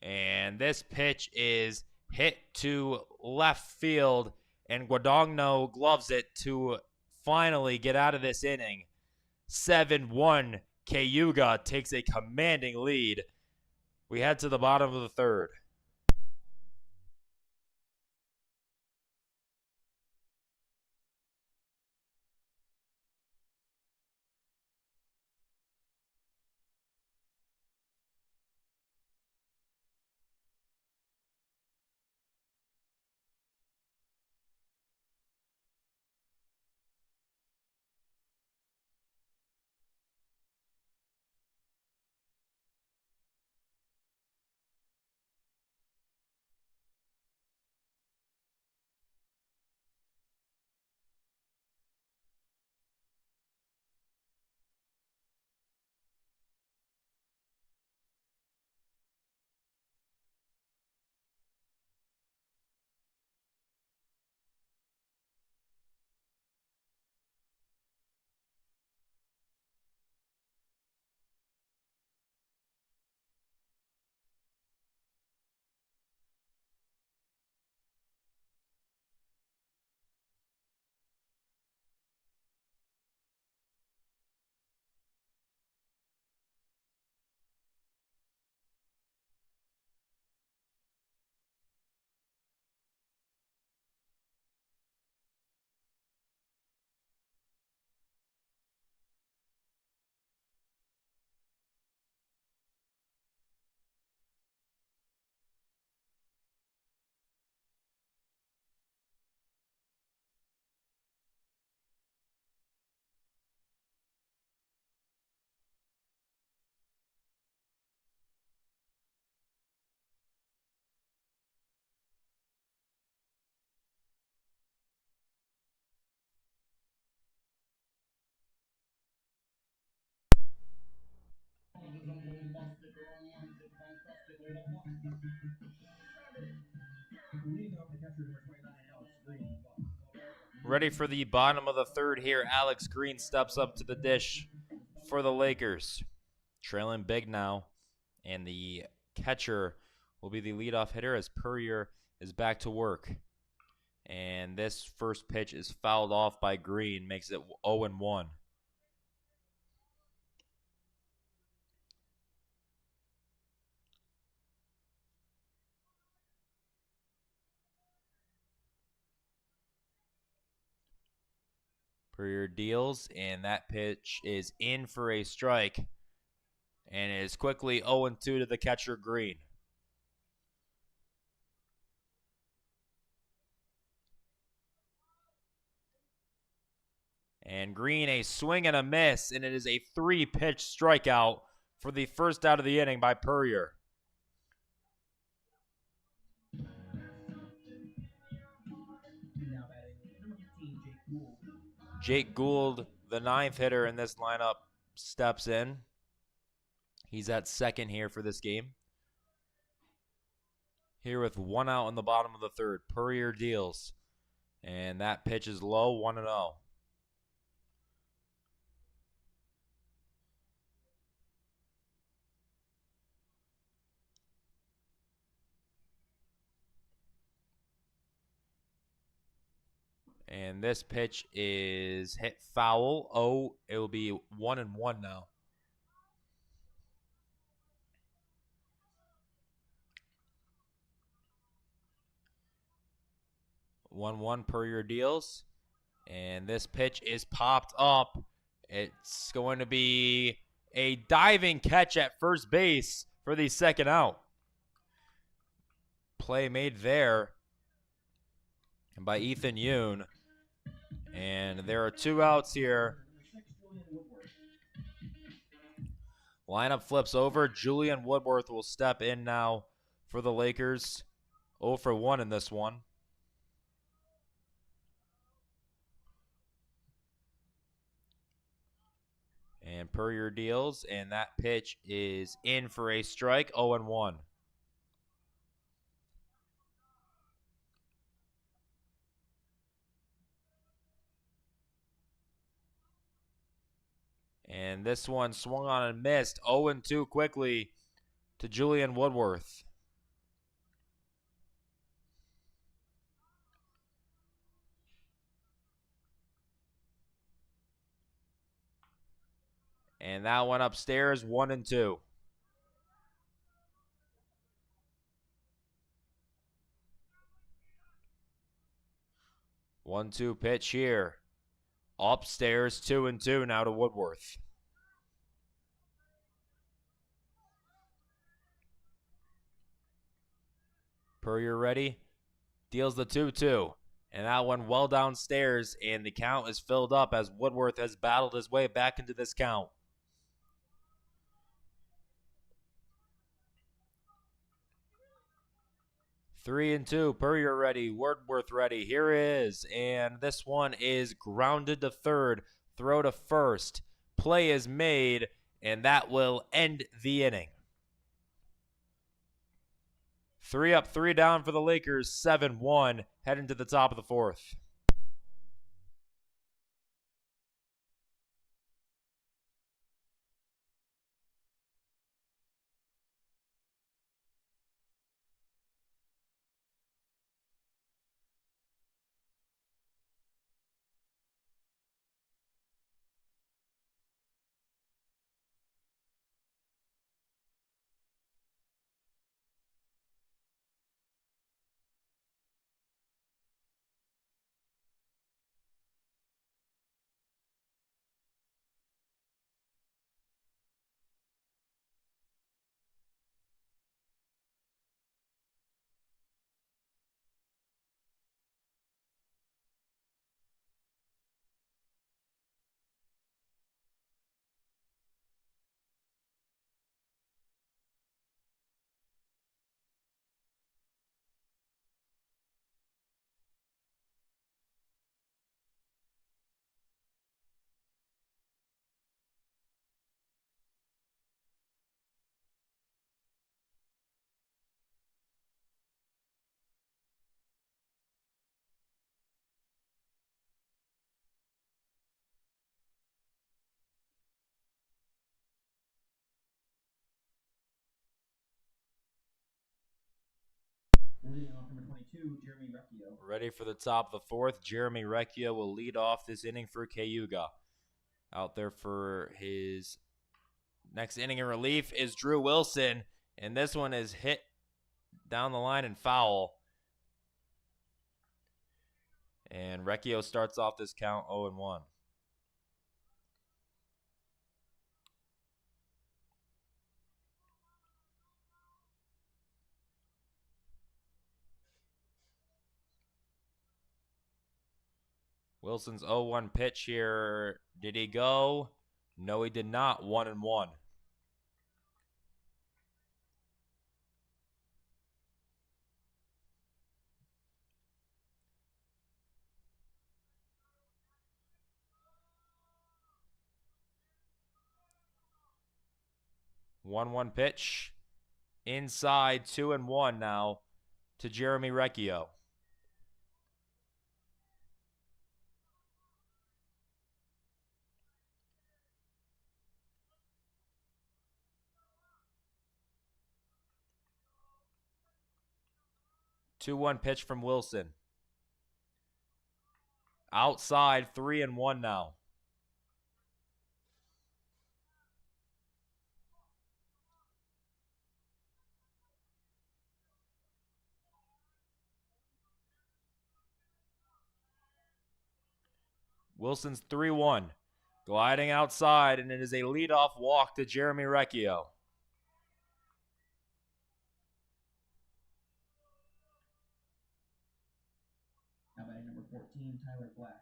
And this pitch is hit to left field, and Guadagno gloves it to finally get out of this inning. 7-1, Cayuga takes a commanding lead. We head to the bottom of the third. Ready for the bottom of the third here. Alex Green steps up to the dish for the Lakers. Trailing big now. And the catcher will be the leadoff hitter as Purrier is back to work. And this first pitch is fouled off by Green. Makes it 0-1. Purrier deals, and that pitch is in for a strike. And it is quickly 0-2 to the catcher, Green. And Green, a swing and a miss, and it is a 3-pitch strikeout for the first out of the inning by Purrier. Jake Gould, the 9th hitter in this lineup, steps in. He's at second here for this game. Here with 1 out in the bottom of the 3rd. Purrier deals. And that pitch is low, 1-0. And this pitch is hit foul. Oh, it will be 1-1 now. One per your deals. And this pitch is popped up. It's going to be a diving catch at first base for the 2nd out. Play made there by Ethan Yoon. And there are 2 outs here. Lineup flips over. Julian Woodworth will step in now for the Lakers. 0 for 1 in this one. And Purrier deals, and that pitch is in for a strike, 0-1. And this one swung on and missed, 0-2 quickly to Julian Woodworth. And that one upstairs, 1-2. One-two pitch here. Upstairs, 2-2 now to Woodworth. Purrier ready. Deals the 2-2. And that one well downstairs, and the count is filled up as Woodworth has battled his way back into this count. 3-2. Purrier ready. Woodworth ready. Here is. And this one is grounded to 3rd. Throw to 1st. Play is made. And that will end the inning. 3 up, 3 down for the Lakers. 7-1. Heading to the top of the 4th. Leading off number 22, Jeremy Recchio. Ready for the top of the 4th. Jeremy Recchio will lead off this inning for Cayuga. Out there for his next inning in relief is Drew Wilson. And this one is hit down the line and foul. And Recchio starts off this count 0-1. Wilson's 0-1 pitch here. Did he go? No, he did not. 1-1. 1-1 pitch. Inside, 2-1 now to Jeremy Recchio. Two-one pitch from Wilson. Outside, 3-1 now. Wilson's 3-1. Gliding outside, and it is a leadoff walk to Jeremy Recchio. Now batting number 14, Tyler Black.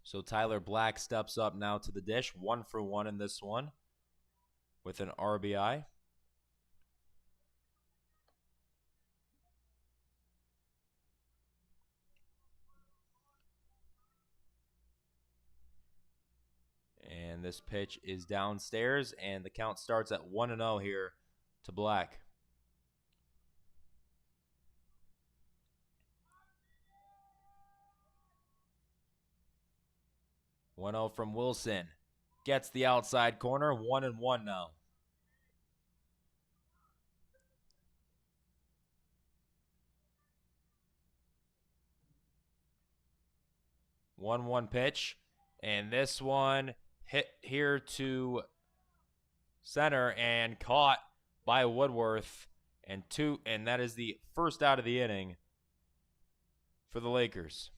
So Tyler Black steps up now to the dish. 1-for-1 in this one with an RBI. And this pitch is downstairs, and the count starts at 1-0 here to Black. One 0 from Wilson. Gets the outside corner. 1-1 now. One pitch. And this one hit here to center and caught by Woodworth. And that is the first out of the inning for the Lakers.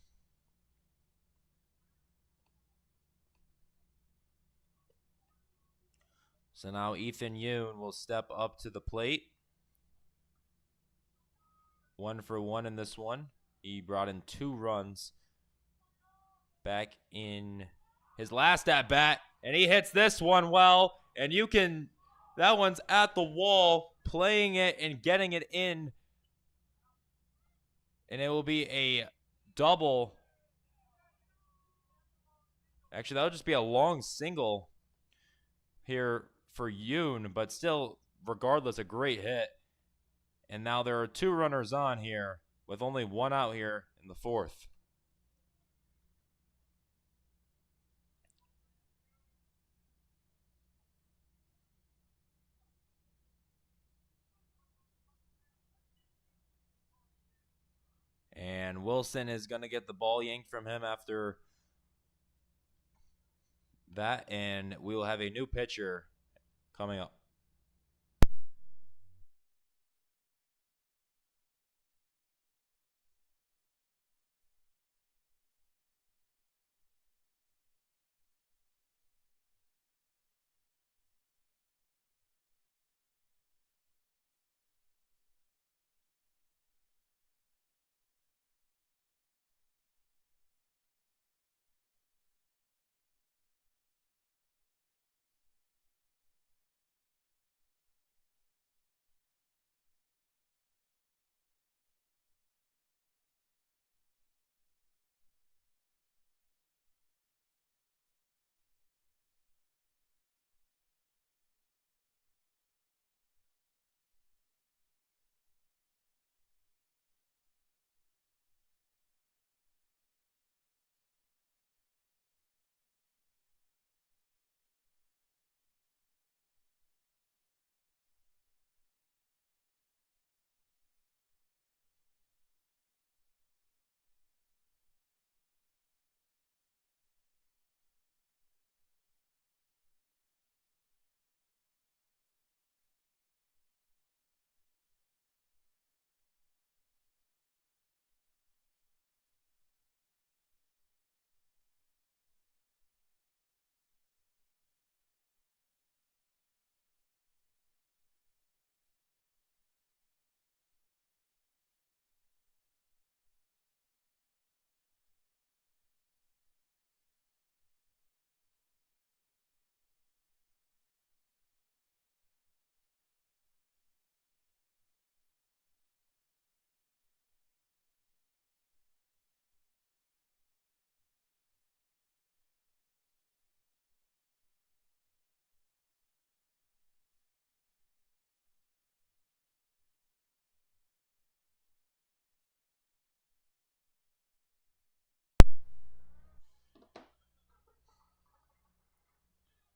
So now Ethan Yoon will step up to the plate. 1-for-1 in this one. He brought in 2 runs back in his last at-bat, and he hits this one well, and that one's at the wall, playing it and getting it in, and it will be a double. Actually, that'll just be a long single here for Yoon, but still, regardless, a great hit. And now there are 2 runners on here with only 1 out here in the 4th. And Wilson is going to get the ball yanked from him after that, and we will have a new pitcher coming up.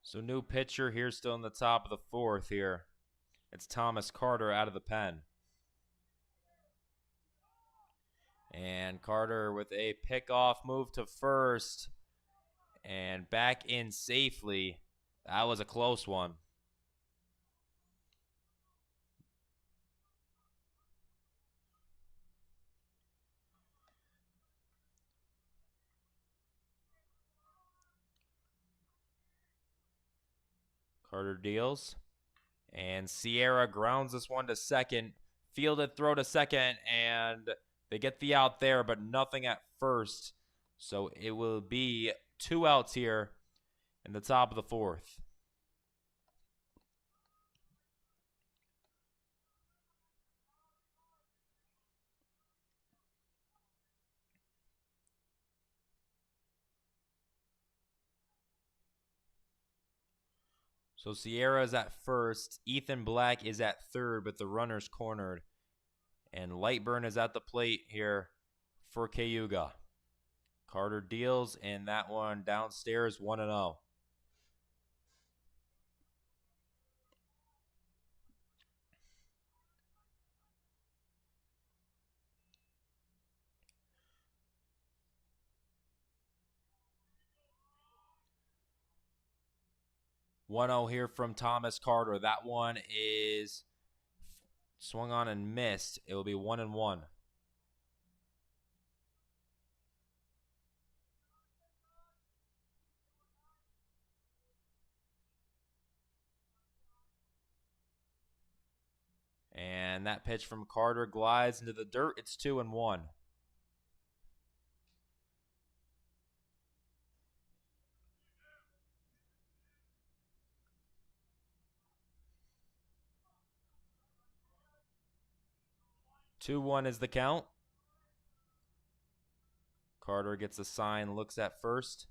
So new pitcher here still in the top of the 4th here. It's Thomas Carter out of the pen. And Carter with a pickoff move to first. And back in safely. That was a close one. Carter deals. And Sierra grounds this one to second. Fielded throw to second. And they get the out there, but nothing at first. So it will be 2 outs here in the top of the 4th. So Sierra is at first. Ethan Black is at third, but the runner's cornered. And Lightburn is at the plate here for Cayuga. Carter deals, and that one downstairs 1-0. Here from Thomas Carter. That one is swung on and missed. It will be 1-1. And that pitch from Carter glides into the dirt. It's 2-1. Is the count. Carter gets a sign, looks at first.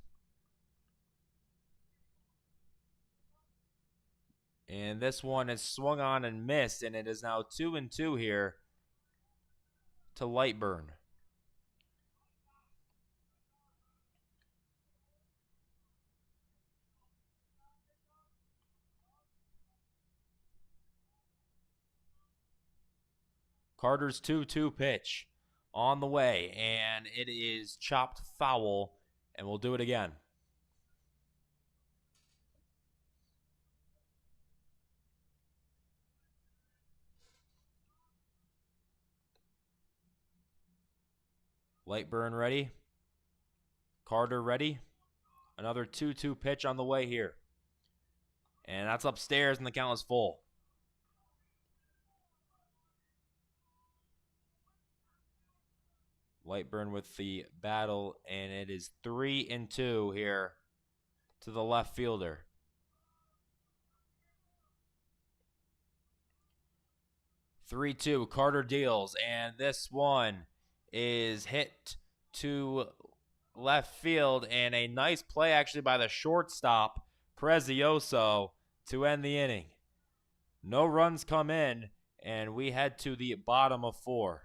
And this one is swung on and missed, and it is now 2-2 here to Lightburn. Carter's 2-2 pitch on the way, and it is chopped foul, and we'll do it again. Lightburn ready. Carter ready. Another 2-2 pitch on the way here. And that's upstairs, and the count is full. Lightburn with the battle, and it is 3-2 here to the left fielder. 3-2, Carter deals, and this one is hit to left field, and a nice play actually by the shortstop, Prezioso, to end the inning. No runs come in, and we head to the bottom of 4.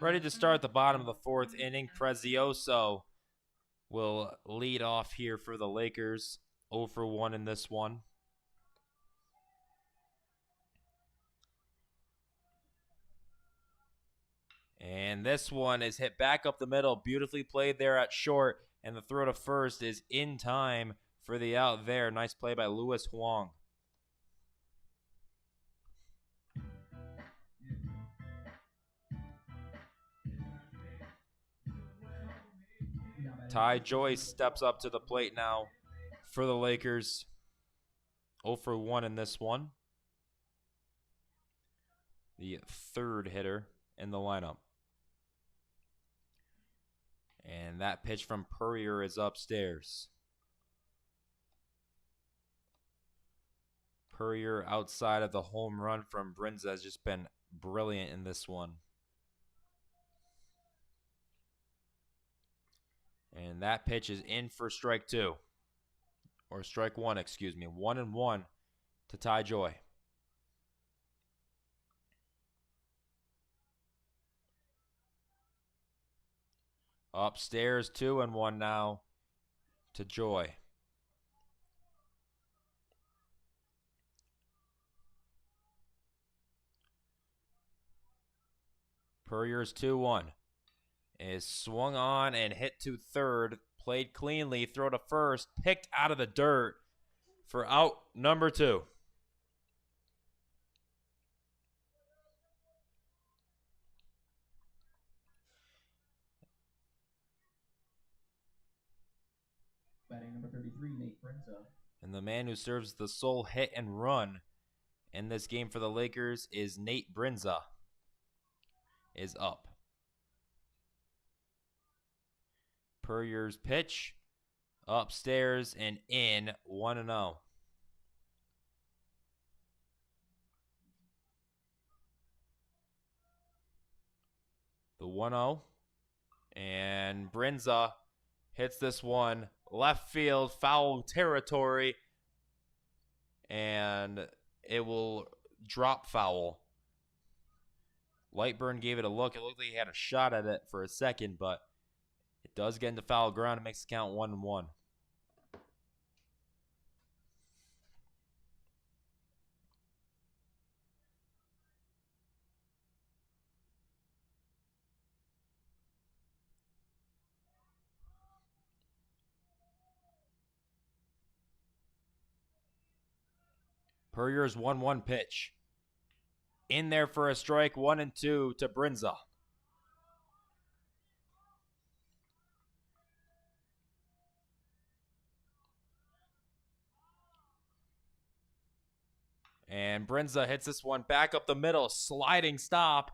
Ready to start the bottom of the fourth inning. Prezioso will lead off here for the Lakers. 0 for 1 in this one. And this one is hit back up the middle. Beautifully played there at short. And the throw to first is in time for the out there. Nice play by Louis Huang. Ty Joyce steps up to the plate now for the Lakers. 0 for 1 in this one. The third hitter in the lineup. And that pitch from Purrier is upstairs. Purrier outside of the home run from Brinza has just been brilliant in this one. And that pitch is in for strike 2. Or strike 1, excuse me. 1-1 to Ty Joy. Upstairs 2-1 now to Joy. Purrier's 2-1 is swung on and hit to third. Played cleanly, throw to first, picked out of the dirt for out number 2. Batting number 33, Nate Brinza. And the man who serves the sole hit and run in this game for the Lakers is Nate Brinza. Is up. Purrier's pitch, upstairs and in, 1-0. The 1-0, and Brinza hits this one left field, foul territory, and it will drop foul. Lightburn gave it a look. It looked like he had a shot at it for a second, but it does get into foul ground. It makes the count 1-1. Purrier's 1-1 pitch. In there for a strike, 1-2 to Brinza. And Brinza hits this one back up the middle, sliding stop,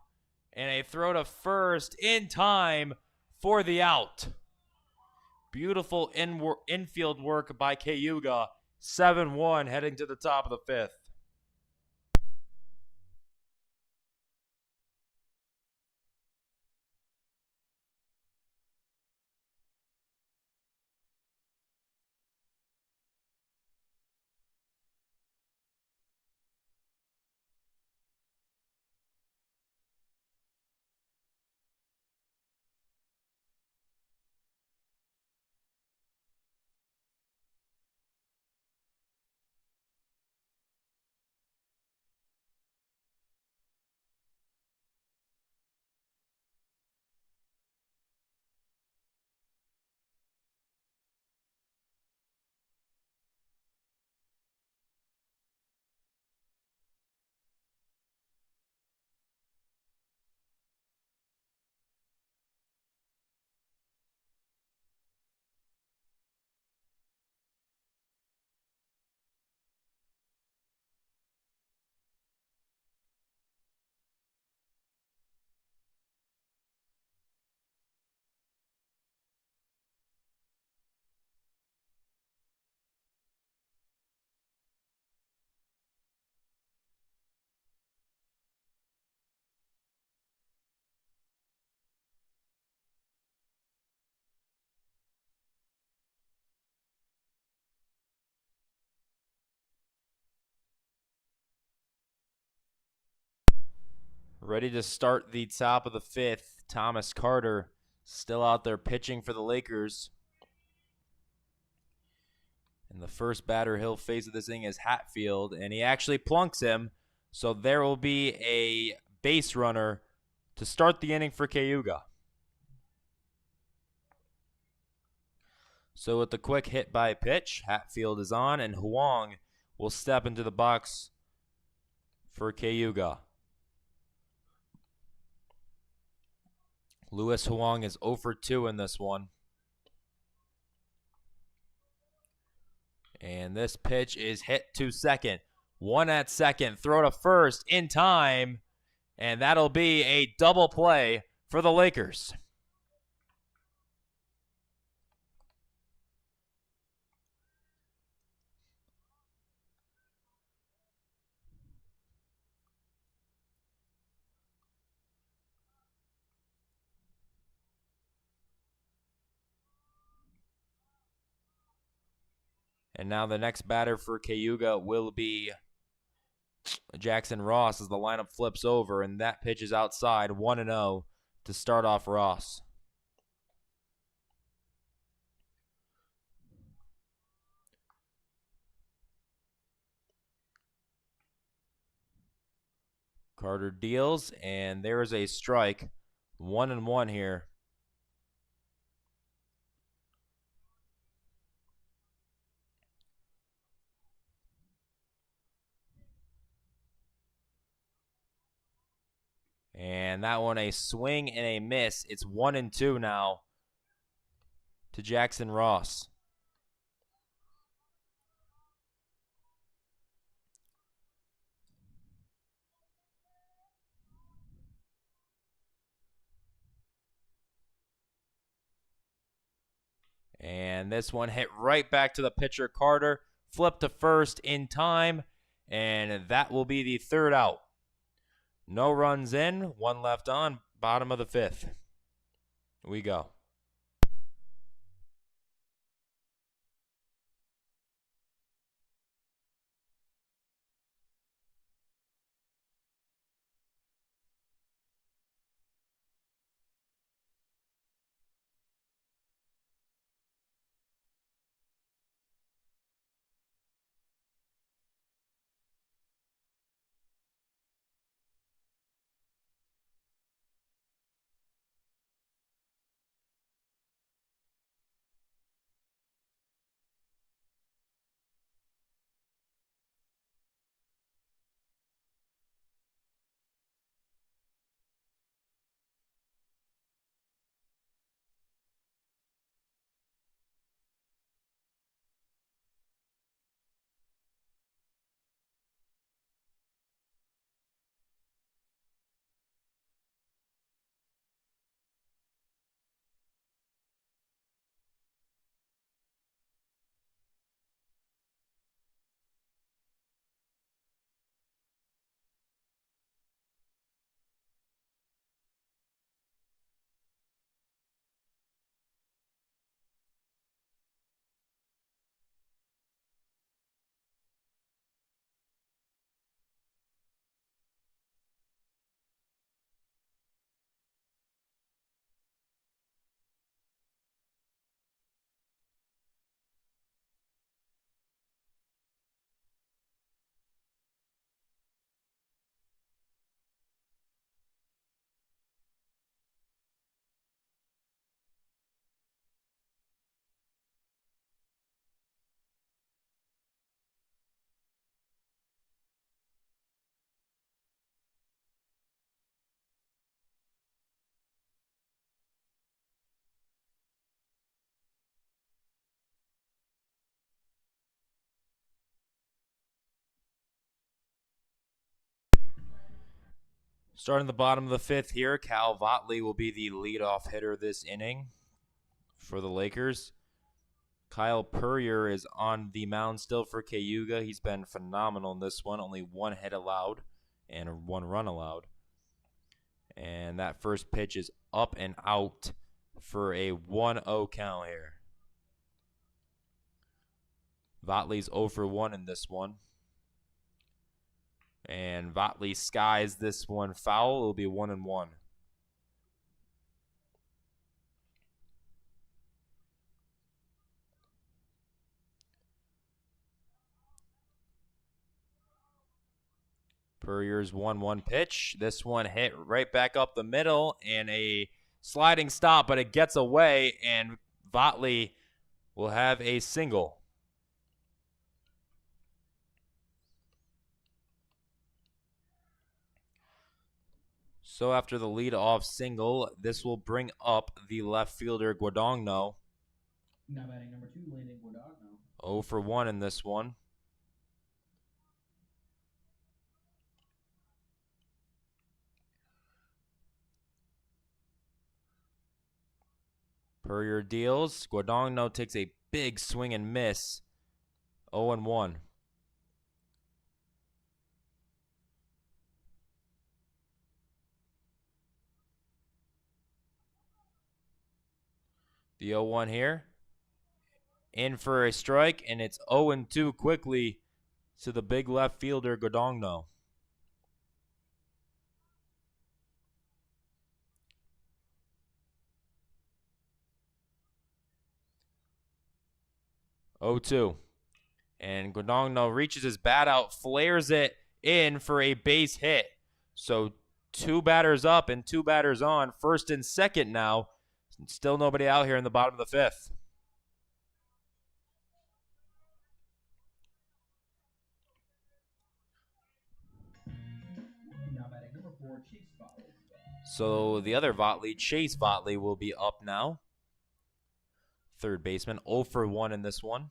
and a throw to first in time for the out. Beautiful infield work by Cayuga. 7-1 heading to the top of the 5th. Ready to start the top of the 5th. Thomas Carter still out there pitching for the Lakers. And the first batter he'll face of this inning is Hatfield, and he actually plunks him. So there will be a base runner to start the inning for Cayuga. So with the quick hit by pitch, Hatfield is on, and Huang will step into the box for Cayuga. Louis Huang is 0 for 2 in this one. And this pitch is hit to second. One at second, throw to first in time, and that'll be a double play for the Lakers. And now the next batter for Cayuga will be Jackson Ross as the lineup flips over, and that pitch is outside, 1-0 to start off Ross. Carter deals, and there is a strike. 1-1 here. And that one a swing and a miss. It's 1-2 now to Jackson Ross. And this one hit right back to the pitcher, Carter. Flip to first in time, and that will be the third out. No runs in, one left on, bottom of the fifth. We go. Starting the bottom of the fifth here, Cal Votley will be the leadoff hitter this inning for the Lakers. Kyle Purrier is on the mound still for Cayuga. He's been phenomenal in this one. Only one hit allowed and one run allowed. And that first pitch is up and out for a 1-0 count here. Votley's 0 for 1 in this one. And Votley skies this one foul. It'll be 1-1. Puryear's 1-1 pitch. This one hit right back up the middle and a sliding stop, but it gets away, and Votley will have a single. So after the lead-off single, this will bring up the left fielder Guadagno. Now batting number 2, Landon Guadagno. 0 for 1 in this one. Puryear deals. Guadagno takes a big swing and miss. 0-1. The 0-1 here. In for a strike, and it's 0-2 quickly to the big left fielder, Guadagno. And Guadagno reaches his bat out, flares it in for a base hit. So 2 batters up and 2 batters on, first and second now. Still nobody out here in the bottom of the 5th. Now batting number 4, Chase Votley. So the other Votley, Chase Votley, will be up now. Third baseman, 0 for 1 in this one.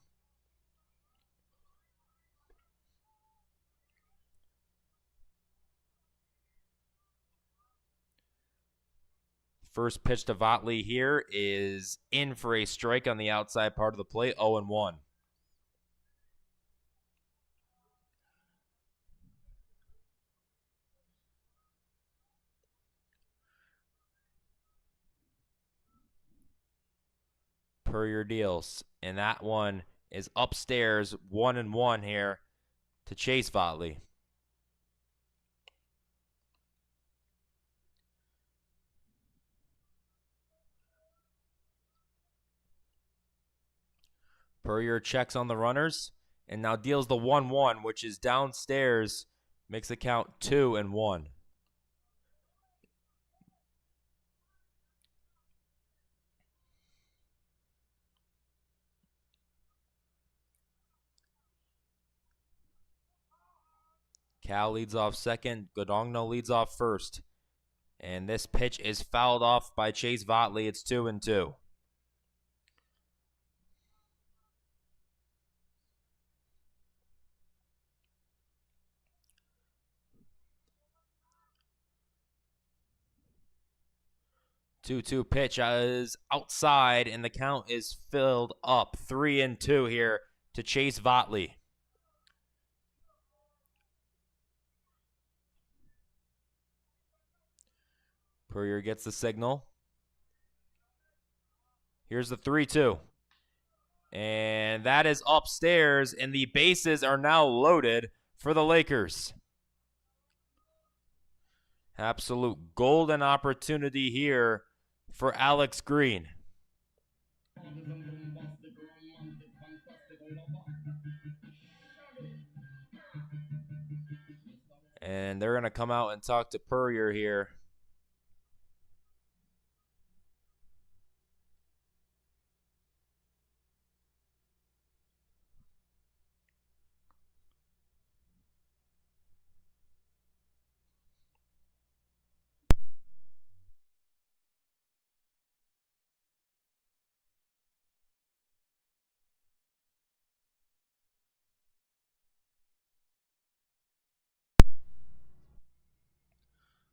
First pitch to Votley here is in for a strike on the outside part of the plate, 0-1. Puryear deals, and that one is upstairs, 1-1 here to Chase Votley. Puryear checks on the runners and now deals the 1-1, which is downstairs, makes the count 2-1. Cal leads off second, Guadagno leads off first. And this pitch is fouled off by Chase Votley. It's 2-2. Two pitch is outside, and the count is filled up. 3-2 here to Chase Votley. Puryear gets the signal. Here's the 3-2. And that is upstairs, and the bases are now loaded for the Lakers. Absolute golden opportunity here for Alex Green. And they're going to come out and talk to Puryear here.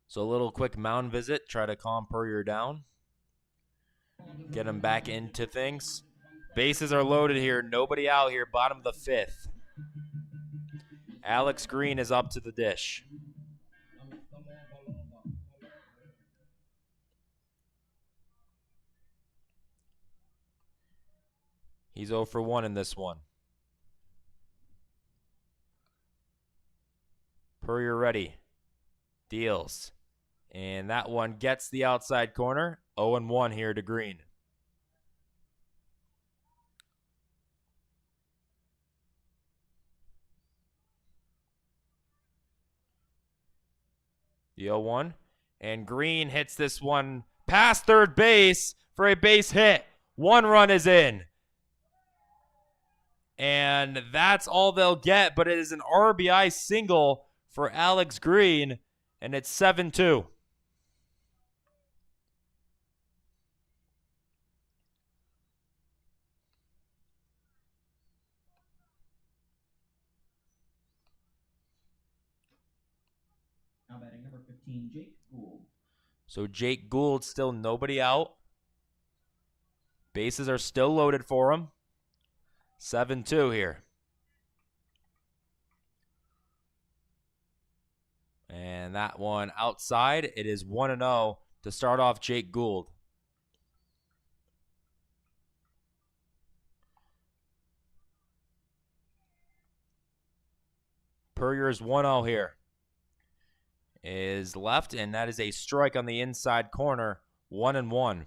So a little quick mound visit, try to calm Puryear down. Get him back into things. Bases are loaded here. Nobody out here. Bottom of the 5th. Alex Green is up to the dish. He's 0 for 1 in this one. Puryear ready. Deals. And that one gets the outside corner. 0-1 here to Green. The 0-1. And Green hits this one past third base for a base hit. 1 run is in. And that's all they'll get, but it is an RBI single for Alex Green, and it's 7-2. Now batting number 15, Jake Gould. So Jake Gould, still nobody out. Bases are still loaded for him. 7-2 here. And that one outside. It is 1-0 to start off Jake Gould. Puryear's 1-0 here. Is left, and that is a strike on the inside corner. 1-1.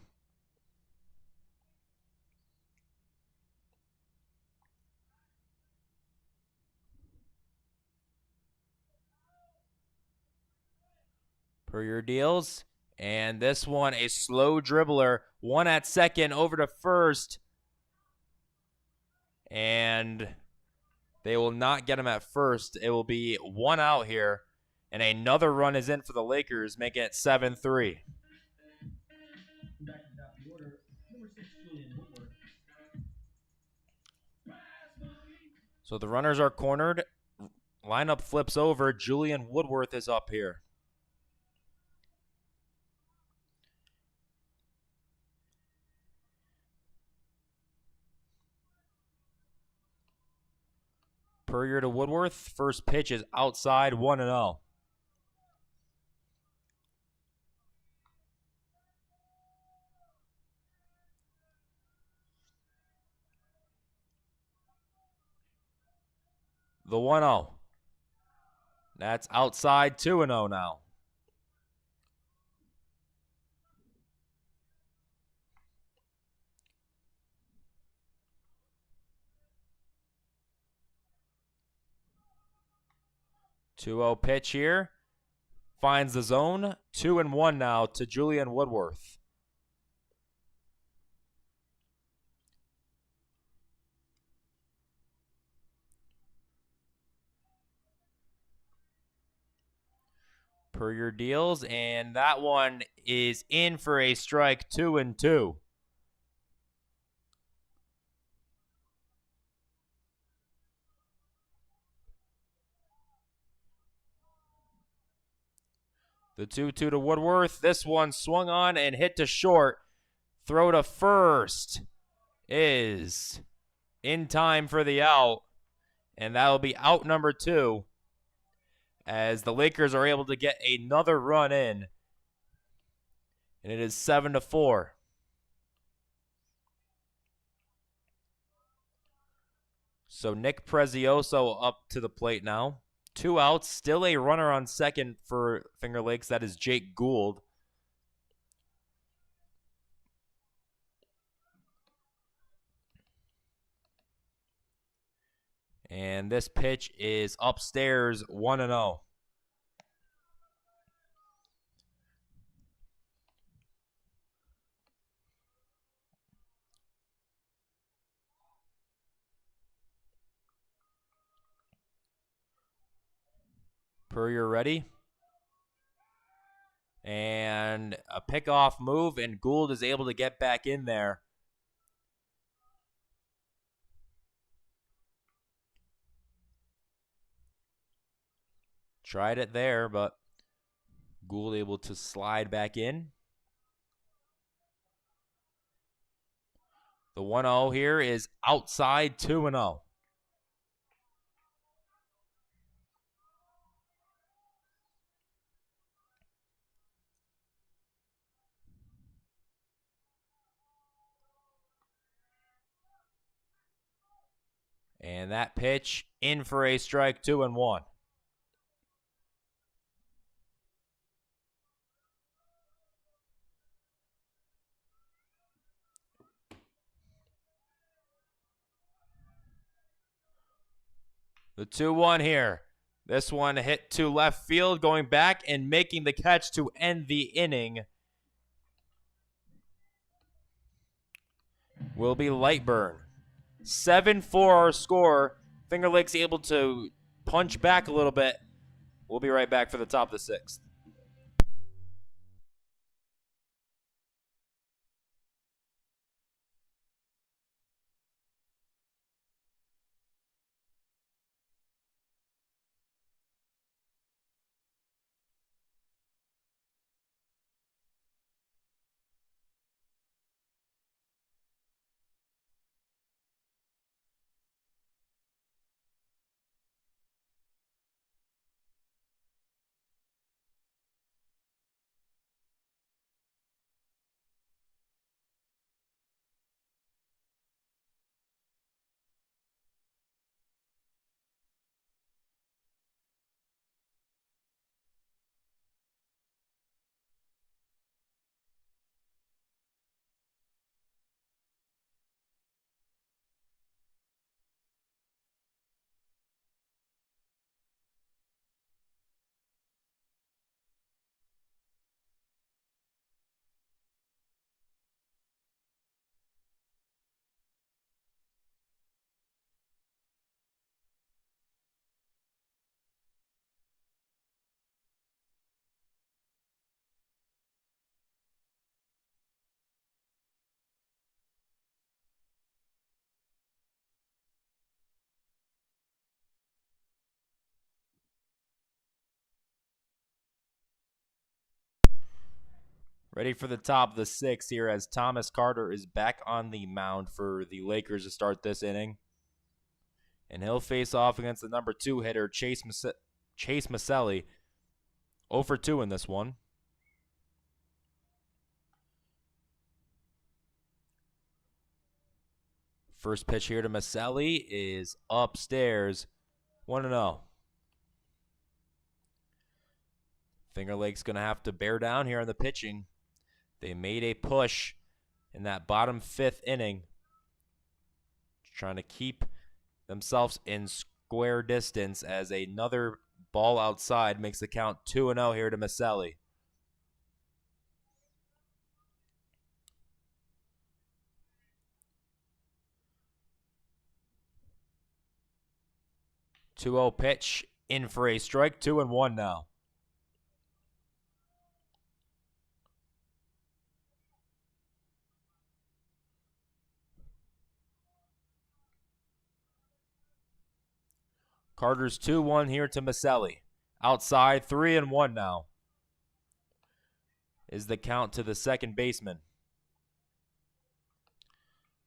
Puryear deals, and this one a slow dribbler. 1 at second, over to first, and they will not get him at first. It will be 1 out here, and another run is in for the Lakers, making it 7-3. Back to the top of the order, number 6, Julian Woodward. So the runners are cornered. Lineup flips over. Julian Woodworth is up here. Puryear to Woodworth. First pitch is outside, 1-0. The 1-0. That's outside, 2-0 now. Two-0 pitch here. Finds the zone. 2-1 now to Julian Woodworth. Puryear deals, and that one is in for a strike. 2-2. The 2-2 to Woodworth. This one swung on and hit to short. Throw to first is in time for the out, and that'll be out number 2 as the Lakers are able to get another run in, and it is 7-4. So Nick Prezioso up to the plate now. 2 outs, still a runner on second for Finger Lakes. That is Jake Gould. And this pitch is upstairs, 1-0. Puryear ready. And a pickoff move, and Gould is able to get back in there. Tried it there, but Gould able to slide back in. The 1-0 here is outside, 2-0. And that pitch in for a strike, 2-1. The 2-1 here. This one hit to left field, going back and making the catch to end the inning will be Lightburn. 7-4 our score. Finger Lakes able to punch back a little bit. We'll be right back for the top of the sixth. Ready for the top of the sixth here as Thomas Carter is back on the mound for the Lakers to start this inning. And he'll face off against the number 2 hitter, Chase Maselli. 0 for 2 in this one. First pitch here to Maselli is upstairs. 1-0. Finger Lakes going to have to bear down here on the pitching. They made a push in that bottom 5th inning, trying to keep themselves in square distance as another ball outside makes the count 2-0 here to Maselli. Two-zero pitch in for a strike. 2-1 now. Carter's 2-1 here to Maselli. Outside, 3-1 now is the count to the second baseman.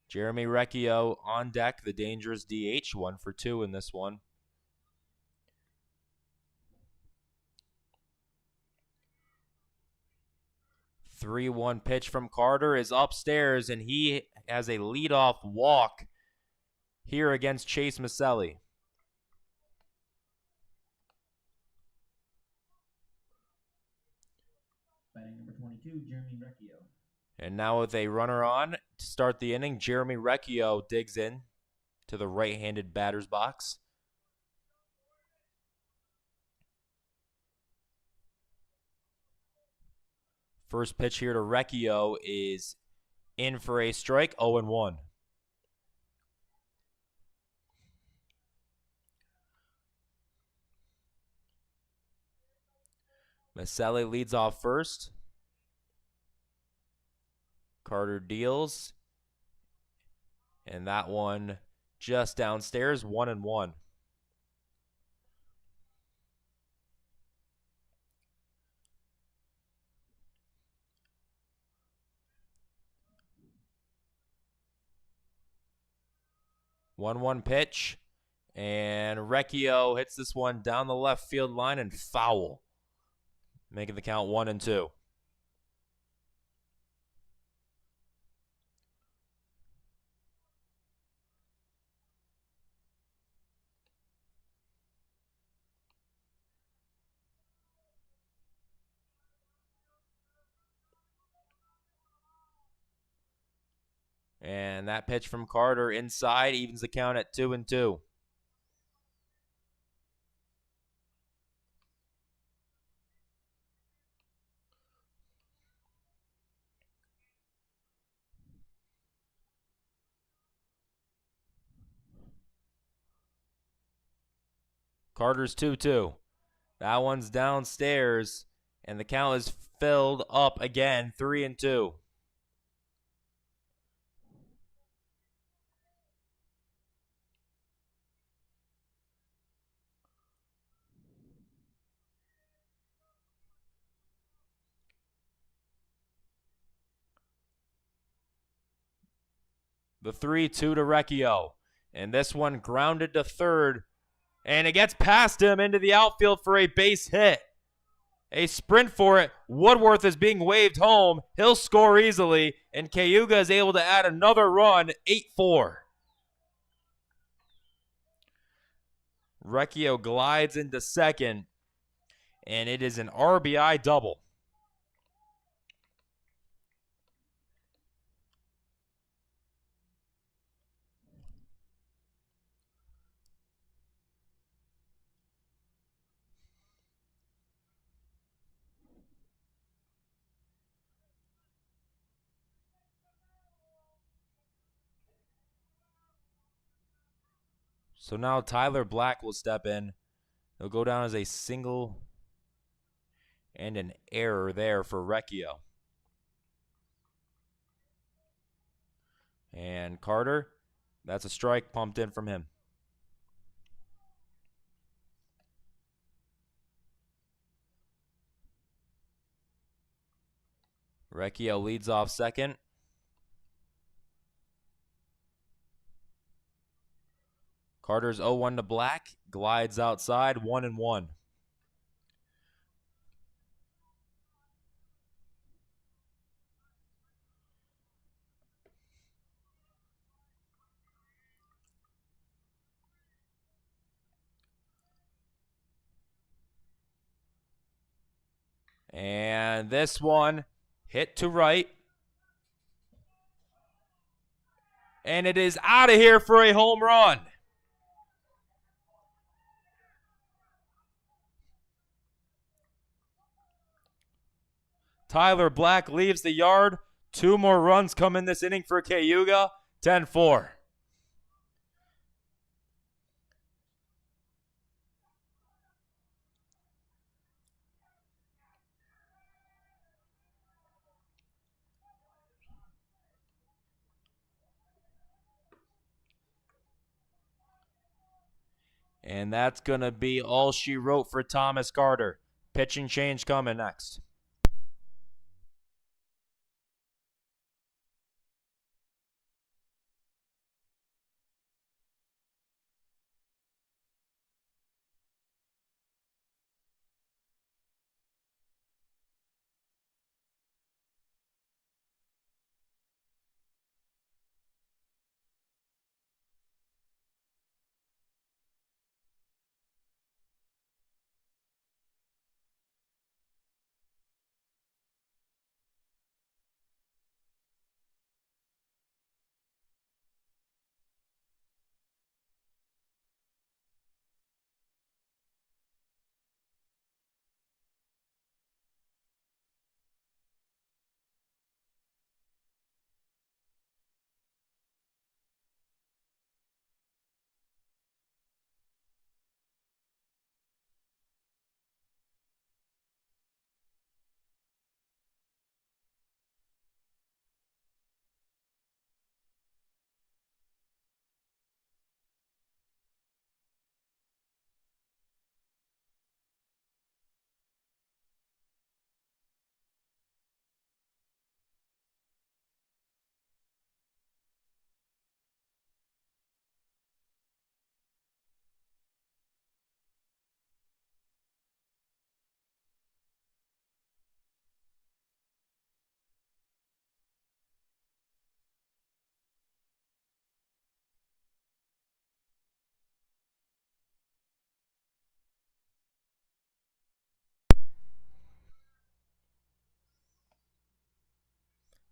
Jeremy Recchio on deck, the dangerous DH, 1 for 2 in this one. Three-one pitch from Carter is upstairs, and he has a leadoff walk here against Chase Maselli. Batting number 22, Jeremy Recchio. And now with a runner on to start the inning, Jeremy Recchio digs in to the right-handed batter's box. First pitch here to Recchio is in for a strike, 0-1. Maselli leads off first. Carter deals. And that one just downstairs, 1-1. One pitch, and Recchio hits this one down the left field line and foul, making the count 1-2. And that pitch from Carter inside evens the count at 2-2. Carter's 2-2. That one's downstairs, and the count is filled up again, 3-2. The 3-2 to Recchio. And this one grounded to third. And it gets past him into the outfield for a base hit. A sprint for it. Woodworth is being waved home. He'll score easily. And Cayuga is able to add another run, 8-4. Recchio glides into second. And it is an RBI double. So now Tyler Black will step in. He'll go down as a single and an error there for Recchio. And Carter, that's a strike pumped in from him. Recchio leads off second. Carter's 0-1 to Black, glides outside, 1-1. And this one hit to right. And it is out of here for a home run. Tyler Black leaves the yard. 2 more runs come in this inning for Cayuga. 10-4. And that's going to be all she wrote for Thomas Carter. Pitching change coming next.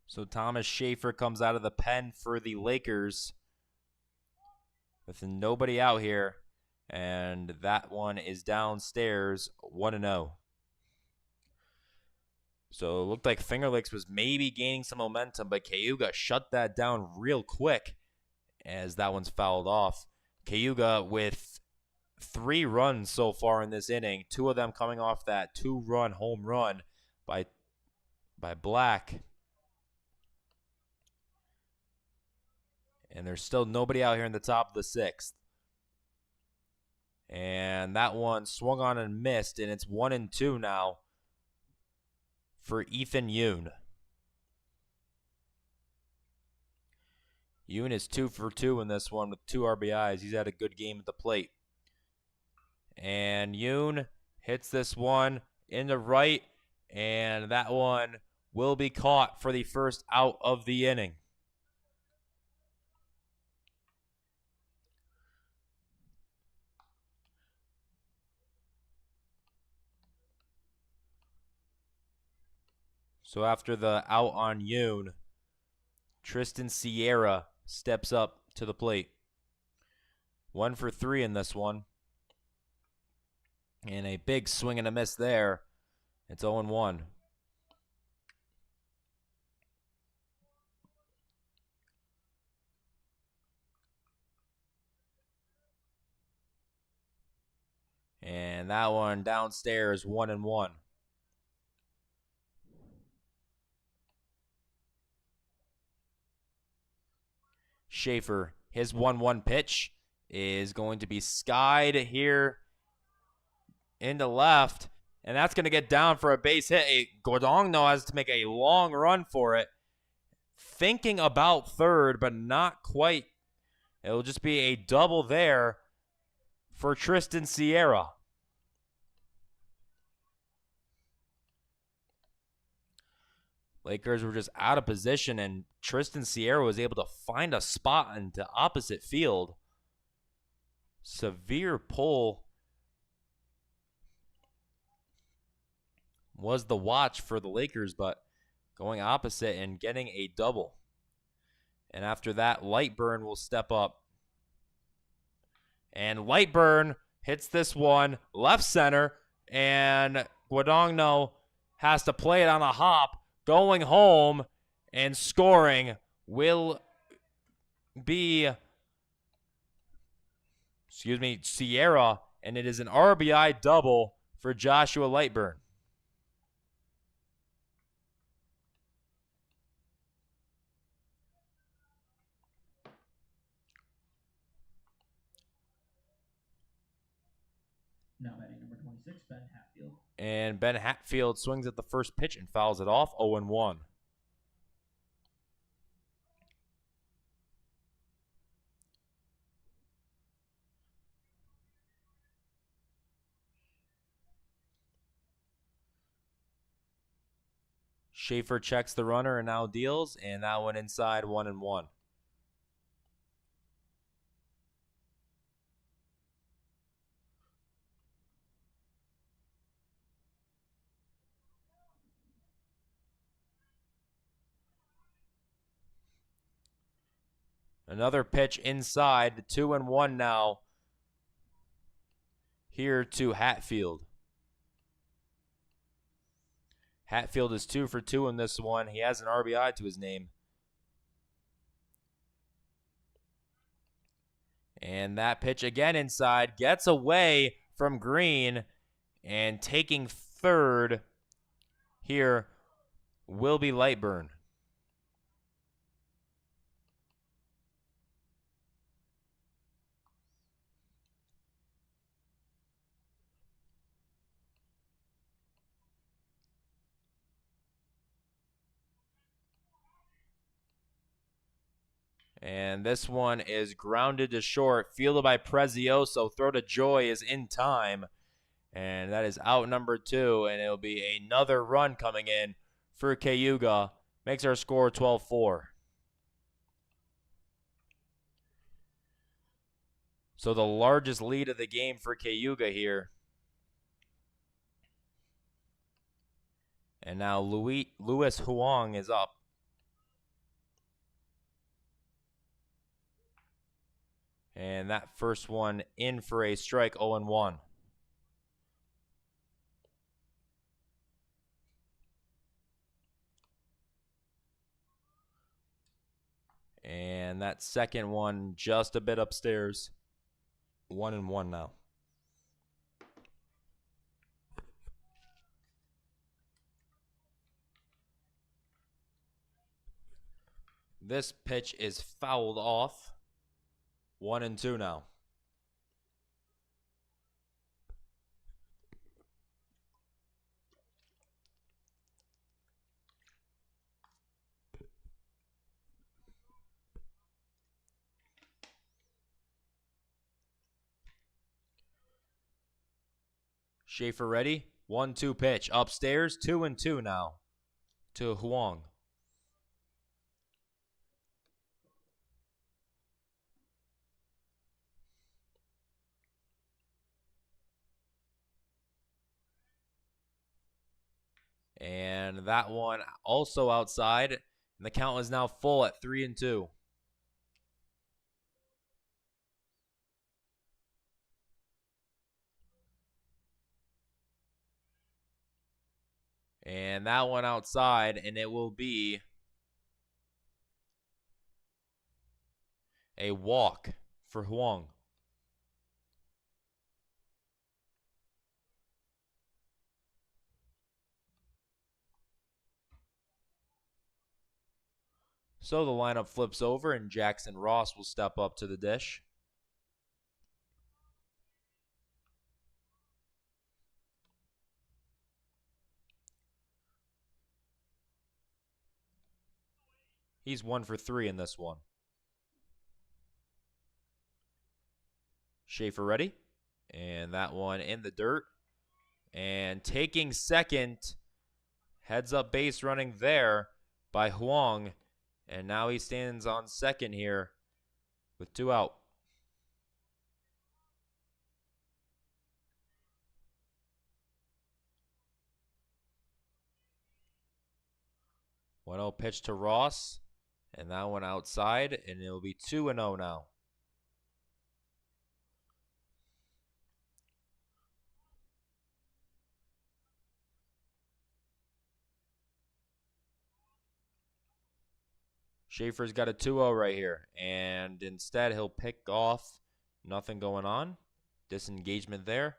So Thomas Schaefer comes out of the pen for the Lakers with nobody out here. And that one is downstairs, 1-0. So it looked like Finger Lakes was maybe gaining some momentum, but Cayuga shut that down real quick as that one's fouled off. Cayuga with 3 runs so far in this inning, 2 of them coming off that 2-run home run by Black. And there's still nobody out here in the top of the 6th. And that one swung on and missed, and it's 1-2 now for Ethan Yoon. Yoon is 2 for 2 in this one with 2 RBIs. He's had a good game at the plate. And Yoon hits this one in the right, and that one will be caught for the first out of the inning. So after the out on Yoon, Tristan Sierra steps up to the plate. 1 for 3 in this one. And a big swing and a miss there. It's 0-1. And that one downstairs, 1-1. Schaefer, his 1-1 pitch is going to be skied here into left, and that's going to get down for a base hit. Guadagno has to make a long run for it. Thinking about third, but not quite. It'll just be a double there for Tristan Sierra. Lakers were just out of position, and Tristan Sierra was able to find a spot into opposite field. Severe pull was the watch for the Lakers, but going opposite and getting a double. And after that, Lightburn will step up. And Lightburn hits this one left center, and Guadagno has to play it on a hop. Going home and scoring will be, Sierra, and it is an RBI double for Joshua Lightburn. Now batting number 26, Ben Hatfield. And Ben Hatfield swings at the first pitch and fouls it off, 0-1. Schaefer checks the runner and now deals, and that one inside, 1-1. Another pitch inside, 2-1 now. Here to Hatfield. Hatfield is 2 for 2 in this one. He has an RBI to his name. And that pitch again inside gets away from Green, and taking third here will be Lightburn. And this one is grounded to short, fielded by Prezioso. Throw to Joy is in time. And that is out number 2, and it'll be another run coming in for Cayuga. Makes our score 12-4. So the largest lead of the game for Cayuga here. And now Luis Huang is up. And that first one in for a strike, 0-1. And that second one just a bit upstairs, 1-1 now. This pitch is fouled off. 1-2 now. Schaefer ready. 1-2 pitch. Upstairs. 2-2 now to Huang. And that one also outside. And the count is now full at 3-2. And that one outside, and it will be a walk for Huang. So the lineup flips over, and Jackson Ross will step up to the dish. He's 1 for 3 in this one. Schaefer ready. And that one in the dirt. And taking second, heads up base running there by Huang. And now he stands on second here with 2 out. 1-0 pitch to Ross. And that one outside, and it'll be 2-0 now. Schaefer's got a 2-0 right here, and instead he'll pick off. Nothing going on. Disengagement there.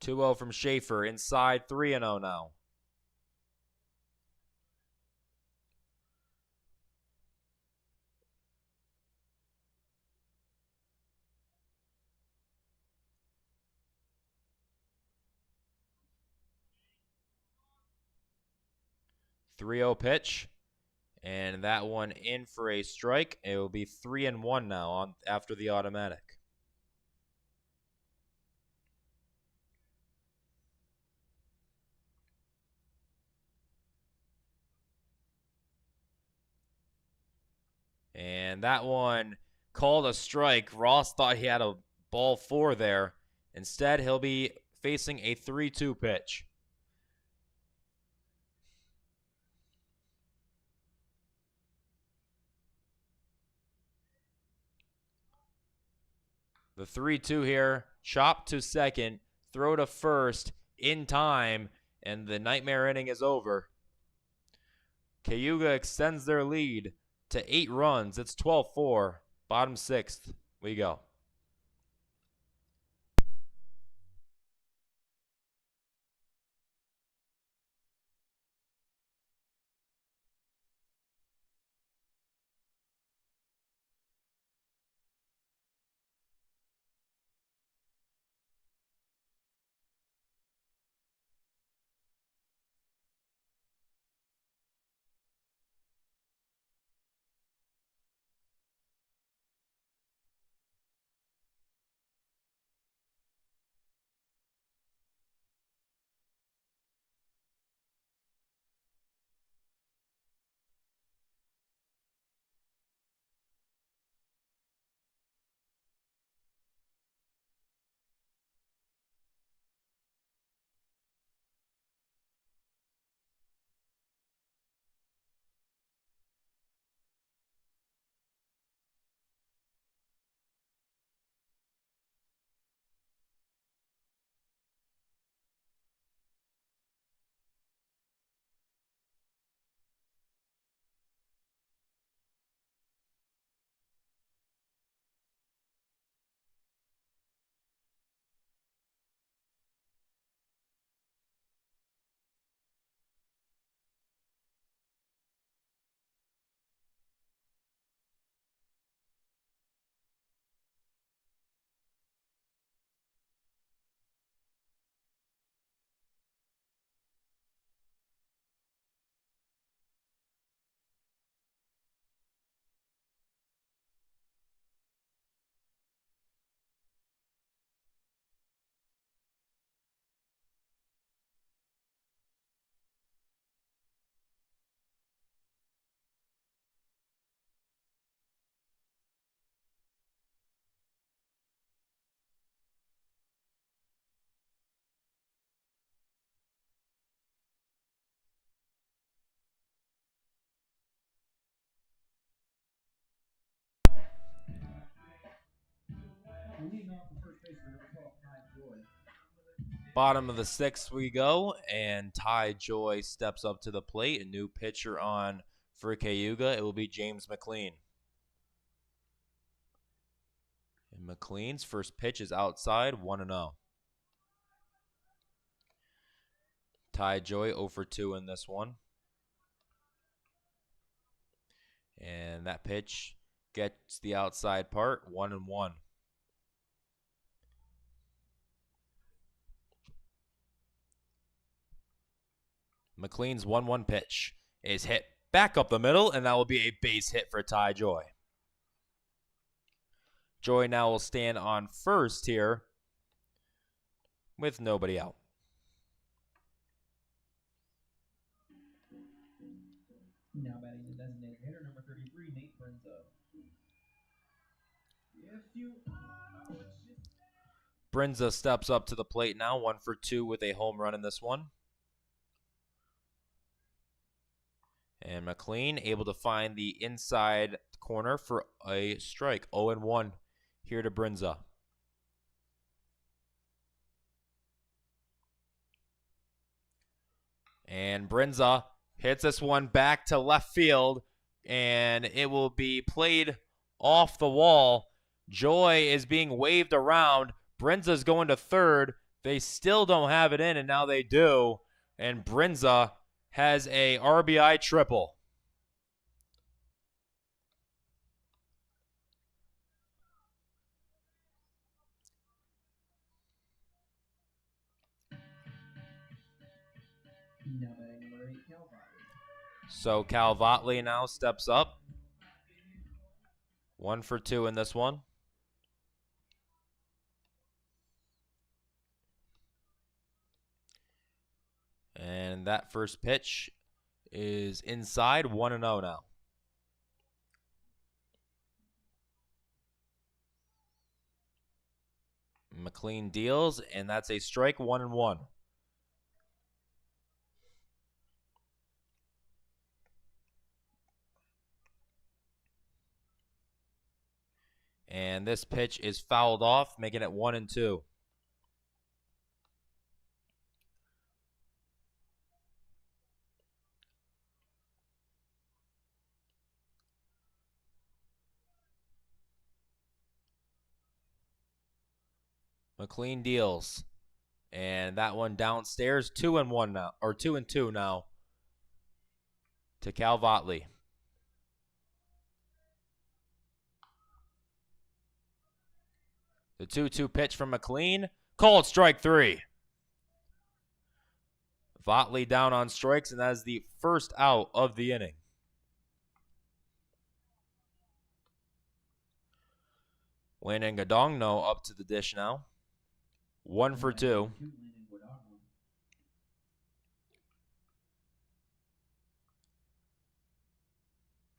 Two-0 from Schaefer. Inside, 3-0 now. Three-0 pitch, and that one in for a strike. It will be 3-1 now after the automatic. And that one called a strike. Ross thought he had a ball 4 there. Instead, he'll be facing a 3-2 pitch. The 3-2 here, chop to second, throw to first in time, and the nightmare inning is over. Cayuga extends their lead to 8 runs. It's 12-4. Bottom 6th. We go. Leading off the first baseman, number 12, Ty Joy. Bottom of the 6th we go, and Ty Joy steps up to the plate. A new pitcher on for Cayuga. It will be James McLean. And McLean's first pitch is outside, 1-0. Ty Joy 0 for 2 in this one. And that pitch gets the outside part, 1-1. McLean's 1-1 pitch is hit back up the middle, and that will be a base hit for Ty Joy. Joy now will stand on first here with nobody out. Now batting the designated hitter, number 33, Nate Brenzo. Brenza steps up to the plate now, 1 for 2 with a home run in this one. And McLean able to find the inside corner for a strike. 0-1 here to Brenza. And Brenza hits this one back to left field, and it will be played off the wall. Joy is being waved around. Brenza's going to third. They still don't have it in, and now they do. And Brenza has a RBI triple. Now batting number 8, Cal Votley. So Cal Votley now steps up. 1 for 2 in this one. And that first pitch is inside, 1-0 now. McLean deals, and that's a strike, 1-1. And this pitch is fouled off, making it 1-2. McLean deals, and that one downstairs, 2-1 now, or 2-2 now to Cal Votley. The 2-2 pitch from McLean, called strike 3. Votley down on strikes, and that is the first out of the inning. Landon Gadongno up to the dish now. 1 for 2.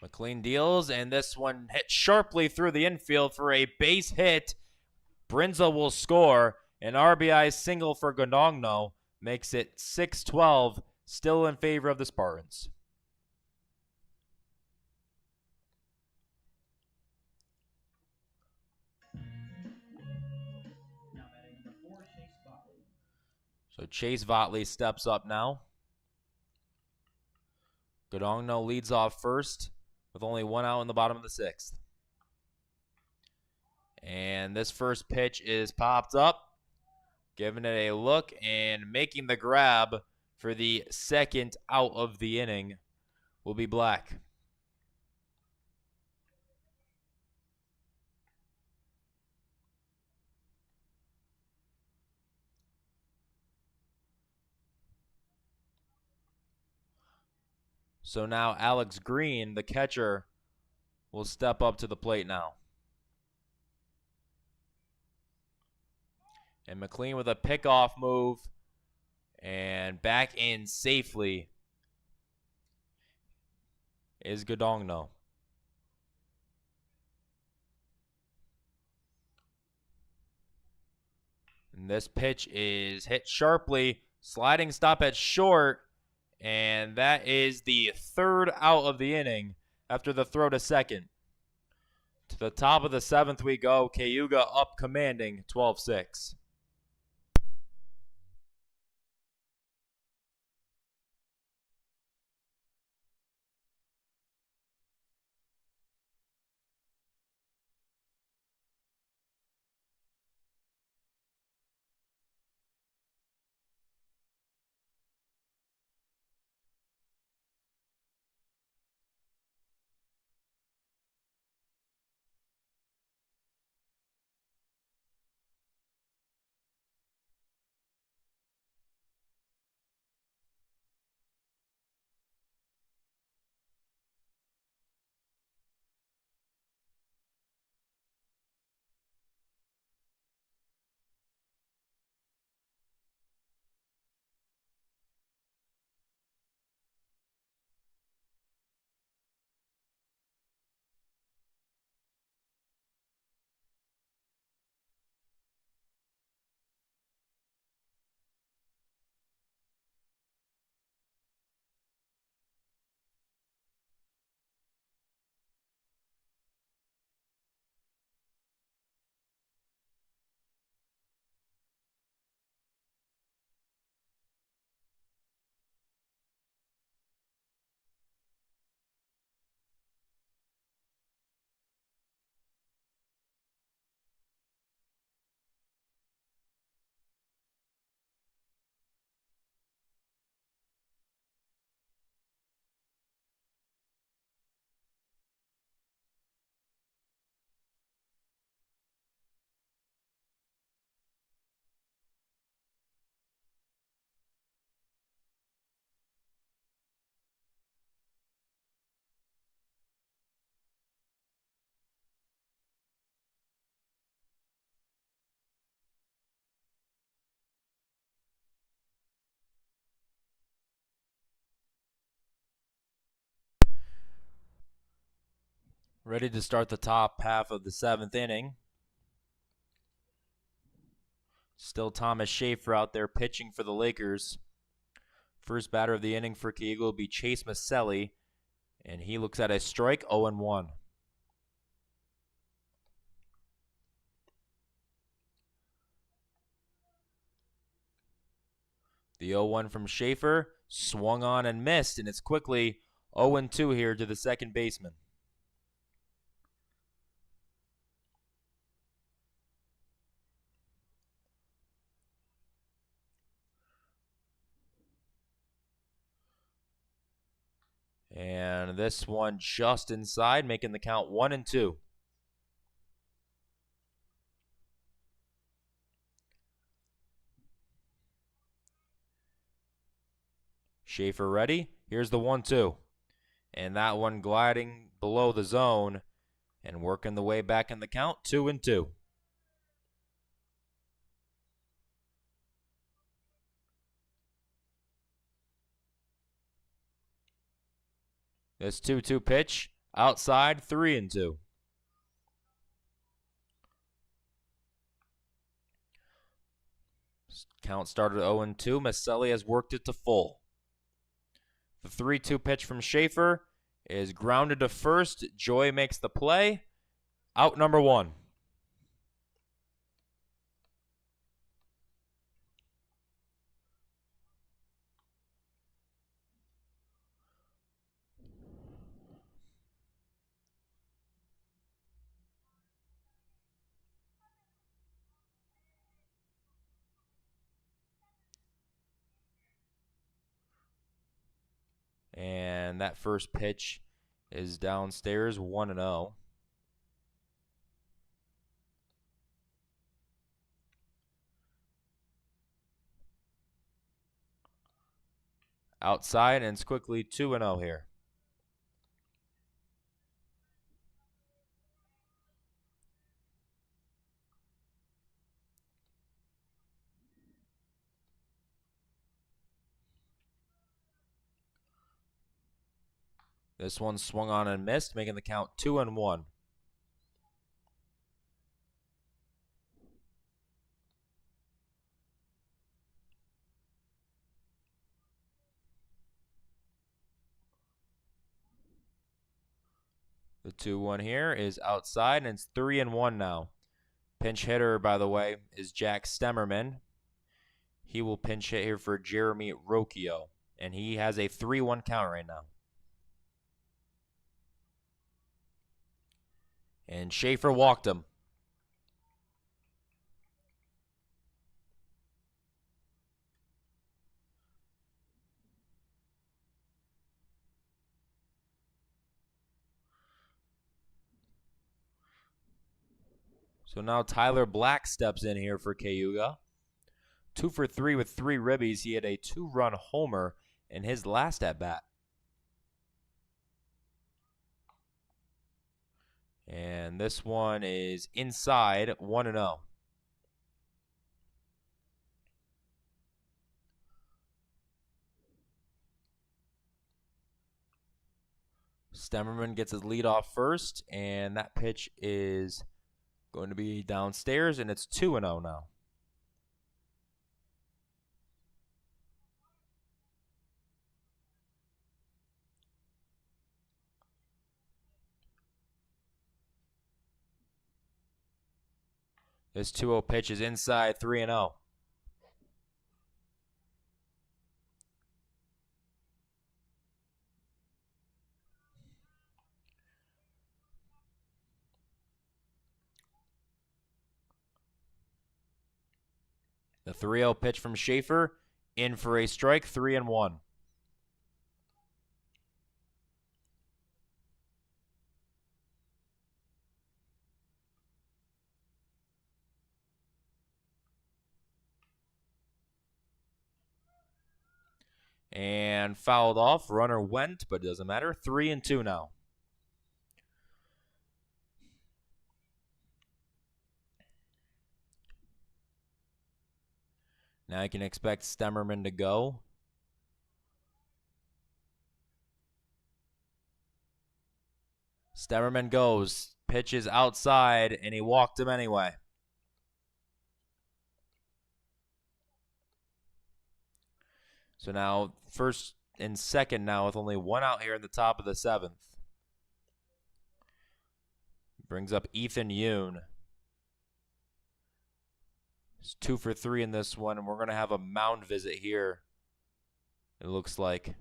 McLean deals, and this one hit sharply through the infield for a base hit. Brenza will score. An RBI single for Gadongno makes it 6-12, still in favor of the Spartans. So Chase Votley steps up now. Gadongno leads off first with only 1 out in the bottom of the 6th. And this first pitch is popped up, giving it a look and making the grab for the second out of the inning will be Black. So now Alex Green, the catcher, will step up to the plate now. And McLean with a pickoff move and back in safely is Gadongno. And this pitch is hit sharply, sliding stop at short. And that is the third out of the inning after the throw to second. To the top of the 7th we go. Cayuga up commanding 12-6. Ready to start the top half of the 7th inning. Still Thomas Schaefer out there pitching for the Lakers. First batter of the inning for Cayuga will be Chase Maselli, and he looks at a strike, 0-1. The 0-1 from Schaefer, swung on and missed, and it's quickly 0-2 here to the second baseman. And this one just inside, making the count 1-2. Schaefer ready. Here's the 1-2. And that one gliding below the zone and working the way back in the count, 2-2. This 2-2 pitch, outside, 3-2. Count started 0-2. Maselli has worked it to full. The 3-2 pitch from Schaefer is grounded to first. Joy makes the play. Out number 1. And that first pitch is downstairs, 1-0. Outside, and it's quickly 2-0 here. This one swung on and missed, making the count 2-1. The 0-2-1 here is outside, and it's 3-1 now. Pinch hitter, by the way, is Jack Stemmerman. He will pinch hit here for Jeremy Rocchio, and he has a 3-1 count right now. And Schaefer walked him. So now Tyler Black steps in here for Cayuga. 2 for 3 with 3 ribbies. He had a 2-run homer in his last at-bat. And this one is inside, 1-0. Stemmerman gets his lead off first, and that pitch is going to be downstairs, and it's 2-0 now. This 2-0 pitch is inside, 3-0. The 3-0 pitch from Schaefer, in for a strike, 3-1. And fouled off. Runner went, but it doesn't matter. 3-2 now. Now you can expect Stemmerman to go. Stemmerman goes. Pitches outside, and he walked him anyway. So now first and second now with only 1 out here in the top of the 7th. Brings up Ethan Yoon. He's 2 for 3 in this one, and we're going to have a mound visit here, it looks like.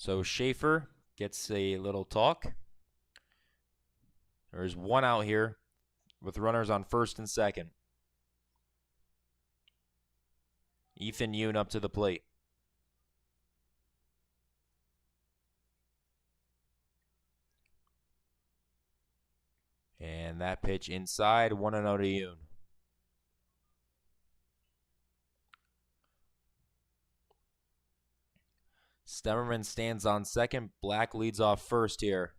So Schaefer gets a little talk. There's 1 out here with runners on first and second. Ethan Yoon up to the plate. And that pitch inside, 1-0 to Yoon. Stemmerman stands on second. Black leads off first here.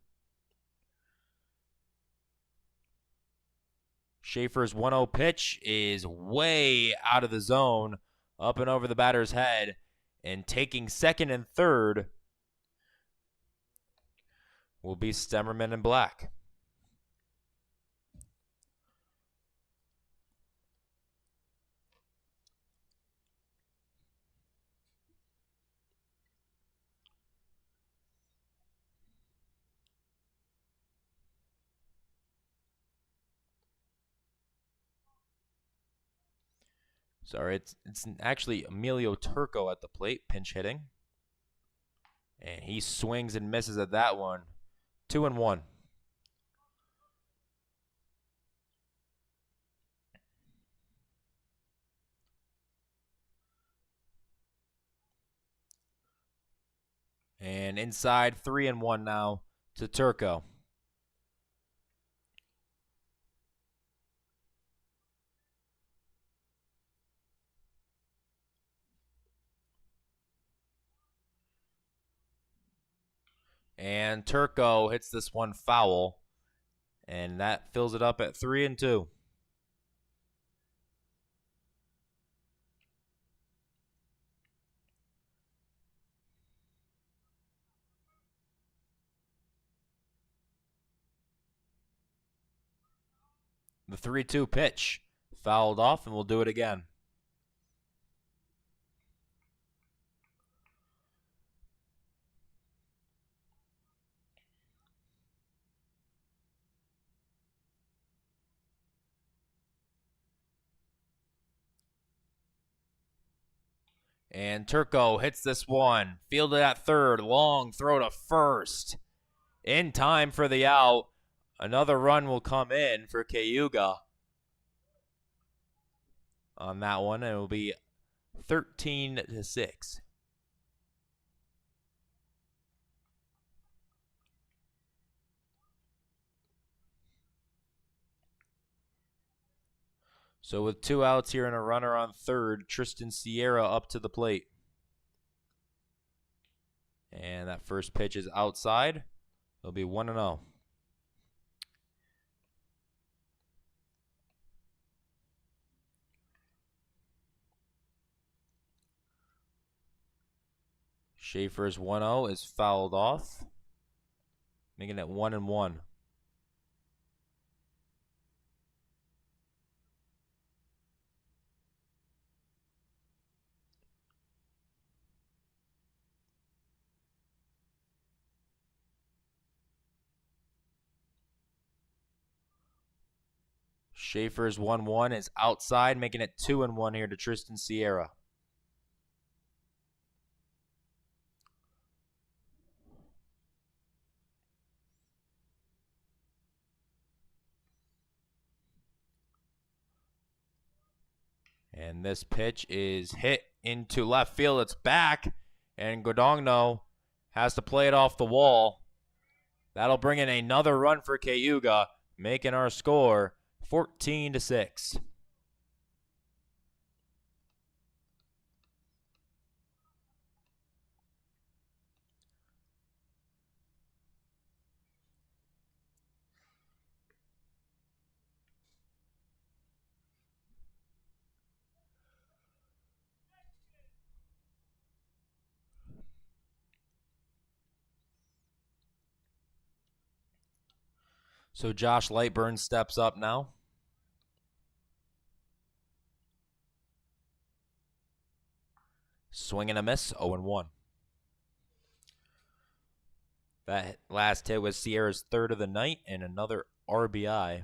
Schaefer's 1-0 pitch is way out of the zone, up and over the batter's head, and taking second and third will be Stemmerman and Black. Sorry, it's actually Emilio Turco at the plate, pinch hitting. And he swings and misses at that one. 2-1. And inside, 3-1 now to Turco. And Turco hits this one foul, and that fills it up at 3-2. The 3-2 pitch fouled off, and we'll do it again. And Turco hits this one. Fielded at third. Long throw to first. In time for the out. Another run will come in for Cayuga on that one. And it will be 13-6. So with 2 outs here and a runner on third, Tristan Sierra up to the plate. And that first pitch is outside. It'll be 1-0. Schaefer's 1-0 is fouled off, making it 1-1. Schaefer's 1-1 is outside, making it 2-1 here to Tristan Sierra. And this pitch is hit into left field. It's back, and Godongno has to play it off the wall. That'll bring in another run for Cayuga, making our score 14-6. So Josh Lightburn steps up now. Swing and a miss, 0-1. That last hit was Sierra's third of the night and another RBI.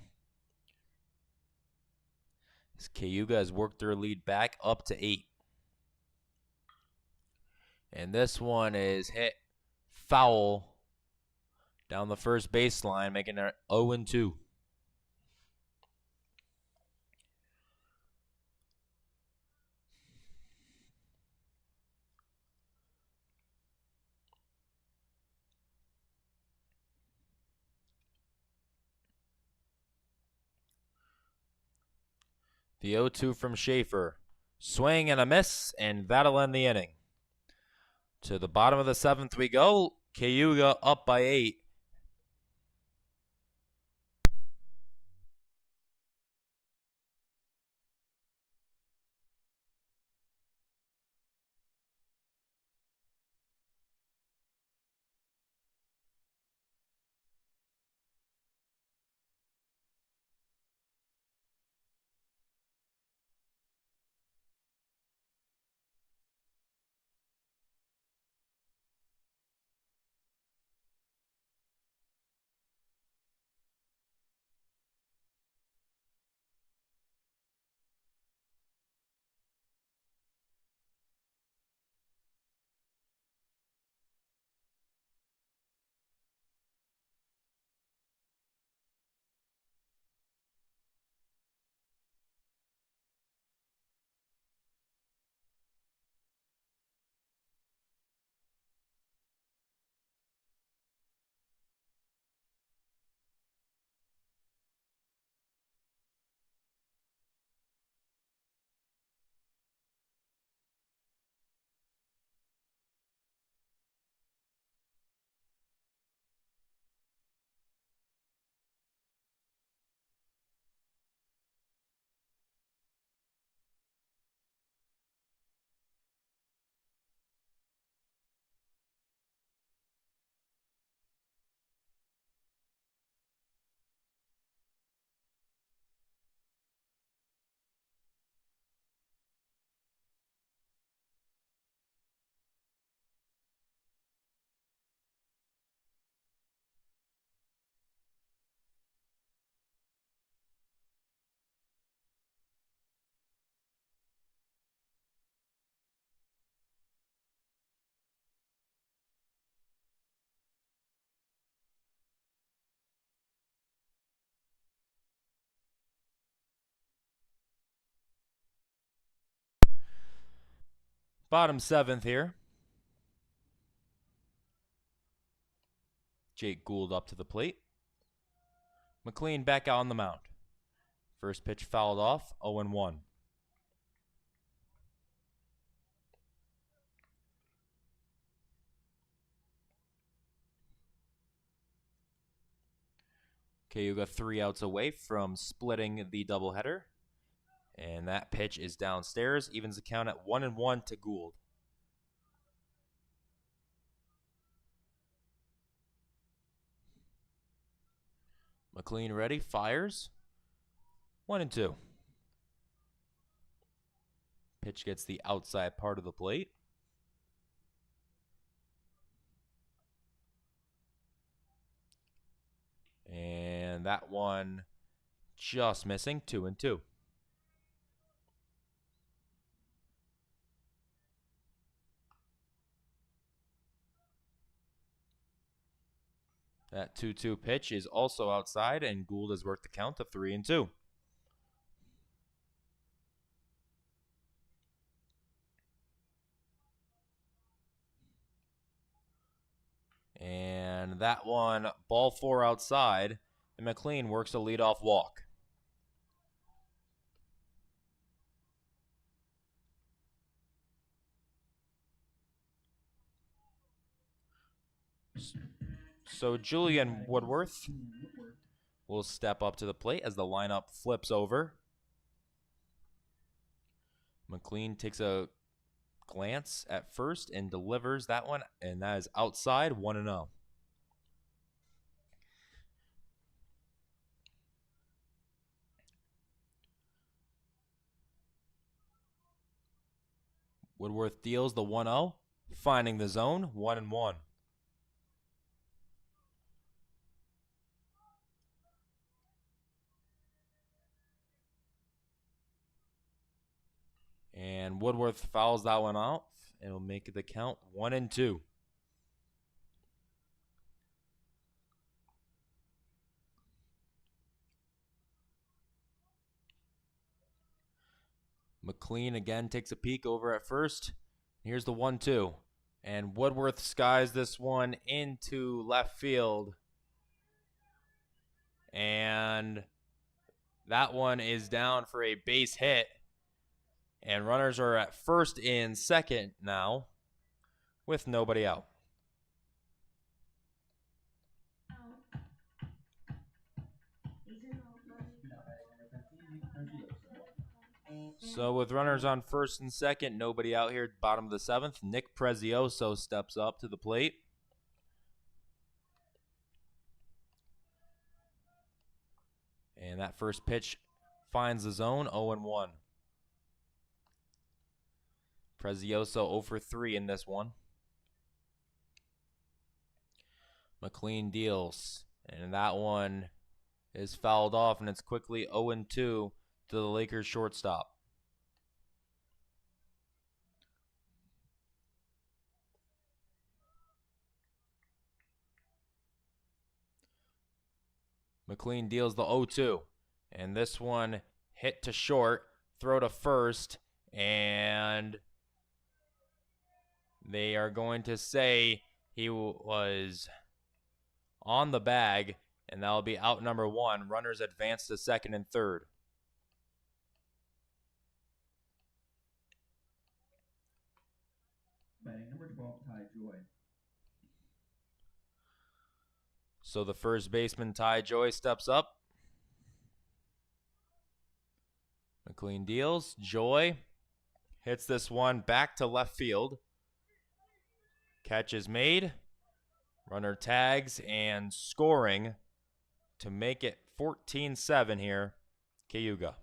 As Cayuga has worked their lead back up to 8. And this one is hit foul down the first baseline, making it 0-2. The 0-2 from Schaefer. Swing and a miss, and that'll end the inning. To the bottom of the 7th we go. Cayuga up by 8. Bottom 7th here. Jake Gould up to the plate. McLean back out on the mound. First pitch fouled off, 0-1. Cayuga 3 outs away from splitting the doubleheader. And that pitch is downstairs, evens the count at 1-1 to Gould. McLean ready, fires. 1-2. Pitch gets the outside part of the plate. And that one just missing, 2-2. That 2-2 pitch is also outside, and Gould has worked the count to 3-2. And that one, ball 4 outside, and McLean works a leadoff walk. So Julian Woodworth will step up to the plate as the lineup flips over. McLean takes a glance at first and delivers that one, and that is outside, 1-0. Woodworth deals the 1-0, finding the zone, 1-1. And Woodworth fouls that one out, and will make the count 1-2. McLean again takes a peek over at first. Here's the 1-2. And Woodworth skies this one into left field. And that one is down for a base hit. And runners are at first and second now with nobody out. So with runners on first and second, nobody out here, bottom of the 7th, Nick Prezioso steps up to the plate. And that first pitch finds the zone, 0-1. Prezioso 0 for 3 in this one. McLean deals, and that one is fouled off, and it's quickly 0-2 to the Lakers shortstop. McLean deals the 0-2, and this one hit to short, throw to first, and they are going to say he was on the bag, and that'll be out number 1. Runners advance to second and third. Batting number 12, Ty Joy. So the first baseman, Ty Joy, steps up. McLean deals. Joy hits this one back to left field. Catch is made. Runner tags and scoring to make it 14-7 here, Cayuga.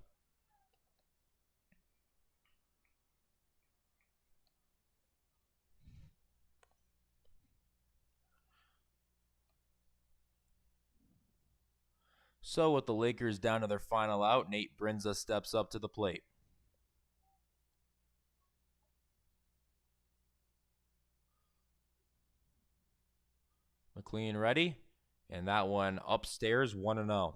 So with the Lakers down to their final out, Nate Brinza steps up to the plate. McLean ready, and that one upstairs, 1-0.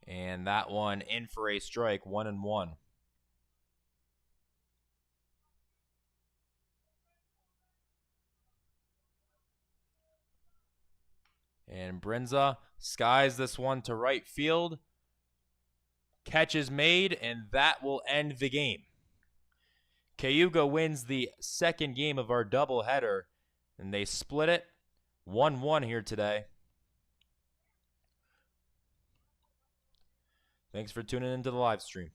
And that one in for a strike, 1-1. And Brinza skies this one to right field. Catch is made, and that will end the game. Cayuga wins the second game of our doubleheader, and they split it 1-1 here today. Thanks for tuning into the live stream.